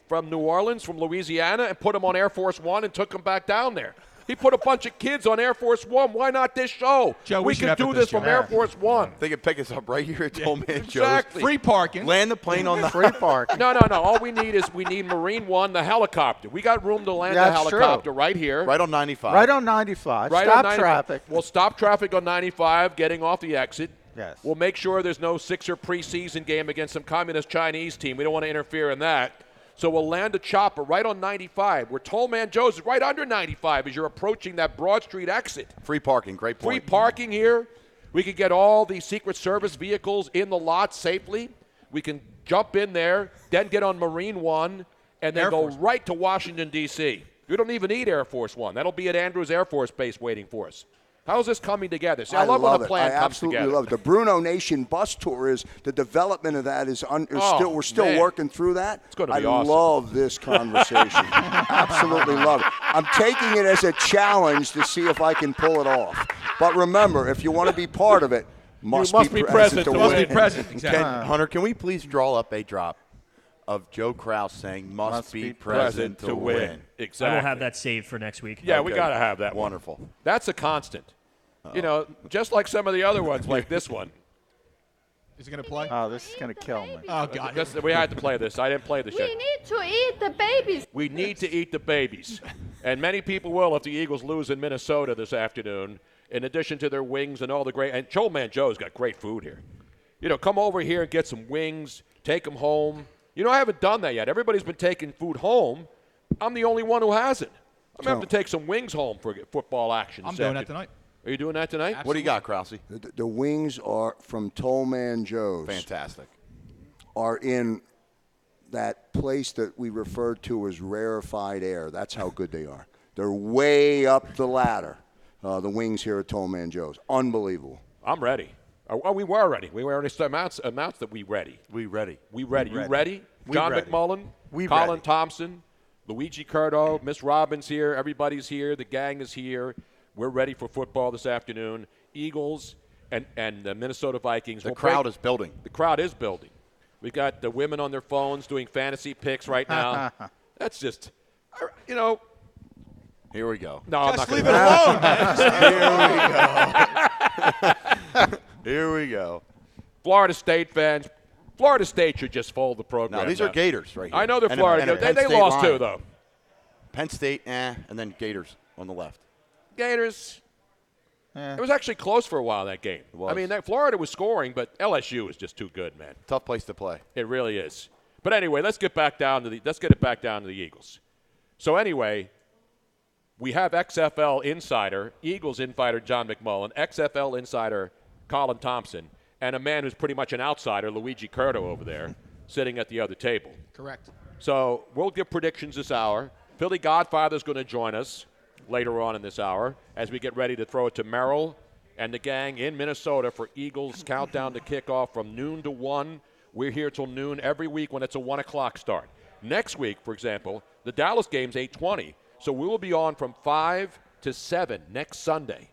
from New Orleans, from Louisiana, and put them on Air Force One and took them back down there? He put a bunch of kids on Air Force One. Why not this show? Joe, we could do this from Air Force One. They could pick us up right here at Toll Man Joe's. Exactly. Free parking. Land the plane on the free parking. No. All we need is Marine One, the helicopter. We got room to land the That's helicopter true. right here. Right on 95. Right on 95. Right Stop on 95. traffic. We'll stop traffic on 95, getting off the exit. Yes. We'll make sure there's no Sixer preseason game against some communist Chinese team. We don't want to interfere in that. So we'll land a chopper right on 95. Where Toll Man Joe's is right under 95 as you're approaching that Broad Street exit. Free parking, great point. Free parking here. We can get all the Secret Service vehicles in the lot safely. We can jump in there, then get on Marine One, and then go right to Washington, D.C. We don't even need Air Force One. That'll be at Andrews Air Force Base waiting for us. How's this coming together? See, I love when a plan comes together. I absolutely love it. The BrunoNation bus tour the development of that we're still working through that. It's going to be awesome. I love this conversation. Absolutely love it. I'm taking it as a challenge to see if I can pull it off. But remember, if you want to be part of it, must be present to win. Must be present. Exactly. Hunter, can we please draw up a drop of Joe Kraus saying must be present to win? Exactly. I will have that saved for next week. Yeah, we got to have that. Wonderful. That's a constant. Just like some of the other ones, like this one. Is it going to play? Oh, this is going to kill me. Oh, God. We had to play this. I didn't play this yet. We need to eat the babies. We need to eat the babies. And many people will if the Eagles lose in Minnesota this afternoon, in addition to their wings and all the great – and Toll Man Joe's got great food here. Come over here and get some wings, take them home. I haven't done that yet. Everybody's been taking food home. I'm the only one who hasn't. I'm going to have to take some wings home for football action. I'm doing that tonight. Are you doing that tonight? What do you got, Krause? The wings are from Toll Man Joe's. Fantastic. Are in that place that we refer to as rarefied air. That's how good they are. They're way up the ladder, the wings here at Toll Man Joe's. Unbelievable. I'm ready. Oh, we were ready. We already announced that we ready. We ready. We ready. You ready? We John ready. McMullen, Colin Thompson, Luigi Curto, Miss Robin's here. Everybody's here. The gang is here. We're ready for football this afternoon. Eagles and the Minnesota Vikings. The crowd is building. The crowd is building. We've got the women on their phones doing fantasy picks right now. That's just, Here we go. No, I'm not leave gonna it alone. Here we go. Florida State fans. Florida State should just fold the program. No, these are Gators right here. I know they're And Florida. Penn They State lost line. too, though. Penn State, and then Gators on the left. Gators. It was actually close for a while, that game. I mean, Florida was scoring, but LSU is just too good, man. Tough place to play. It really is. But anyway, let's get it back down to the Eagles. So anyway, we have XFL insider, Eagles insider John McMullen, XFL insider Colin Thompson, and a man who's pretty much an outsider, Luigi Curto, over there, sitting at the other table. Correct. So we'll give predictions this hour. Philly Godfather's going to join us later on in this hour as we get ready to throw it to Merrill and the gang in Minnesota for Eagles countdown to kickoff from noon to 1. We're here till noon every week when it's a 1 o'clock start. Next week, for example, the Dallas game's 8:20. So we will be on from 5 to 7 next Sunday.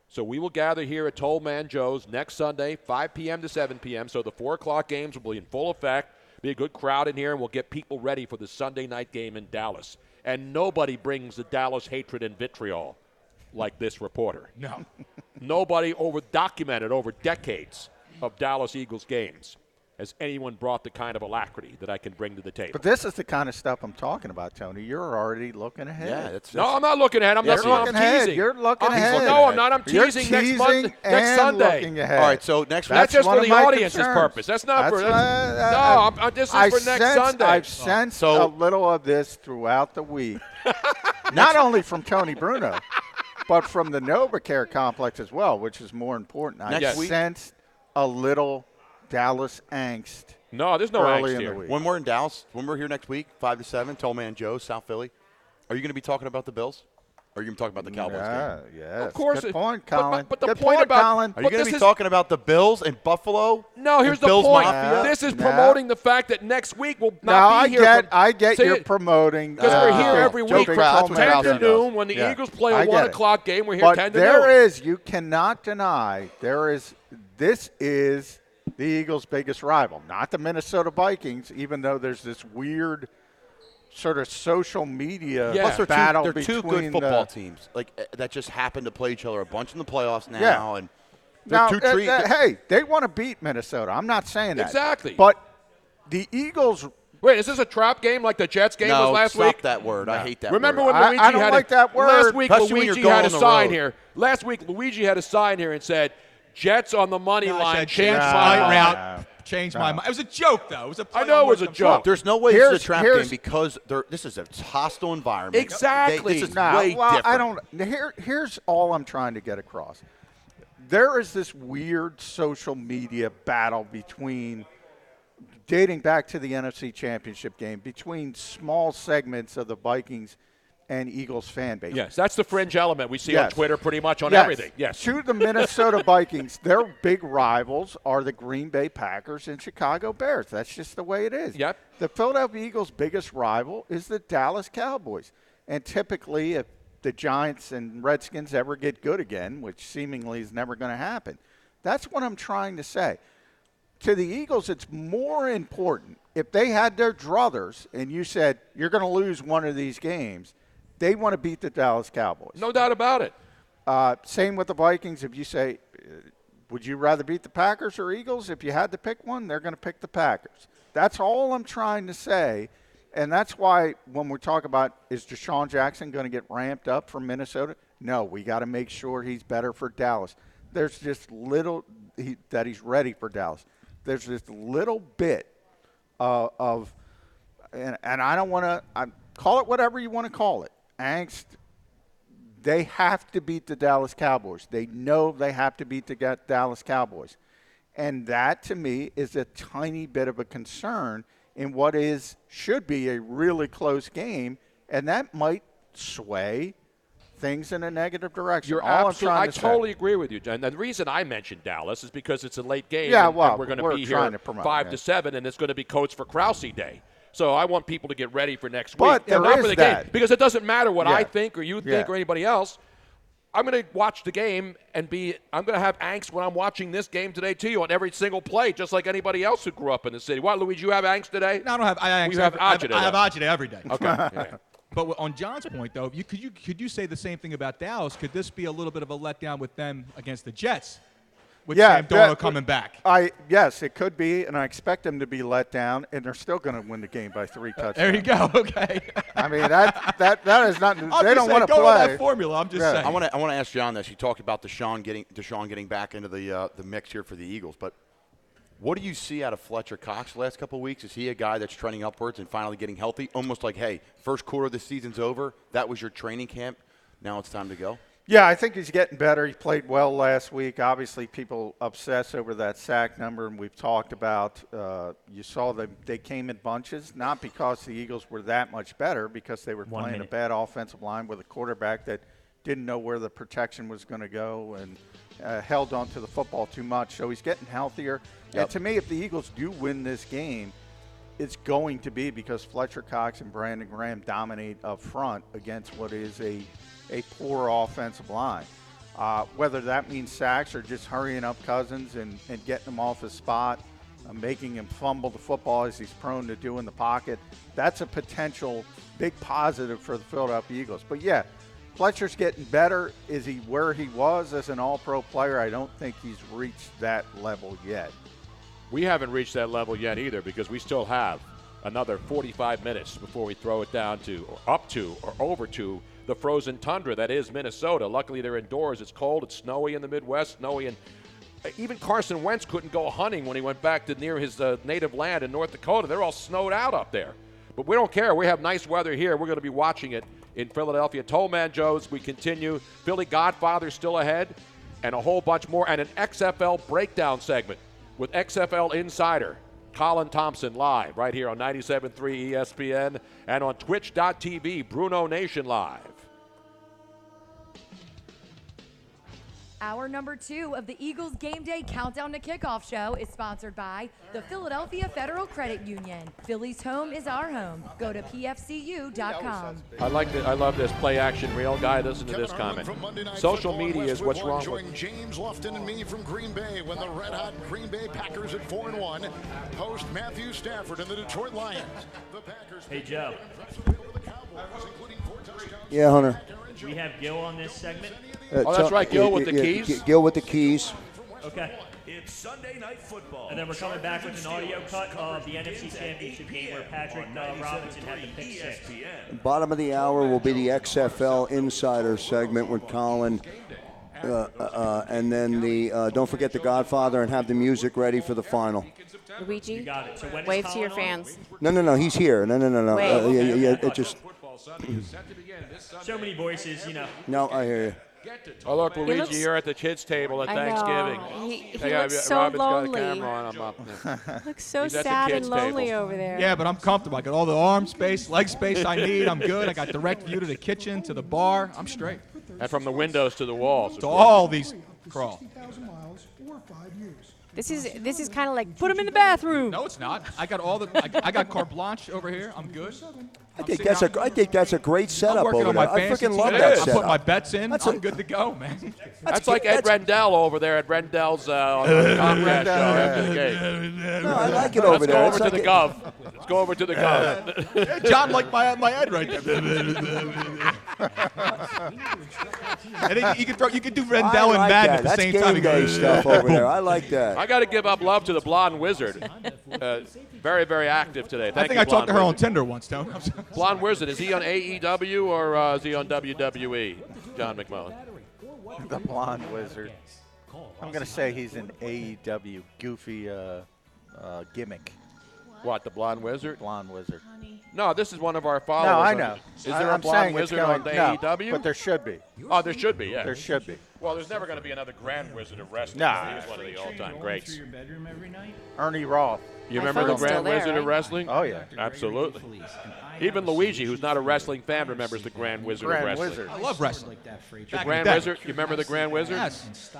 So we will gather here at Toll Man Joe's next Sunday, 5 p.m. to 7 p.m. So the 4 o'clock games will be in full effect. Be a good crowd in here, and we'll get people ready for the Sunday night game in Dallas. And nobody brings the Dallas hatred and vitriol like this reporter. No. Nobody documented over decades of Dallas Eagles games has anyone brought the kind of alacrity that I can bring to the table. But this is the kind of stuff I'm talking about, Tony. You're already looking ahead. Yeah, that's no, I'm not looking ahead. I'm You're not looking ahead. teasing. You're looking ahead. No, I'm not. I'm You're teasing next Monday, teasing next and Sunday. looking ahead. All right, so next week. That's just one for of the my audience's concerns. purpose. That's not for. This is I for next sense, Sunday. I've sensed a little of this throughout the week, not only from Tony Bruno, but from the NovaCare complex as well, which is more important. I sensed a little Dallas angst. No, there's no angst here. When we're in Dallas, when we're here next week, 5 to 7, Toll Man Joe, South Philly, are you going to be talking about the Bills? Or are you going to be talking about the Cowboys game? Yes. Of course. Good point, Colin. But the Good point about Colin. Are you going to be talking about the Bills and Buffalo? No, here's the Bills point. Mafia? This is promoting the fact that next week will not be here. I get you're promoting. Because we're here every week from 10 to noon. When the Yeah. Eagles play a 1 o'clock game, we're here but 10 to noon. You cannot deny, this is the Eagles' biggest rival. Not the Minnesota Vikings, even though there's this weird sort of social media Plus battle they're between two good football teams that just happen to play each other a bunch in the playoffs now. Yeah. And now, two hey, they want to beat Minnesota. I'm not saying that. Exactly. But the Eagles. Wait, is this a trap game like the Jets game was last week? Stop that word. I hate that Remember word. when Luigi I don't had like that word. Last week, Especially when Luigi you're had a going on the sign road. here. Last week, Luigi had a sign here and said, Jets on the money line. Change my my mind. route. Change my mind. It was a joke, though. It was a I know it was a joke. There's no way it's a trap game because this is a hostile environment. Exactly. This is way different. I don't. Here's all I'm trying to get across. There is this weird social media battle dating back to the NFC Championship game, between small segments of the Vikings and Eagles fan base. Yes, that's the fringe element we see on Twitter pretty much on everything. Yes. To the Minnesota Vikings, their big rivals are the Green Bay Packers and Chicago Bears. That's just the way it is. Yep. The Philadelphia Eagles' biggest rival is the Dallas Cowboys. And typically, if the Giants and Redskins ever get good again, which seemingly is never going to happen, that's what I'm trying to say. To the Eagles, it's more important. If they had their druthers and you said, you're going to lose one of these games, they want to beat the Dallas Cowboys. No doubt about it. Same with the Vikings. If you say, would you rather beat the Packers or Eagles? If you had to pick one, they're going to pick the Packers. That's all I'm trying to say. And that's why when we talk about, is Deshaun Jackson going to get ramped up for Minnesota? No, we got to make sure he's better for Dallas. There's just little that he's ready for Dallas. There's this little bit and I don't want to call it whatever you want to call it. Angst. They have to beat the Dallas Cowboys. They know they have to beat the Dallas Cowboys. And that, to me, is a tiny bit of a concern in what should be a really close game, and that might sway things in a negative direction. You're All absolutely. I'm I trying to totally say. agree with you. And the reason I mentioned Dallas is because it's a late game. Yeah, and well, we're going to we're be trying here to promote, 5 yeah. to 7, and it's going to be Coach for Krause Day. So I want people to get ready for next But week. there not is for the that. game, because it doesn't matter what Yeah. I think or you think or anybody else. I'm going to watch the game and I'm going to have angst when I'm watching this game today too on every single play, just like anybody else who grew up in the city. What, Luigi, you have angst today? No, I don't have angst. You have agita. I have agita every day. Okay. Yeah. But on John's point, though, could you say the same thing about Dallas? Could this be a little bit of a letdown with them against the Jets? With Sam Darnold coming back. Yes, it could be, and I expect them to be let down, and they're still going to win the game by 3 touchdowns. There you go. Okay. I mean, that is not. They don't want to go play. with that formula. I'm just saying. I want to ask John this. You talked about Deshaun getting back into the mix here for the Eagles, but what do you see out of Fletcher Cox the last couple of weeks? Is he a guy that's trending upwards and finally getting healthy? Almost like, hey, first quarter of the season's over. That was your training camp. Now it's time to go. Yeah, I think he's getting better. He played well last week. Obviously, people obsess over that sack number, and we've talked about you saw they came in bunches, not because the Eagles were that much better, because they were playing a bad offensive line with a quarterback that didn't know where the protection was going to go and held on to the football too much. So he's getting healthier. Yep. And to me, if the Eagles do win this game, it's going to be because Fletcher Cox and Brandon Graham dominate up front against what is a poor offensive line. Whether that means sacks or just hurrying up Cousins and getting him off his spot, making him fumble the football as he's prone to do in the pocket, that's a potential big positive for the Philadelphia Eagles. But, yeah, Fletcher's getting better. Is he where he was as an all-pro player? I don't think he's reached that level yet. We haven't reached that level yet either because we still have another 45 minutes before we throw it down to, or up to, or over to the frozen tundra that is Minnesota. Luckily, they're indoors. It's cold. It's snowy in the Midwest, snowy, and even Carson Wentz couldn't go hunting when he went back to near his native land in North Dakota. They're all snowed out up there. But we don't care. We have nice weather here. We're going to be watching it in Philadelphia. Tollman Joe's, we continue. Philly Godfather still ahead, and a whole bunch more, and an XFL breakdown segment with XFL Insider Colin Thompson live right here on 97.3 ESPN and on twitch.tv, BrunoNation Live. Hour number 2 of the Eagles Game Day Countdown to Kickoff show is sponsored by the Philadelphia Federal Credit Union. Philly's home is our home. Go to pfcu.com. I love this play action reel. Guy, listen to this comment. Social media is what's wrong with James Lofton and me from Green Bay when the red-hot Green Bay Packers at 4-1 host Matthew Stafford and the Detroit Lions. The Packers. Hey, Joe. Yeah, Hunter. We have Gil on this segment. That's right, Gil with the keys. Gil with the keys. Okay. It's Sunday Night Football. And then we're coming back with an audio cut of the NFC Championship game where Patrick Robinson had the pick six. Bottom of the hour will be the XFL Insider segment with Colin. And then don't forget the Godfather and have the music ready for the final. Luigi, you got it. So wave to your fans. No, he's here. No. It just. So many voices, you know. No, I hear you. Oh, look, Luigi, you're at the kids' table at Thanksgiving. He looks so lonely. Got a camera on him up there. Looks so He's at the sad and kids' lonely table. over there. Yeah, but I'm comfortable. I got all the arm space, leg space I need. I'm good. I got direct view to the kitchen, to the bar. I'm straight. And from the windows to the walls. To all these crawl. This is kind of like put him in the bathroom. No, it's not. I got I got carte blanche over here. I'm good. I think that's a great setup over there. I freaking love that that setup. setup. I put my bets in. I'm good to go, man. That's like Ed Rendell over there at Rendell's on the Comcast show after the game. No, I like it over there. Let's go over to the Gov. Let's go over to the Gov. Yeah, John liked my head right there. And then you can do Rendell and Madden at the same time. That's game day stuff over there. I like that. I got to give up love to the Blonde Wizard. Very, very active today. I think I talked to her on Tinder once, Tony. Blonde Wizard, is he on AEW or is he on WWE? John McMullen. The Blonde Wizard. I'm going to say he's an AEW goofy gimmick. What, the Blonde Wizard? Blonde Wizard. No, this is one of our followers. No, I know. Is there a Blonde Wizard on the AEW? But there should be. Oh, there should be, yeah. There should be. Well, there's never going to be another Grand Wizard of Wrestling. Nah. He's one of the all-time greats. Ernie Roth. You remember the Grand Wizard of Wrestling? Oh, yeah. Absolutely. Even Luigi, who's not a wrestling fan, remembers the Grand Wizard of Wrestling. Wizard. I love wrestling. The Grand Wizard? You remember the Grand Wizard? Yes.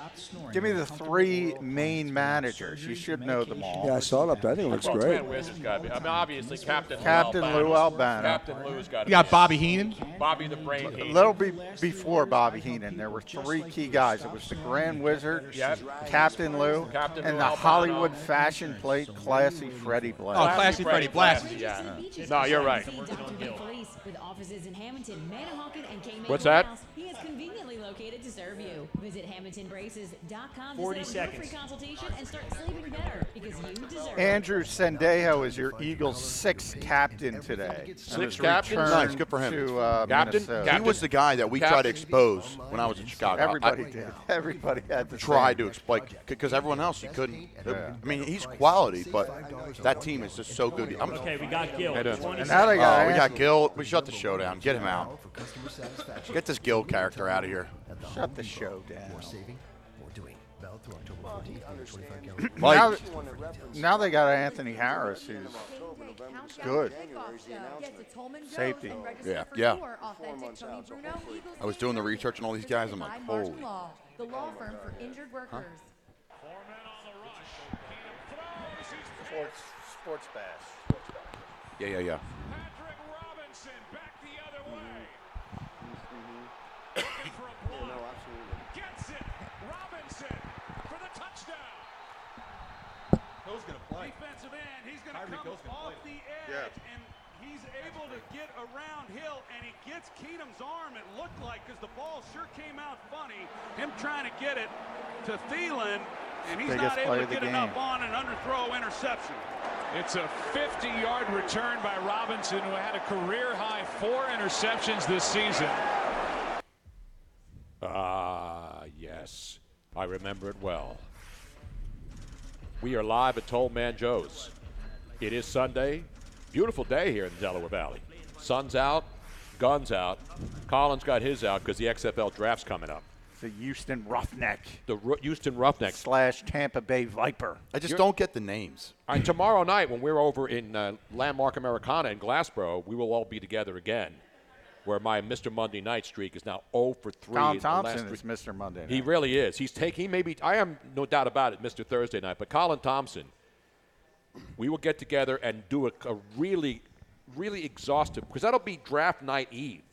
Give me the 3 main managers. You should know them all. Yeah, I saw it up there. I think it looks great. Grand Wizard's got to be. I mean, obviously, Captain Lou Albano. Captain Lou's got to be. You got Bobby Heenan. Bobby the Brain A Heenan. little before Bobby Heenan, there were 3 key guys. It was the Grand Wizard, Captain Lou, and the Hollywood fashion plate, Classy Freddie Blassie. Oh, Classy Freddie Blassie. Yeah. No, you're right. With offices in Hamilton, Manahawkin, and Cayman. What's that? He is conveniently located to serve you. Visit HamiltonBraces.com 40 to set up a free consultation and start sleeping better because you deserve it. Andrew Sendejo is your Eagles' 6th captain today. Sixth captain? Nice, good for him. To Captain? Minnesota. He was the guy that we tried to expose when I was in Chicago. Everybody did. Everybody had to try to explain because everyone else you couldn't. Yeah. I mean, he's quality, but that team is just so good. Okay, we got Gil. And now they got we got Gil. We shut the show down. Get him out. Get this Gil character out of here. Shut the show down. Mike. Now they got Anthony Harris, who's good. Safety. Yeah. I was doing the research on all these guys. I'm like, holy. The law firm for injured workers. Sports bash. Yeah. Patrick Robinson back the other way. Looking for a block. Gets it. Robinson for the touchdown. Hill's going to play. Defensive end. He's going to come off the edge, and he's able to get around Hill, and he gets Keenum's arm, it looked like, because the ball sure came out funny. Him trying to get it to Thielen, and he's not able to get enough on an underthrow interception. It's a 50-yard return by Robinson, who had a career-high 4 interceptions this season. Yes. I remember it well. We are live at Toll Man Joe's. It is Sunday. Beautiful day here in the Delaware Valley. Sun's out, guns out. Colin's got his out because the XFL draft's coming up. The Houston Roughneck. The Houston Roughneck. / Tampa Bay Viper. I just don't get the names. All right, tomorrow night when we're over in Landmark Americana in Glassboro, we will all be together again, where my Mr. Monday Night streak is now 0 for 3. Colin Thompson is Mr. Monday Night. He really is. He may be, I am no doubt about it, Mr. Thursday Night, but Colin Thompson, we will get together and do a really, really exhaustive, because that'll be draft night eve,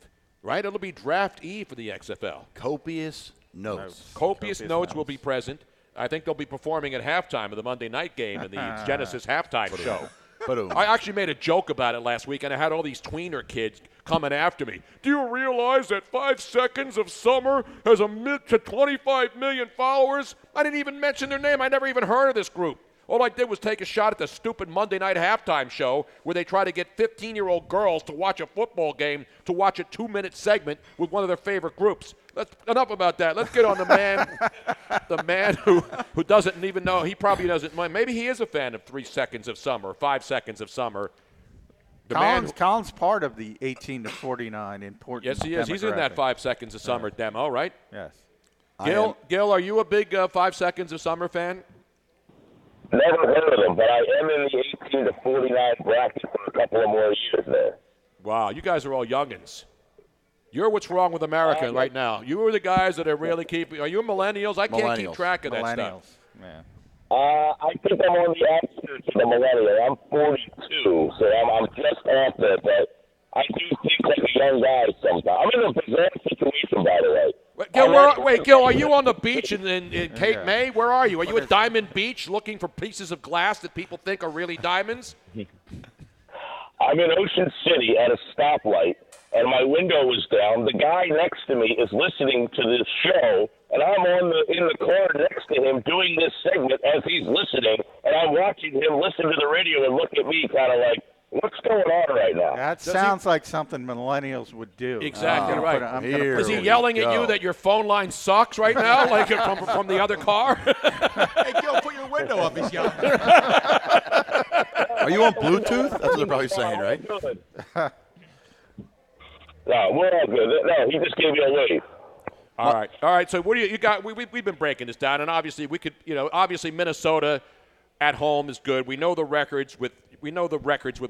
right? It'll be draft eve for the XFL. Copious notes. Copious notes will be present. I think they'll be performing at halftime of the Monday night game in the Genesis halftime show. I actually made a joke about it last week, and I had all these tweener kids coming after me. Do you realize that 5 Seconds of Summer has to 25 million followers? I didn't even mention their name. I never even heard of this group. All I did was take a shot at the stupid Monday night halftime show where they try to get 15-year-old girls to watch a football game, to watch a 2-minute segment with one of their favorite groups. Enough about that. Let's get on the man who doesn't even know. He probably doesn't mind. Maybe he is a fan of 3 Seconds of Summer, 5 Seconds of Summer. Colin's part of the 18 to 49 important. Yes, he is. He's in that 5 Seconds of Summer demo, right? Yes. Gil, are you a big 5 Seconds of Summer fan? Never heard of them, but I am in the 18 to 49 bracket for a couple of more years there. Wow, you guys are all youngins. You're what's wrong with America right now. You are the guys that are really keeping. Are you millennials? I can't keep track of that stuff. Man. I think I'm on the outskirts of the millennial. I'm 42, so I'm just after, but I do think like a young guy sometimes. I'm in a bizarre situation, by the way. Gil, are you on the beach in Cape May? Where are you? Are you at Diamond Beach looking for pieces of glass that people think are really diamonds? I'm in Ocean City at a stoplight, and my window is down. The guy next to me is listening to this show, and I'm in the car next to him doing this segment as he's listening, and I'm watching him listen to the radio and look at me kind of like, what's going on right now? That sounds like something millennials would do. Exactly right. Is he yelling at you that your phone line sucks right now, like from the other car? Hey, Gil, put your window up. He's yelling. Are you on Bluetooth? That's what they're probably saying, right? No, we're all good. No, he just gave me a wave. All right. So what do you got? We've been breaking this down, and obviously obviously Minnesota at home is good. We know the records with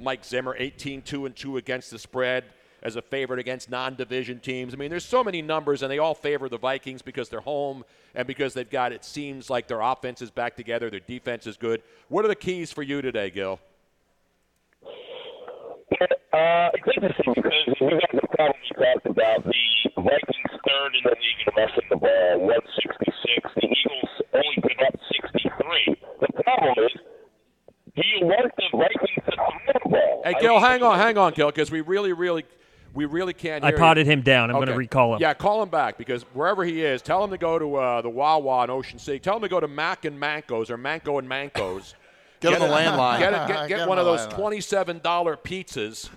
Mike Zimmer, 18-2-2 against the spread as a favorite against non-division teams. I mean, there's so many numbers, and they all favor the Vikings because they're home and because they've got, it seems like their offense is back together, their defense is good. What are the keys for you today, Gil? It's interesting because you guys have probably talked about the Vikings third in the league in rushing the ball, 166. The Eagles only put up 63. The problem is, do you want the Vikings to throw the ball? Hey, Gil, hang on, Gil, because we really can't hear I potted him down. I'm going to recall him. Yeah, call him back because wherever he is, tell him to go to the Wawa in Ocean City. Tell him to go to Mac and Manco's or Manco and Manco's. Get on the landline. Get one of those $27 pizzas.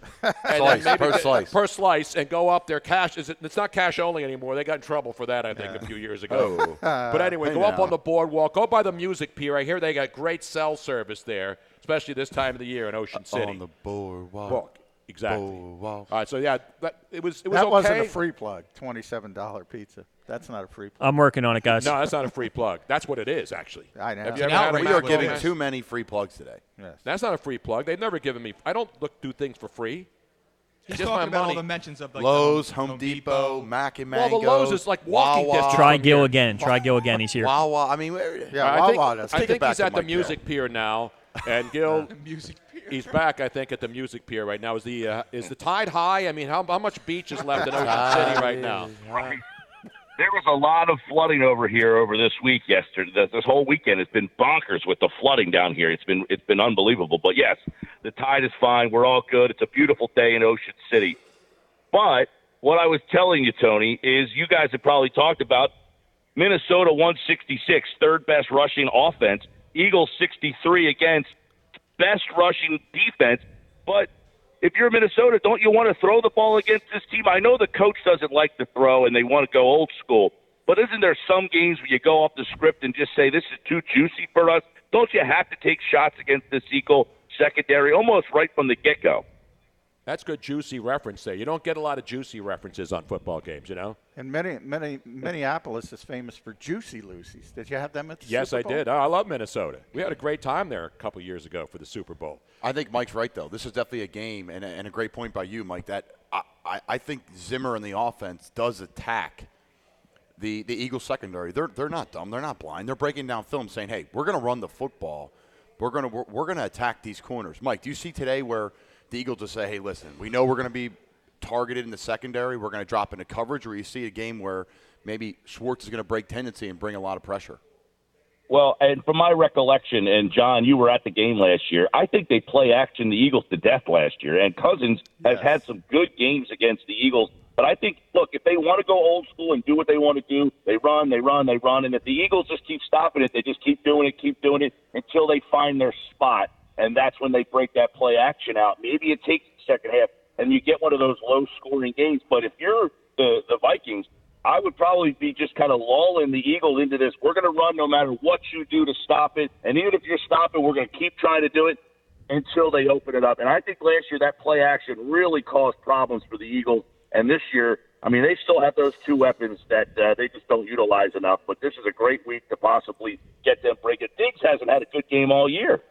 Per slice, and go up there. It's not cash only anymore. They got in trouble for that, I think, a few years ago. But anyway, go up on the boardwalk. Go by the music pier. I hear they got great cell service there, especially this time of the year in Ocean City. On the boardwalk. Exactly. Boardwalk. All right, so yeah, it was that okay. Wasn't a free plug. $27 pizza. That's not a free plug. I'm working on it, guys. No, that's not a free plug. That's what it is, actually. I know. We are giving too many free plugs today. Yes. That's not a free plug. They've never given me. I don't do things for free. He's just talking my about money. all the mentions of like Lowe's, Home Depot, Mac and Mango. Well, the Lowe's is like walking distance. Try Gil again. He's here. Wawa. I mean, I think he's at the music pier now. And Gil, He's back, I think, at the Music Pier right now. Is the tide high? I mean, how much beach is left in Ocean City right now? There was a lot of flooding over here over this week. Yesterday, this whole weekend has been bonkers with the flooding down here. It's been unbelievable. But yes, the tide is fine. We're all good. It's a beautiful day in Ocean City. But what I was telling you, Tony, is you guys have probably talked about Minnesota 166, third best rushing offense. Eagles 63 against best rushing defense. But if you're Minnesota, don't you want to throw the ball against this team? I know the coach doesn't like to throw and they want to go old school. But isn't there some games where you go off the script and just say this is too juicy for us? Don't you have to take shots against this Eagle secondary almost right from the get-go? That's good juicy reference there. You don't get a lot of juicy references on football games, you know? And Minneapolis is famous for Juicy Lucy's. Did you have them at the Yes, Super Bowl? I did. I love Minnesota. We had a great time there a couple years ago for the Super Bowl. I think Mike's right, though. This is definitely a game, and a great point by you, Mike, that I think Zimmer and the offense does attack the Eagles secondary. They're not dumb. They're not blind. They're breaking down film saying, hey, we're going to run the football. We're going to attack these corners. Mike, do you see today where the Eagles just say, hey, listen, we know we're going to be targeted in the secondary. We're going to drop into coverage, or you see a game where maybe Schwartz is going to break tendency and bring a lot of pressure? Well, and from my recollection, and John, you were at the game last year, I think they play action the Eagles to death last year. And Cousins has had some good games against the Eagles. But I think, look, if they want to go old school and do what they want to do, they run. And if the Eagles just keep stopping it, they just keep doing it until they find their spot. And that's when they break that play action out. Maybe it takes the second half, and you get one of those low-scoring games. But if you're the Vikings, I would probably be just kind of lulling the Eagles into this. We're going to run no matter what you do to stop it. And even if you're stopping, we're going to keep trying to do it until they open it up. And I think last year that play action really caused problems for the Eagles. And this year, I mean, they still have those two weapons that they just don't utilize enough. But this is a great week to possibly get them breaking. Diggs hasn't had a good game all year.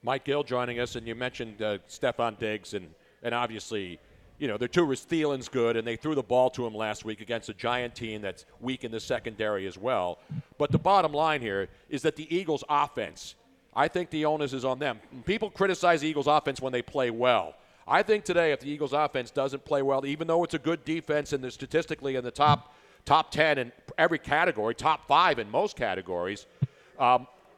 Mike Gill joining us, and you mentioned Stephon Diggs, and obviously, you know, their two was Thielen's good, and they threw the ball to him last week against a Giant team that's weak in the secondary as well. But the bottom line here is that the Eagles' offense, I think the onus is on them. People criticize the Eagles' offense when they play well. I think today if the Eagles' offense doesn't play well, even though it's a good defense and they're statistically in the top 10 in every category, top 5 in most categories,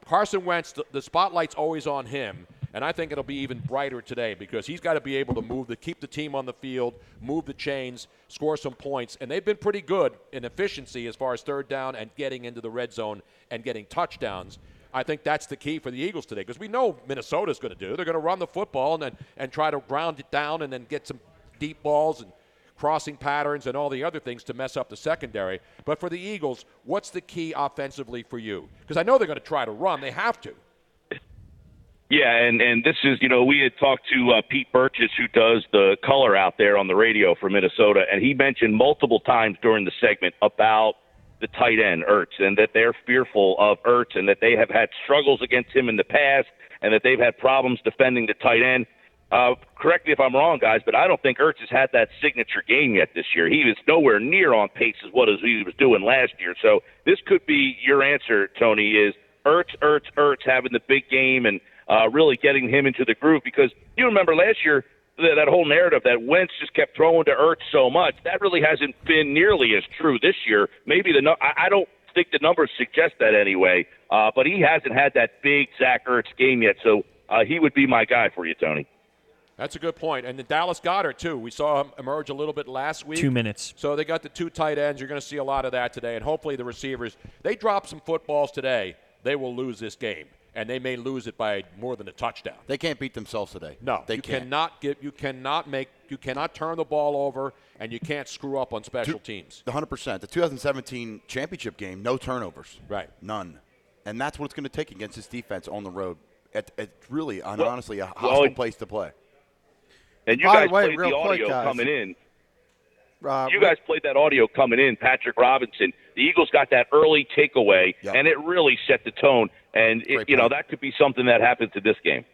Carson Wentz, the spotlight's always on him, and I think it'll be even brighter today because he's got to be able to keep the team on the field, move the chains, score some points, and they've been pretty good in efficiency as far as third down and getting into the red zone and getting touchdowns. I think that's the key for the Eagles today because we know Minnesota's going to do. They're going to run the football and try to ground it down and then get some deep balls and crossing patterns and all the other things to mess up the secondary. But for the Eagles, what's the key offensively for you? Because I know they're going to try to run. They have to. Yeah, and this is, you know, we had talked to Pete Burgess, who does the color out there on the radio for Minnesota, and he mentioned multiple times during the segment about the tight end, Ertz, and that they're fearful of Ertz and that they have had struggles against him in the past and that they've had problems defending the tight end. Correct me if I'm wrong, guys, but I don't think Ertz has had that signature game yet this year. He was nowhere near on pace as what he was doing last year. So this could be your answer, Tony, is Ertz having the big game and really getting him into the groove. Because you remember last year, that whole narrative that Wentz just kept throwing to Ertz so much, that really hasn't been nearly as true this year. Maybe I don't think the numbers suggest that anyway, but he hasn't had that big Zach Ertz game yet. So he would be my guy for you, Tony. That's a good point. And the Dallas Goedert, too. We saw him emerge a little bit last week. 2 minutes. So they got the two tight ends. You're going to see a lot of that today. And hopefully the receivers, they drop some footballs today, they will lose this game. And they may lose it by more than a touchdown. They can't beat themselves today. No, they can't. You cannot turn the ball over, and you can't screw up on special teams. 100%. The 2017 championship game, no turnovers. Right. None. And that's what it's going to take against this defense on the road. It's really, honestly, a hostile place to play. And you guys played the audio coming in. You guys played that audio coming in, Patrick Robinson. The Eagles got that early takeaway, and it really set the tone. And, that could be something that happens in this game.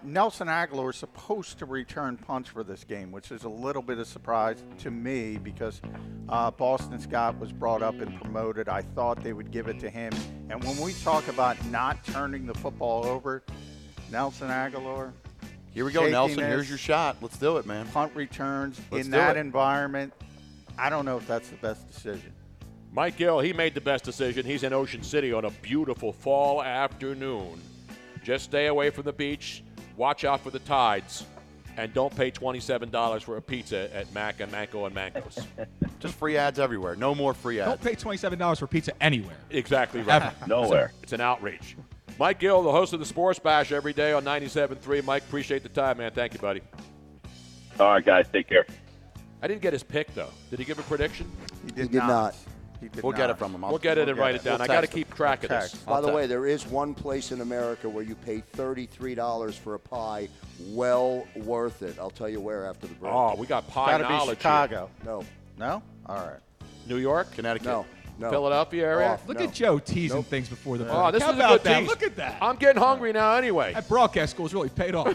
Nelson Aguilar is supposed to return punts for this game, which is a little bit of surprise to me because Boston Scott was brought up and promoted. I thought they would give it to him. And when we talk about not turning the football over, Nelson Aguilar. Here we go, Nelson. Here's your shot. Let's do it, man. Punt returns Let's in do that it. environment. I don't know if that's the best decision. Mike Gill, he made the best decision. He's in Ocean City on a beautiful fall afternoon. Just stay away from the beach. Watch out for the tides. And don't pay $27 for a pizza at Mac and Manco and Mancos. Just free ads everywhere. No more free ads. Don't pay $27 for pizza anywhere. Exactly right. Ever. Nowhere. It's an outrage. Mike Gill, the host of the Sports Bash every day on 97.3. Mike, appreciate the time, man. Thank you, buddy. All right, guys, take care. I didn't get his pick, though. Did he give a prediction? He did not. We'll get it from him. We'll get it and write it down. I got to keep track of this. By the way, there is one place in America where you pay $33 for a pie. Well worth it. I'll tell you where after the break. Oh, we got pie Gotta knowledge be Chicago. here. No? All right. New York? Connecticut. No. Philadelphia area? Look at Joe teasing things before the break. Oh, this How is a about good that? tease. Look at that. I'm getting hungry now anyway. That broadcast school's really paid off.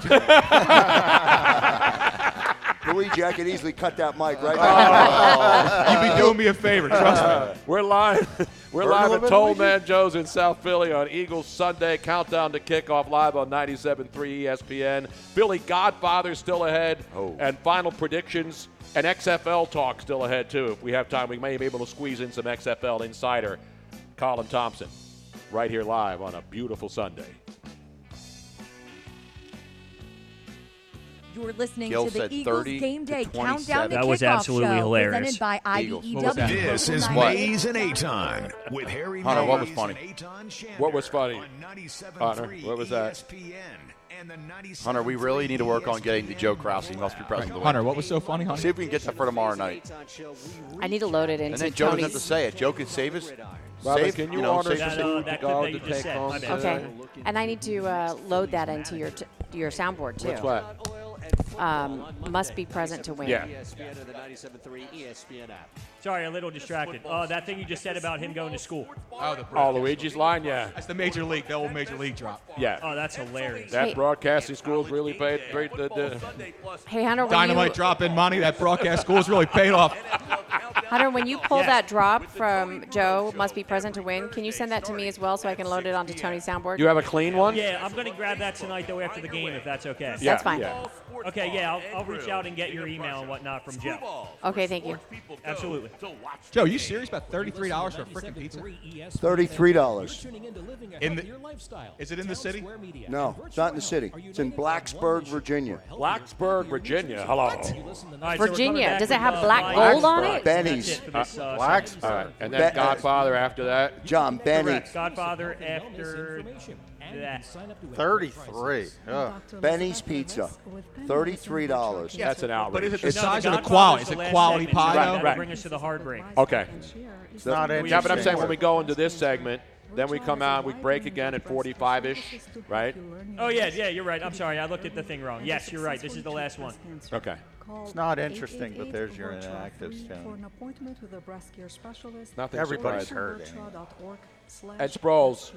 Luigi, I could easily cut that mic right now. You'd be doing me a favor, trust me. We're live. We're live at Toll Man Joe's in South Philly on Eagles Sunday. Countdown to kickoff live on 97.3 ESPN. Philly Godfather still ahead. And final predictions and XFL talk still ahead, too. If we have time, we may be able to squeeze in some XFL insider. Colin Thompson right here live on a beautiful Sunday. You're listening Gil to the said Eagles 30 Game Day to Countdown to 27. That was Kickoff absolutely show, hilarious. presented by IBEW. This is Mays and Aton with Harry Hunter, Mays what was funny? and Aton Shander What was funny? on 97.3 Hunter, what was that? ESPN and the 97.3 Hunter, we really need to work on getting to Joe Krause. He must be present. to win. Hunter, what was so funny, Hunter? See if we can get that for tomorrow night. I need to load it into And then Joe doesn't have to Tony's. say it. Joe can save us. Robin, Save, can you know, order save us- food that to clip go that you to just take said, home my bad. Okay, and I need to load that into your soundboard too. What's what? Must be present to win. Yeah. Sorry, a little distracted. Oh, that thing you just said about him going to school. Oh, Luigi's line, yeah. That's the major league, the old major league drop. Yeah. Oh, that's hilarious. That Hey. broadcasting school's really paid. Hey, Hunter, when Dynamite dropping money. That broadcast school's really paid off. Hunter, when you pull that drop from Joe, must be present to win, can you send that to me as well so I can load it onto Tony's soundboard? You have a clean one? Yeah, I'm going to grab that tonight, though, after the game, if that's okay. Yeah, That's fine. yeah. Okay, yeah, I'll reach out and get your email and whatnot from Joe. Okay, thank you. Absolutely. Joe, you serious about $33 for a freaking pizza? $33. In the, is it in the city? No, it's not in the city. It's in Blacksburg, Virginia. Blacksburg, Virginia. Hello. All right, so we're coming Virginia, back does with, it have uh, black Flyers. gold on it? Benny's. That's it for this, Blacksburg. All right. And then Godfather after that. John Benny. Correct. Godfather after that. 33. Ugh. Benny's Pizza. $33. That's an outrage. But is it the No, size the or the Godfather's quality? Is the it last quality segment, pie, so though? that'll bring us to the hard break. Okay. It's not interesting. Yeah, but I'm saying when we go into this segment, then we come out, we break again at 45-ish, right? Oh, yeah, you're right. I'm sorry. I looked at the thing wrong. Yes, you're right. This is the last one. Okay. It's not interesting, but there's your inactives, Tony. Nothing Everybody's surprising. hurting. And Sproles.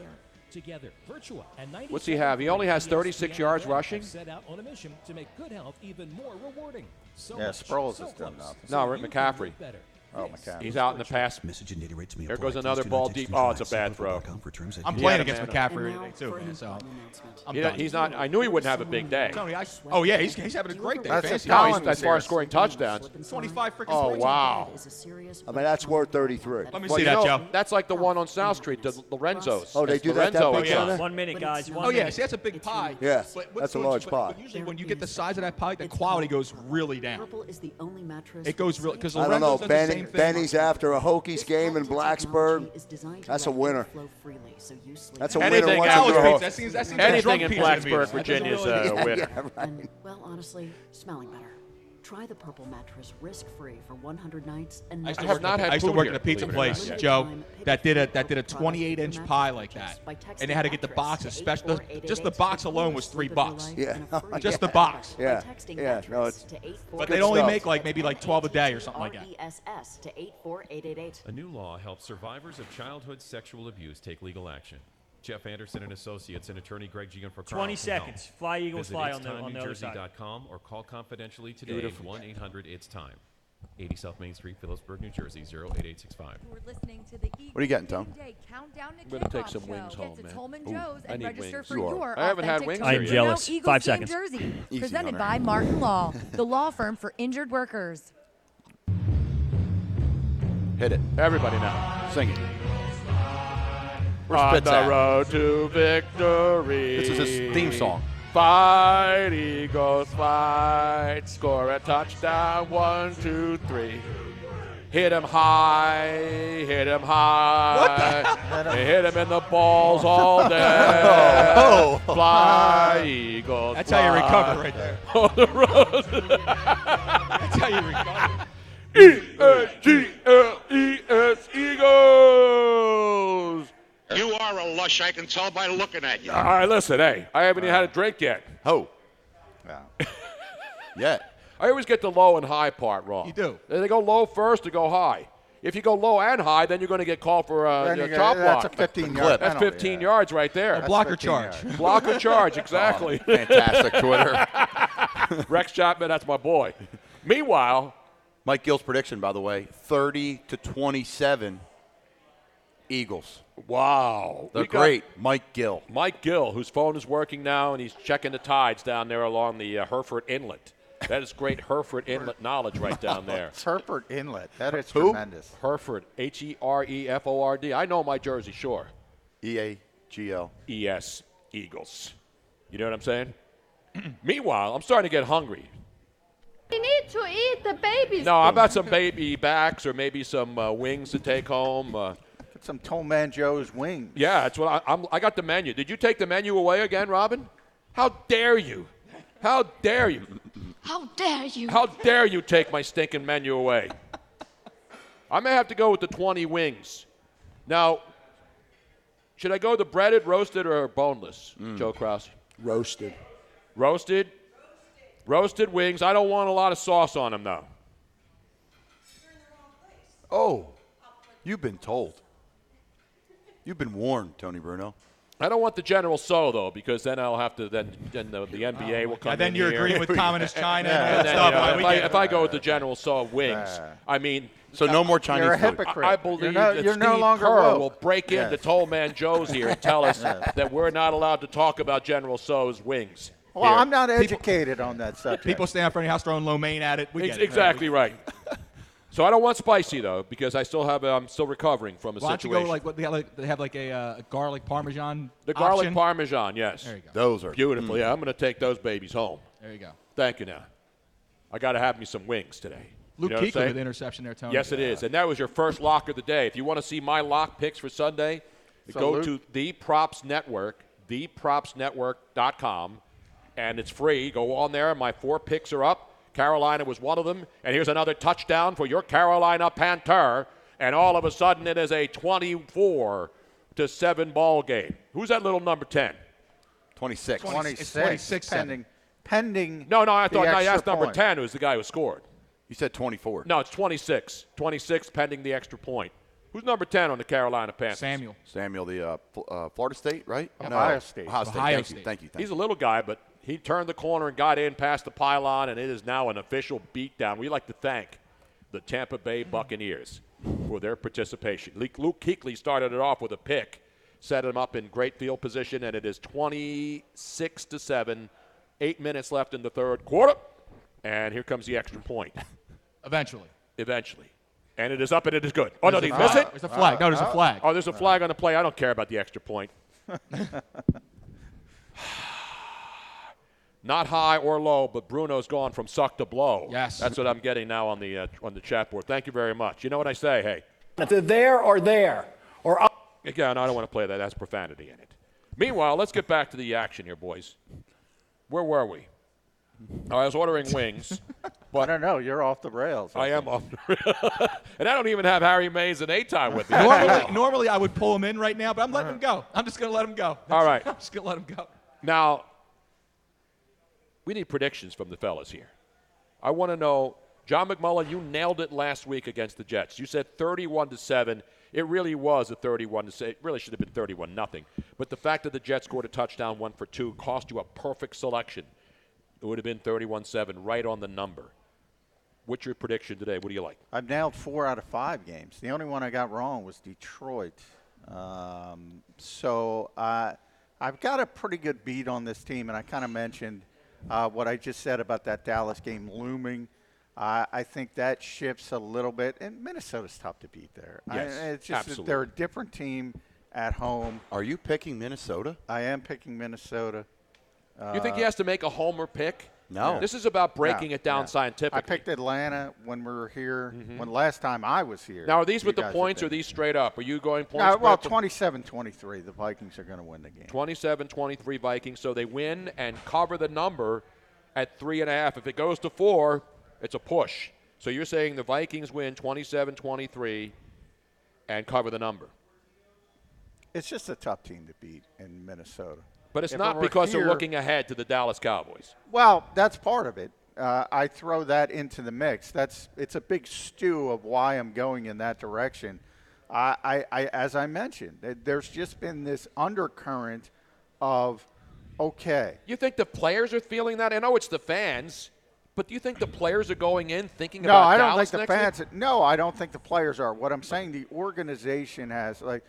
Together, Virtua and What's he have? He only has 36 yards rushing? Set out on a mission to make good health even more rewarding. So Yeah, much, Sproles so has done close, nothing. so No, Rick you McCaffrey. can live better. Oh, McCaffrey. He's out in the pass. There goes another ball deep. Oh, it's a bad throw. I'm He playing had a against man McCaffrey today, too, man, so I'm done. He's not. I knew he wouldn't have a big day. Tony, oh, yeah, he's having a great day. That's Fantasy. a No, Collins as far as here. scoring touchdowns. 25 freaking Oh, points. wow. I mean, that's worth 33. Let me Well, see you that, know, Joe. That's like the one on South Street, the Lorenzo's. Oh, they That's do that Lorenzo big and down Son. there? 1 minute, guys. 1 Oh, yeah, minute. see, that's a big pie. Yeah, But that's a large pie. But usually when you get the size of that pie, the quality goes really down. Is the only mattress It goes real, because I don't know. Lorenzo's does the same thing. Benny's after a Hokies game in Blacksburg. That's a winner. That's a winner. Anything once else, under Pete, Ho- that seems like Anything drunk in pizza to me. Blacksburg, That doesn't Virginia is really- a winner. Yeah, right. And, well, honestly, smelling better. Try the Purple mattress risk-free for 100 nights and I used to have work, not had I used to food work here, in a pizza believe it or not, place, yet. Joe, that did a 28-inch pie like that, and they had to get the box, special. Just the box alone was $3. Yeah. Just the box. Yeah. Yeah. No, it's. But Good they'd only stuff. make maybe 12 a day or something like that. RESS to 84888. A new law helps survivors of childhood sexual abuse take legal action. Jeff Anderson and Associates and attorney Greg Gianforcaro 20 seconds. Fly, Eagles, Visit fly on the other side. itstimennewjersey.com or call confidentially today Beautiful. 1-800-ITS-TIME. 80 South Main Street, Phillipsburg, New Jersey, 08865. We're listening to the What are you getting, Tom? Countdown to I'm going to take Kickoff some show. wings home, Get to man. Tolman Ooh, Joe's I and need register wings. for your I haven't had authentic wings Tony here I'm yet. Bruno jealous. Eagles 5 game seconds. jersey, Easy, presented Hunter. by Martin Law, the law firm for injured workers. Hit it. Everybody now. Sing it. Where's On Fitz the at? road to victory. This is his theme song. Fight, Eagles, fight. Score a touchdown, 1, 2, 3. Hit him high, hit him high. Hit him in the balls all day. Oh. Fly, Eagles, That's fly. how you recover right there. On the road. That's how you recover. E-A-G-L-E-S, Eagles. You are a lush, I can tell by looking at you. All right, listen, hey, I haven't even had a drink yet. Oh. Yeah. I always get the low and high part wrong. You do. They go low first to go high. If you go low and high, then you're going to get called for a chop block. That's a 15-yard That's 15 yards right there. A blocker charge. Blocker charge, exactly. Oh, fantastic Twitter. Rex Chapman, that's my boy. Meanwhile, Mike Gill's prediction, by the way, 30-27 Eagles. wow. They're We got great. Mike Gill. Mike Gill, whose phone is working now, and he's checking the tides down there along the Hereford Inlet. That is great Hereford Inlet knowledge right down there. It's Hereford Inlet. That is Who? tremendous. Hereford, Hereford. I know my Jersey Shore. E-A-G-L. ES, Eagles. You know what I'm saying? Meanwhile, I'm starting to get hungry. We need to eat the babies. No, I've got some baby backs or maybe some wings to take home. Get some Tolman Joe's wings. Yeah, that's what I got the menu. Did you take the menu away again, Robin? How dare you? How dare you? How dare you? How dare you take my stinking menu away? I may have to go with the 20 wings. Now, should I go the breaded, roasted, or boneless, Joe Krause? Roasted. Roasted? Roasted wings. I don't want a lot of sauce on them, though. Oh, you've been told. You've been warned, Tony Bruno. I don't want the General So, though, because then I'll have to, then the NBA will come And then in you're here. agreeing with Communist China And and then, stuff. you know, if I go with the General So wings, I mean, So no more Chinese You're a food. hypocrite. I believe that you're no Steve longer Kerr woke. will break into Tolman Joe's here and tell us that we're not allowed to talk about General So's wings. Well, here. I'm not educated on that subject. People stand up front of your house throwing lo mein at it. We get it. Exactly right. So I don't want spicy though, because I'm still recovering from a Why don't you situation. go like what they have like a garlic parmesan The garlic option? parmesan, yes. There you go. Those are Beautiful. Yeah, I'm going to take those babies home. There you go. Thank you now. I got to have me some wings today. Luke You know what I'm Kuechly saying? with interception there, Tony. Yes, it is. And that was your first lock of the day. If you want to see my lock picks for Sunday, go Luke- to The Props Network, thepropsnetwork.com, and it's free. Go on there. My 4 picks are up. Carolina was one of them. And here's another touchdown for your Carolina Panther. And all of a sudden, it is a 24-7 ball game. Who's that little number 10? 26. 26 pending. No, I the thought I extra asked number point. 10, who's the guy who scored. You said 24. No, it's 26. 26 pending the extra point. Who's number 10 on the Carolina Panthers? Samuel, the Florida State, right? Ohio State. Ohio State. Ohio Thank State. you. Thank you. He's a little guy, but he turned the corner and got in past the pylon, and it is now an official beatdown. We like to thank the Tampa Bay Buccaneers for their participation. Luke Kuechly started it off with a pick, set him up in great field position, and it is 26-7. 8 minutes left in the third quarter, and here comes the extra point. Eventually. And it is up, and it is good. Oh, no, did he miss it? There's a flag. No, there's a flag. Oh, there's a flag on the play. I don't care about the extra point. Not high or low, but Bruno's gone from suck to blow. Yes. That's what I'm getting now on the chat board. Thank you very much. You know what I say? Hey. If they're there or there, or up. Again, I don't want to play that. That's profanity in it. Meanwhile, let's get back to the action here, boys. Where were we? I was ordering wings. But I don't know. You're off the rails. I am off the rails. And I don't even have Harry Mays and A-Time with me. Normally I would pull him in right now, but I'm letting him go. I'm just going to let him go. All right. I'm just going to let him go. Now, we need predictions from the fellas here. I want to know, John McMullen, you nailed it last week against the Jets. You said 31-7. It really was a 31-7. It really should have been 31-0. But the fact that the Jets scored a touchdown, 1 for 2, cost you a perfect selection. It would have been 31-7, right on the number. What's your prediction today? What do you like? I've nailed 4 out of 5 games. The only one I got wrong was Detroit. So I've got a pretty good beat on this team, and I kind of mentioned what I just said about that Dallas game looming. I think that shifts a little bit, and Minnesota's tough to beat there. Yes, it's just absolutely. They're a different team at home. Are you picking Minnesota? I am picking Minnesota. You think he has to make a homer pick? No. This is about breaking it down scientifically. I picked Atlanta when we were here, when last time I was here. Now, are these with the guys points or were are these straight up? Are you going points? No, well, 27-23. The Vikings are going to win the game. 27-23 Vikings, so they win and cover the number at 3.5. If it goes to 4, it's a push. So you're saying the Vikings win 27-23 and cover the number. It's just a tough team to beat in Minnesota. But it's If not it were because here- they're looking ahead to the Dallas Cowboys. Well, that's part of it. I throw that into the mix. It's a big stew of why I'm going in that direction. As I mentioned, there's just been this undercurrent of, okay. You think the players are feeling that? I know it's the fans, but do you think the players are going in thinking No, about I don't Dallas think the next fans. No, I don't think the players are. What I'm saying, the organization has, like,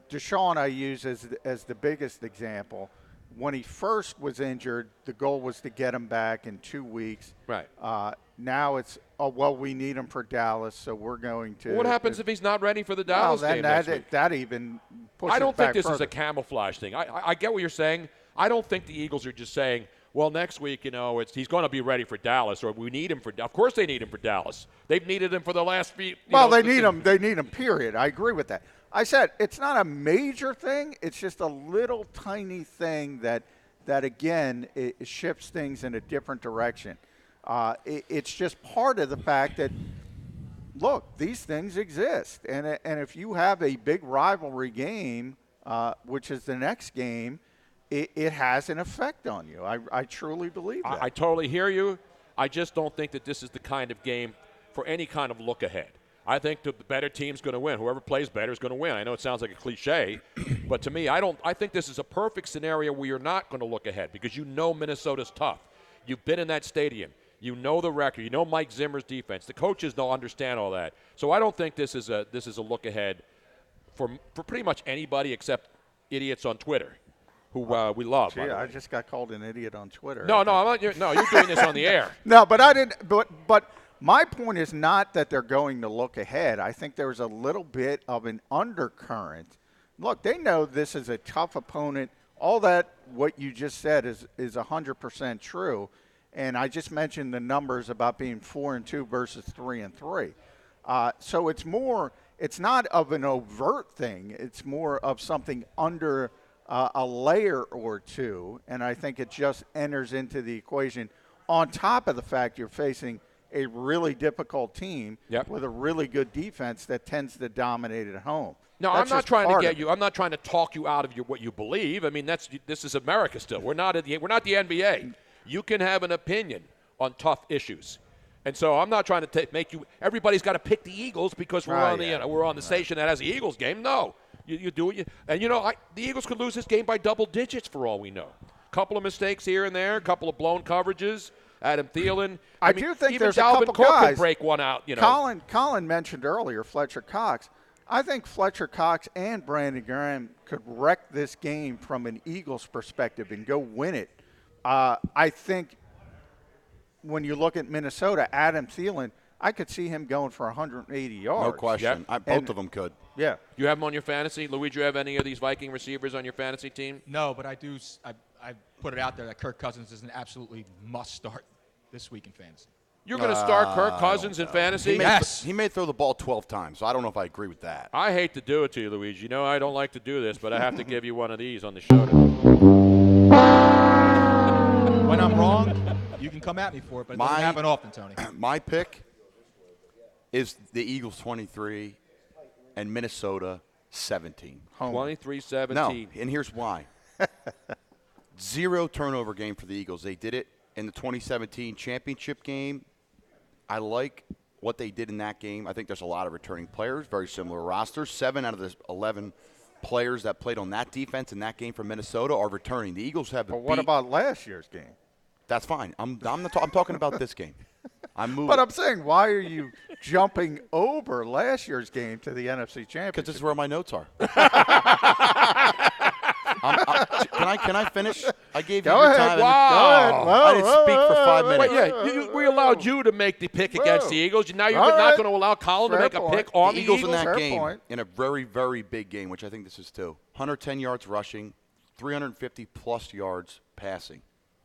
Deshaun I use as the biggest example. When he first was injured, the goal was to get him back in 2 weeks. Right. Now it's, we need him for Dallas, so we're going to. Well, what happens if he's not ready for the Dallas game next week? That even pushes I don't think this back is a further. camouflage thing. I get what you're saying. I don't think the Eagles are just saying, well, next week, he's going to be ready for Dallas, or we need him for. Of course, they need him for Dallas. They've needed him for the last few. They need him. They need him. Period. I agree with that. I said it's not a major thing. It's just a little tiny thing that again it shifts things in a different direction. It's just part of the fact that, look, these things exist, and if you have a big rivalry game, which is the next game, it has an effect on you. I truly believe that. I totally hear you. I just don't think that this is the kind of game for any kind of look ahead. I think the better team's going to win. Whoever plays better is going to win. I know it sounds like a cliche, but to me, I think this is a perfect scenario where you're not going to look ahead because you know Minnesota's tough. You've been in that stadium. You know the record. You know Mike Zimmer's defense. The coaches don't understand all that. So I don't think this is a look ahead for pretty much anybody except idiots on Twitter, who we love. Gee, I just got called an idiot on Twitter. No, I'm not. You're doing this on the air. No, but I didn't. But my point is not that they're going to look ahead. I think there's a little bit of an undercurrent. Look, they know this is a tough opponent. All that what you just said is 100% true. And I just mentioned the numbers about being 4-2 versus 3-3. So it's not of an overt thing. It's more of something under a layer or two. And I think it just enters into the equation on top of the fact you're facing a really difficult team with a really good defense that tends to dominate at home. No, That's I'm not just trying to part get of you. I'm not trying to talk you out of what you believe. I mean, this is America still. We're not the NBA. You can have an opinion on tough issues, and so I'm not trying to make you. Everybody's got to pick the Eagles because we're on the station that has the Eagles game. No, you do it. And the Eagles could lose this game by double digits for all we know. Couple of mistakes here and there, a couple of blown coverages. Adam Thielen. I do think even there's Dalvin a couple Cook guys. Could break one out. Colin mentioned earlier Fletcher Cox. I think Fletcher Cox and Brandon Graham could wreck this game from an Eagles perspective and go win it. I think when you look at Minnesota, Adam Thielen, I could see him going for 180 yards. No question. Both of them could. Yeah. You have them on your fantasy? Luigi, you have any of these Viking receivers on your fantasy team? No, but I do. I put it out there that Kirk Cousins is an absolutely must start this week in fantasy. You're going to start Kirk Cousins in fantasy? He may throw the ball 12 times, so I don't know if I agree with that. I hate to do it to you, Luigi. You know I don't like to do this, but I have to give you one of these on the show today. When I'm wrong, you can come at me for it, but it doesn't happen often, Tony. My pick is the Eagles 23 and Minnesota 17. 23-17. No, and here's why. 0 turnover game for the Eagles. They did it in the 2017 championship game. I like what they did in that game. I think there's a lot of returning players, very similar rosters. 7 out of the 11 players that played on that defense in that game for Minnesota are returning. The Eagles have. But what about last year's game? That's fine. I'm talking about this game. I'm moving. But I'm saying, why are you jumping over last year's game to the NFC Championship? Because this is where my notes are. Can I finish? I gave you Go your ahead. time. Wow. I didn't speak for 5 minutes. Wait, we allowed you to make the pick against the Eagles. Now you're not going to allow Colin to make a pick on the Eagles Eagles? in that game, in a very, very big game, which I think this is too. 110 yards rushing, 350-plus yards passing,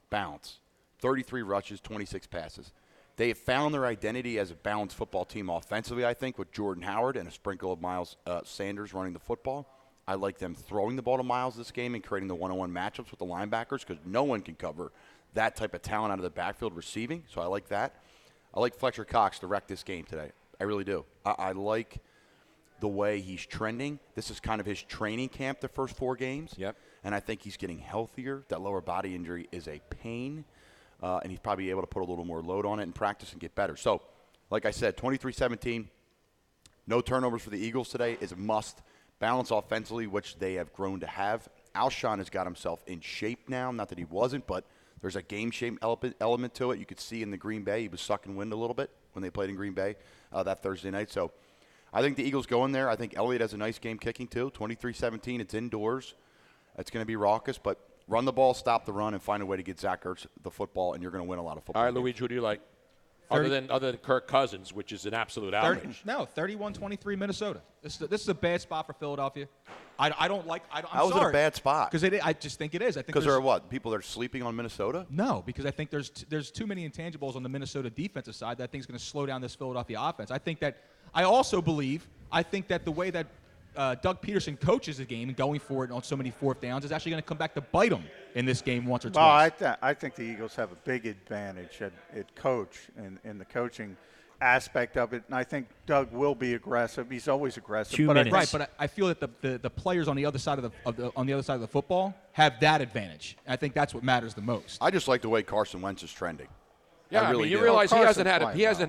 balance, 33 rushes, 26 passes. They have found their identity as a balanced football team offensively, I think, with Jordan Howard and a sprinkle of Miles Sanders running the football. I like them throwing the ball to Miles this game and creating the one-on-one matchups with the linebackers because no one can cover that type of talent out of the backfield receiving. So I like that. I like Fletcher Cox to wreck this game today. I really do. I like the way he's trending. This is kind of his training camp the first 4 games. Yep. And I think he's getting healthier. That lower body injury is a pain. And he's probably able to put a little more load on it in practice and get better. So, like I said, 23-17, no turnovers for the Eagles today is a must. Balance offensively, which they have grown to have. Alshon has got himself in shape now. Not that he wasn't, but there's a game shape element to it. You could see in the Green Bay, he was sucking wind a little bit when they played in Green Bay that Thursday night. So I think the Eagles go in there. I think Elliott has a nice game kicking too. 23-17, it's indoors. It's going to be raucous, but run the ball, stop the run, and find a way to get Zach Ertz the football, and you're going to win a lot of football. All right, Luigi, who do you like? Other than Kirk Cousins, which is an absolute outrage. 31-23 Minnesota. This is a bad spot for Philadelphia. I don't like. I'm How is it a bad spot? Because I just think it is. I think because there are what people that are sleeping on Minnesota. No, because I think there's too many intangibles on the Minnesota defensive side that I think is going to slow down this Philadelphia offense. I also believe that the way that Doug Peterson coaches the game and going for it on so many fourth downs is actually going to come back to bite him in this game once or twice. I think the Eagles have a big advantage at coach in the coaching aspect of it, and I think Doug will be aggressive. He's always aggressive. 2 minutes. Right, but I feel that the players on the other side on the other side of the football have that advantage. I think that's what matters the most. I just like the way Carson Wentz is trending. Yeah, I really mean, you do. realize he hasn't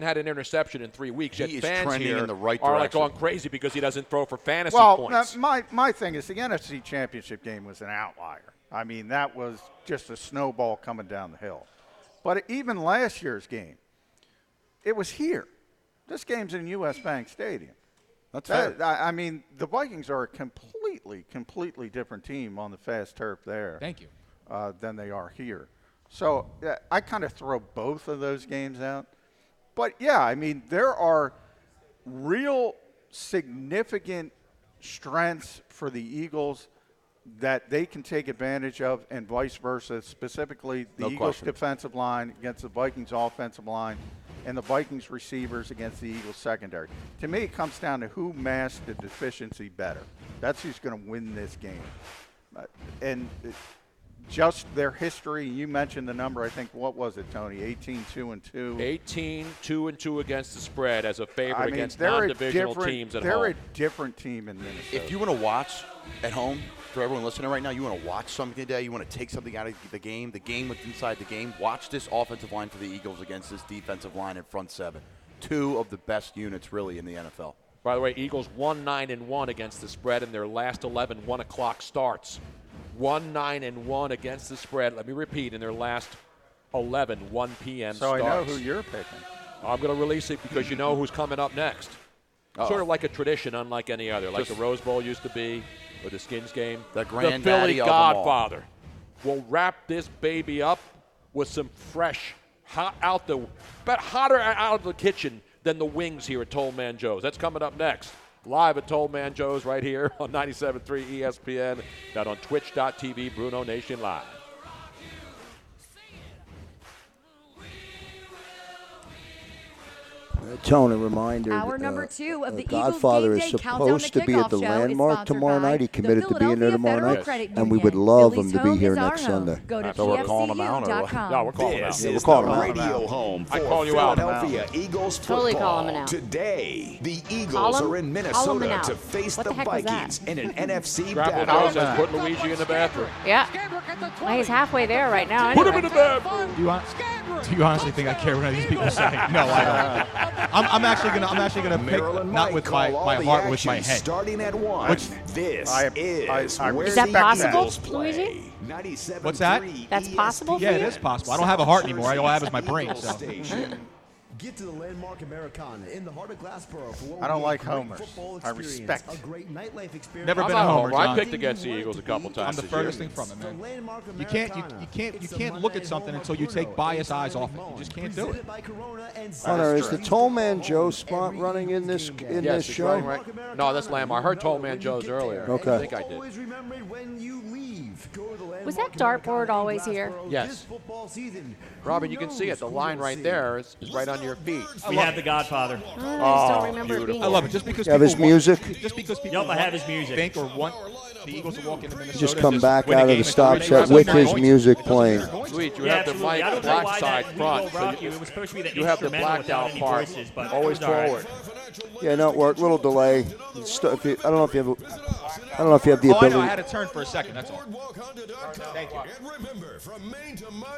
had an interception in 3 weeks. Yet He is fans trending here in the right are direction. going crazy because he doesn't throw for fantasy points. My thing is the NFC Championship game was an outlier. I mean, that was just a snowball coming down the hill. But even last year's game, it was here. This game's in U.S. Bank Stadium. That's fair. I mean, the Vikings are a completely different team on the fast turf there. Thank you. Than they are here. So I kind of throw both of those games out. But, yeah, I mean, there are real significant strengths for the Eagles that they can take advantage of and vice versa, specifically the Eagles defensive line against the Vikings offensive line and the Vikings receivers against the Eagles secondary. To me, it comes down to who masked the deficiency better. That's who's going to win this game. Just their history, you mentioned the number, I think, what was it, Tony? 18-2-2. 18-2-2 against the spread as a favorite against non-divisional teams at home. They're a different team in Minnesota. If you want to watch at home, for everyone listening right now, you want to watch something today, you want to take something out of the game what's inside the game, watch this offensive line for the Eagles against this defensive line in front seven. 2 of the best units, really, in the NFL. By the way, Eagles 1-9-1 against the spread in their last 11 1 o'clock starts. 1-9-1 against the spread. Let me repeat, in their last 11 1 p.m. starts. So I know who you're picking. I'm going to release it because you know who's coming up next. Sort of like a tradition, unlike any other, like the Rose Bowl used to be, or the Skins game. The Philly granddaddy of them all. Godfather will wrap this baby up with some fresh, hotter out of the kitchen than the wings here at Toll Man Joe's. That's coming up next. Live at Toll Man Joe's right here on 97.3 ESPN, and on twitch.tv, BrunoNation Live. Tone, a reminder. Hour number 2 of the Godfather Eagles is Game Day Countdown supposed to be at the Kickoff Show Landmark is tomorrow sponsored night. He by committed the to being there Philadelphia tomorrow Federal night, Credit and we Union. would love Philly's him to be home here is our next home. Sunday. Go to So we're calling him out, or what? PFCU.com. No, we're calling him out. This is calling the him out. radio home for I call you out. Philadelphia Eagles Totally football. calling him out. Today, the Call Eagles him? are in Call him Minnesota out. to face What the the heck was Vikings that? in an NFC Grapple battle. Joe says put Luigi in the bathroom. Yeah. He's halfway there right now. Put him in Anyway. the bathroom. Do you honestly think I care what any of these people say? No, I don't. I'm actually gonna pick Maryland not Mike with call all my the heart, with my action head. Starting at 1. Which- This I is where Is that the possible, Eagles play. Luigi? 97.3 What's that? That's possible for Yeah, you? it is possible. I don't have a heart anymore. All I have is my brain. So. Station. Get to the landmark Americana in the heart of Glassboro for what I don't will be like a great homers. football I experience, respect. a great nightlife experience. Never I'm been not a homer, I John. picked against the Eagles a couple times. I'm the this year. furthest thing from it, man. The landmark You can't look at something until you take biased eyes off it. You just can't do it. Hunter, is the Toll Man Joe spot running in this Yes, it's show? running right. No, that's Lamb. I heard Toll Man Joe's earlier. Okay. I think I did. Was that dartboard always here? Yes. Robin, you can see it. The line right there is right under your feet. We have The Godfather. I just don't remember it being I love it. Just because You have people his want- music? Just because people Yup, I have his music. think or want the Eagles to walk into Minnesota. Just and come back win a out of game the and stop they set doesn't with matter. his music playing. Sweet, you Yeah, have the absolutely. I mic don't know black why side that front. We Will Rock You. It was supposed to be the You have the instrumental blacked without out any part. voices, but Always it was all right. forward. Yeah, no, work. Little delay. I don't know if you have. I don't know if you have the Oh, I ability. know. I had to turn for a second. That's all. Thank you.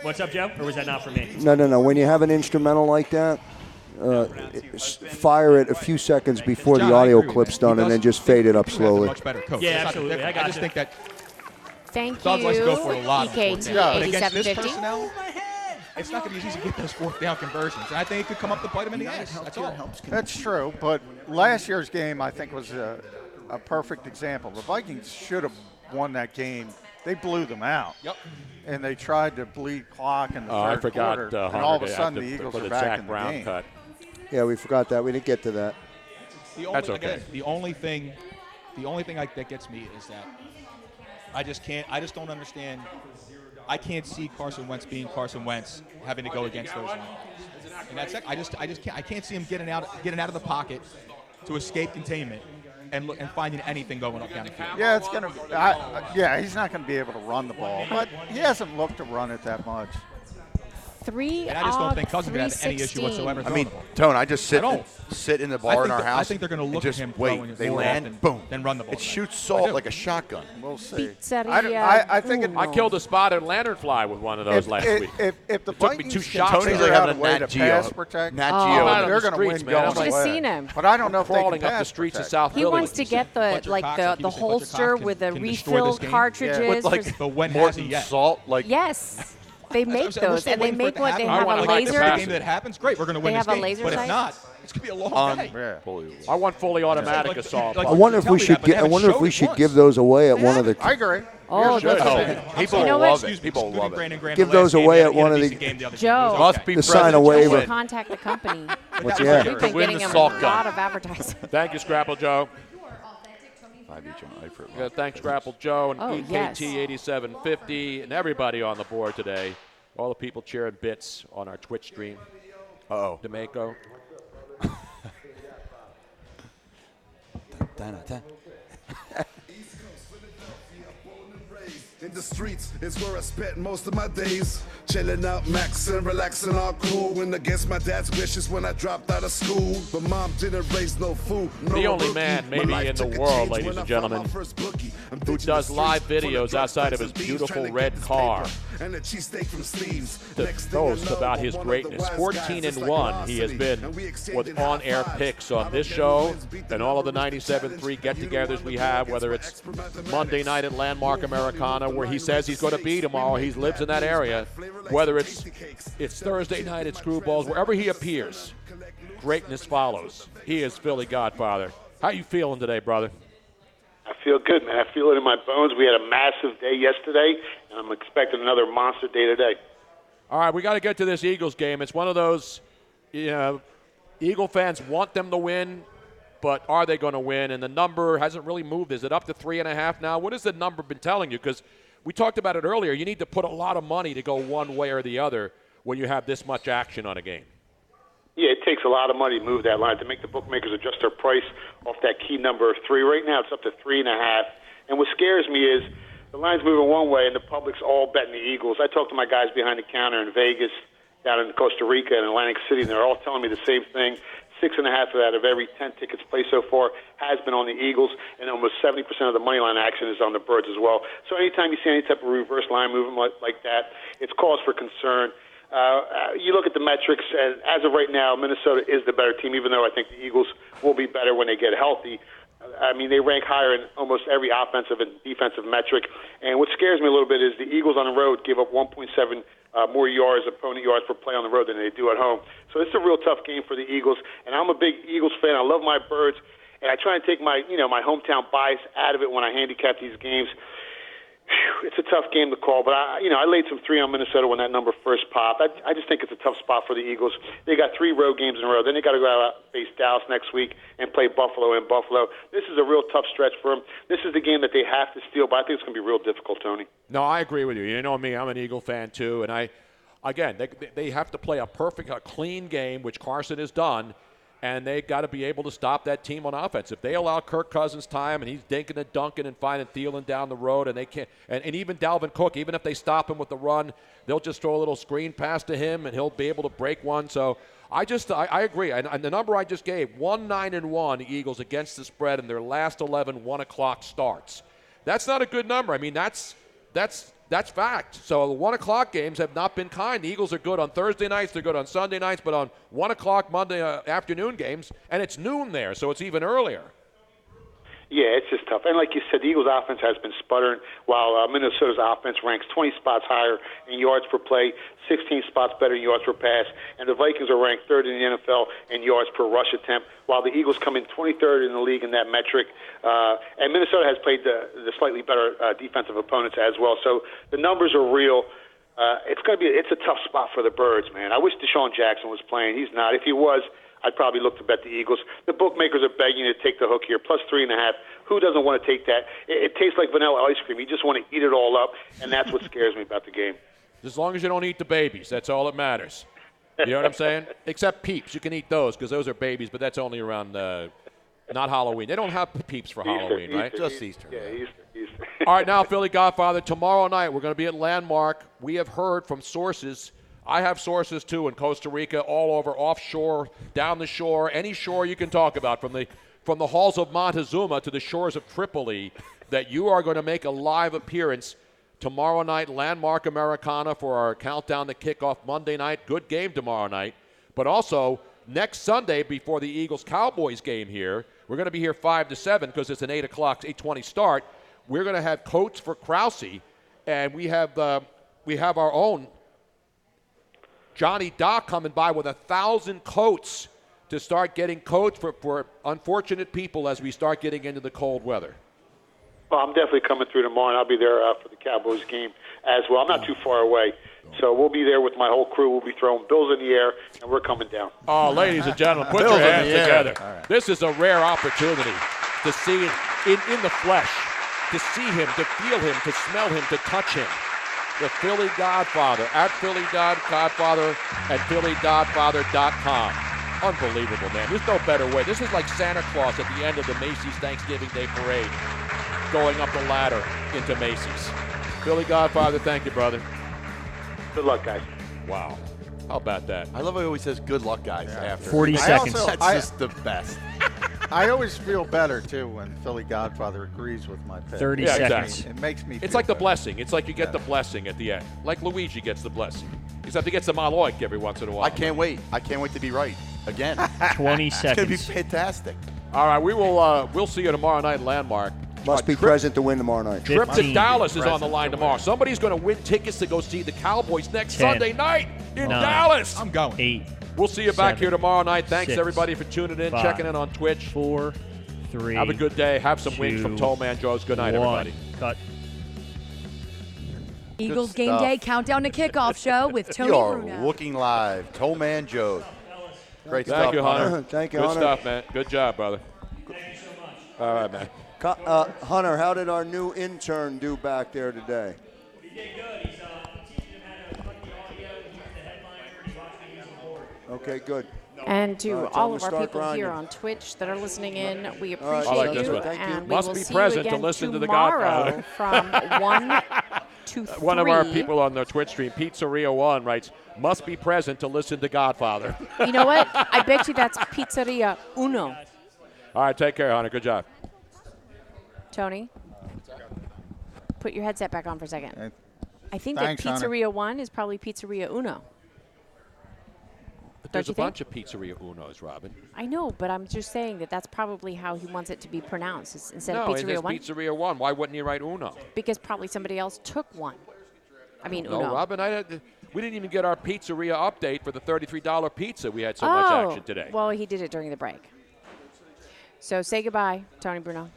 What's up, Joe? Or was that not for me? No. When you have an instrumental like that, fire it a few seconds before John, the I audio agree with clip's that. He done, and does- then just fade it up He's a slowly. much better coach. Yeah, It's not absolutely. different. I got just you. think that Thank Doug you, likes to go for a lot of fourth EKT down. But against this 8750. personnel, it's not going to be easy to get those fourth down conversions. And I think it could come up to bite him in the ass. That's all. That's true, but last year's game, I think, was a perfect example. The Vikings should have won that game. They blew them out. Yep. And they tried to bleed clock in the third I forgot quarter, and Hunter all of a to sudden have the to Eagles put are the back Zach in the Brown game. cut. Yeah, we forgot that. We didn't get to that. That's okay. Again, the only thing that gets me is that I just don't understand. I can't see Carson Wentz being Carson Wentz having to go against those lines. And that's it. I can't see him getting out of the pocket to escape containment and finding anything going up down the field. Yeah, it's gonna. He's not going to be able to run the ball, but he hasn't looked to run it that much. And I just don't think Cousins going to have any issue whatsoever. I mean, Tone, I just sit in the bar in our house. I think they're going to look and at him just wait. throwing They more land, often boom. than run the ball. It shoots salt like a shotgun. We'll see. I think I killed a spotted lanternfly with one of those last week. If the It took me Vikings 2 can shots. figure like out having a way a to Nat Geo. pass protect, Nat I'm Geo. out on they're the going to win streets, man. I'm going like- Should've away. seen him. But I don't know if they crawling can up the pass streets of protect. South He Philly. wants to get the Fletcher Cox holster can- with the can destroy refill this game. cartridges. With like for- But when has Morton he yet? salt, like yes, they make We're still those, and they waiting for it make to what they happen. I have wanna a like the laser. pass. Game that happens, great. We're going to win They this have a game. laser But if sight? not, it's going to be a long day. unbelievable. I want fully automatic assault. like- I wonder if Tell we me should that, but they I haven't wonder if showed we it should once. give those away at one of the. I agree. Oh, Here's the that's thing. okay. People You know love what? it. People love it. Give those away at one of the- Must be The sign present a to waiver. win. Contact the company. What's That was that? We've been win getting the him a salt lot gun. of advertising. Thank you, Scrapple Joe. 5 each on Eifert. Yeah, thanks, Scrapple Joe and Oh, yes. EKT 8750 and everybody on the board today. All the people cheering bits on our Twitch stream. Uh-oh. D'Amico. In the streets is where I spent most of my days. Chilling out, maxing, relaxing, all cool. Went against my dad's wishes when I dropped out of school. But mom didn't raise no food. No The only rookie. man My maybe life in the took a world, change ladies when and I found gentlemen, my first bookie. I'm who ditching does the live streets full videos drugs, outside of sex, his and thieves, beautiful trying to get red this car paper. And a cheesesteak from Steve's. to Next thing I boast know, about I'm his one of the greatness. wise guys, 14 just and like 1 he has Velocity. been And we exchanging with on-air high fives. picks on this show and all of the 97.3 get-togethers we have, whether it's Monday night at Landmark Americana, where he says he's going to be tomorrow. He lives in that area. Whether it's Thursday night at Screwballs, wherever he appears, greatness follows. He is Philly Godfather. How you feeling today, brother? I feel good, man. I feel it in my bones. We had a massive day yesterday, and I'm expecting another monster day today. All right, we got to get to this Eagles game. It's one of those, Eagle fans want them to win, but are they going to win? And the number hasn't really moved. Is it up to 3.5 now? What has the number been telling you? Because we talked about it earlier. You need to put a lot of money to go one way or the other when you have this much action on a game. Yeah, it takes a lot of money to move that line, to make the bookmakers adjust their price off that key number of 3. Right now, it's up to 3.5. And what scares me is the line's moving one way, and the public's all betting the Eagles. I talked to my guys behind the counter in Vegas, down in Costa Rica, and Atlantic City, and they're all telling me the same thing. 6.5 out of every 10 tickets placed so far has been on the Eagles, and almost 70% of the money line action is on the Birds as well. So anytime you see any type of reverse line movement like that, it's cause for concern. You look at the metrics, and as of right now, Minnesota is the better team, even though I think the Eagles will be better when they get healthy. I mean, they rank higher in almost every offensive and defensive metric. And what scares me a little bit is the Eagles on the road give up 1.7 more yards, opponent yards per play on the road than they do at home. So it's a real tough game for the Eagles, and I'm a big Eagles fan. I love my Birds, and I try and take my my hometown bias out of it when I handicap these games. It's a tough game to call, but I laid some 3 on Minnesota when that number first popped. I just think it's a tough spot for the Eagles. They got 3 road games in a row. Then they got to go out and face Dallas next week and play Buffalo in Buffalo. This is a real tough stretch for them. This is the game that they have to steal, but I think it's going to be real difficult, Tony. No, I agree with you. You know me, I'm an Eagle fan too, and they have to play a clean game, which Carson has done. And they got to be able to stop that team on offense. If they allow Kirk Cousins time and he's dinking and dunking and finding Thielen down the road, and they can't, and even Dalvin Cook, even if they stop him with the run, they'll just throw a little screen pass to him and he'll be able to break one. So I agree. And the number I just gave, 1-9-1 the Eagles against the spread in their last 11 1 o'clock starts. That's not a good number. I mean, that's fact. So the 1 o'clock games have not been kind. The Eagles are good on Thursday nights. They're good on Sunday nights. But on 1 o'clock Monday afternoon games, and it's noon there, so it's even earlier. Yeah, it's just tough. And like you said, the Eagles' offense has been sputtering, while Minnesota's offense ranks 20 spots higher in yards per play, 16 spots better in yards per pass, and the Vikings are ranked 3rd in the NFL in yards per rush attempt, while the Eagles come in 23rd in the league in that metric. And Minnesota has played the slightly better defensive opponents as well. So the numbers are real. It's a tough spot for the Birds, man. I wish Deshaun Jackson was playing. He's not. If he was, I'd probably look to bet the Eagles. The bookmakers are begging you to take the hook here, plus 3.5. Who doesn't want to take that? It tastes like vanilla ice cream. You just want to eat it all up, and that's what scares me about the game. As long as you don't eat the babies, that's all that matters. You know what I'm saying? Except Peeps. You can eat those because those are babies, but that's only around not Halloween. They don't have Peeps for Halloween, right? Just Easter. Yeah, Easter. All right, now, Philly Godfather, tomorrow night we're going to be at Landmark. We have heard from sources. I have sources, too, in Costa Rica, all over, offshore, down the shore, any shore you can talk about, from the halls of Montezuma to the shores of Tripoli, that you are going to make a live appearance tomorrow night, Landmark Americana, for our countdown to kickoff Monday night. Good game tomorrow night. But also, next Sunday, before the Eagles-Cowboys game here, we're going to be here 5 to 7 because it's an 8:20 start. We're going to have coats for Krause, and we have our own Johnny Doc coming by with 1,000 coats to start getting coats for unfortunate people as we start getting into the cold weather. Well, I'm definitely coming through tomorrow, and I'll be there for the Cowboys game as well. I'm not too far away. So we'll be there with my whole crew. We'll be throwing bills in the air, and we're coming down. Oh, ladies and gentlemen, put your hands together. Right. This is a rare opportunity to see it in the flesh, to see him, to feel him, to smell him, to touch him. The Philly Godfather, at Philly Godfather, at PhillyGodfather.com. Unbelievable, man. There's no better way. This is like Santa Claus at the end of the Macy's Thanksgiving Day Parade, going up the ladder into Macy's. Philly Godfather, thank you, brother. Good luck, guys. Wow. How about that? I love how he always says good luck, guys, after. 40 seconds. That's just the best. I always feel better, too, when Philly Godfather agrees with my pick. 30 seconds. Exactly. It makes me feel It's like the better. blessing. It's like you get the blessing at the end. Like Luigi gets the blessing. Except he gets the Maloik every once in a while. I can't wait. I can't wait to be right again. 20 It's seconds. going to be fantastic. All right, we'll see you tomorrow night, Landmark. Must be present to win tomorrow night. Trip to Dallas is on the line tomorrow. Somebody's going to win tickets to go see the Cowboys next 10, Sunday night in 9, Dallas. I'm going. 8. We'll see you back 7, here tomorrow night. Thanks, 6, everybody, for tuning in, 5, checking in on Twitch. 4, 3. Have a good day. Have some wings from 2, Toll Man Joe's. Good night, 1. everybody. Cut. Eagles Game Day Countdown to Kickoff show with Tony You are Bruno. looking live. Tollman Joe. Great Thank stuff, you, Hunter. Thank you, Good Hunter. stuff, man. Good job, brother. Thank you so much. All right, man. Hunter, how did our new intern do back there today? He did good. He's teaching him how to cut the audio, use the headliner, and he's watching the board. Okay, good. And to tell all them of to our start people grinding. here on Twitch that are listening in, we All right, appreciate I like this you. one. Thank you. And we Must will be see present you to again listen to the tomorrow Godfather. from 1 to 3. One of our people on the Twitch stream, Pizzeria One, writes, "Must be present to listen to Godfather." You know what? I bet you that's Pizzeria Uno. All right, take care, Hunter. Good job. Tony, put your headset back on for a second. I think Thanks, that Hunter. Pizzeria 1 is probably Pizzeria Uno. But there's Don't a you bunch of Pizzeria Unos, Robin. I know, but I'm just saying that that's probably how he wants it to be pronounced instead No, of it Pizzeria is 1. Pizzeria One. Why wouldn't he write Uno? Because probably somebody else took one. I mean, No, Uno. Robin, we didn't even get our pizzeria update for the $33 pizza. We had so much action today. Well, he did it during the break. So say goodbye, Tony Bruno.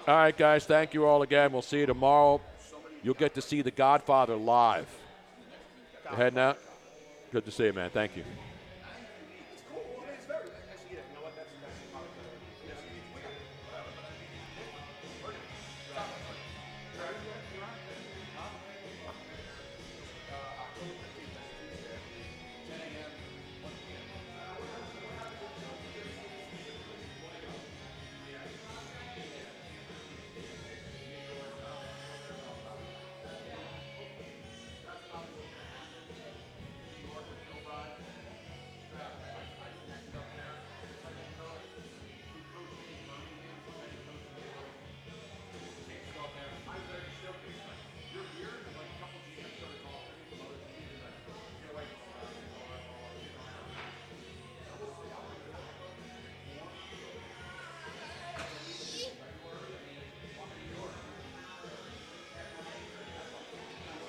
All right, guys, thank you all again. We'll see you tomorrow. You'll get to see The Godfather live. You heading out? Good to see you, man. Thank you.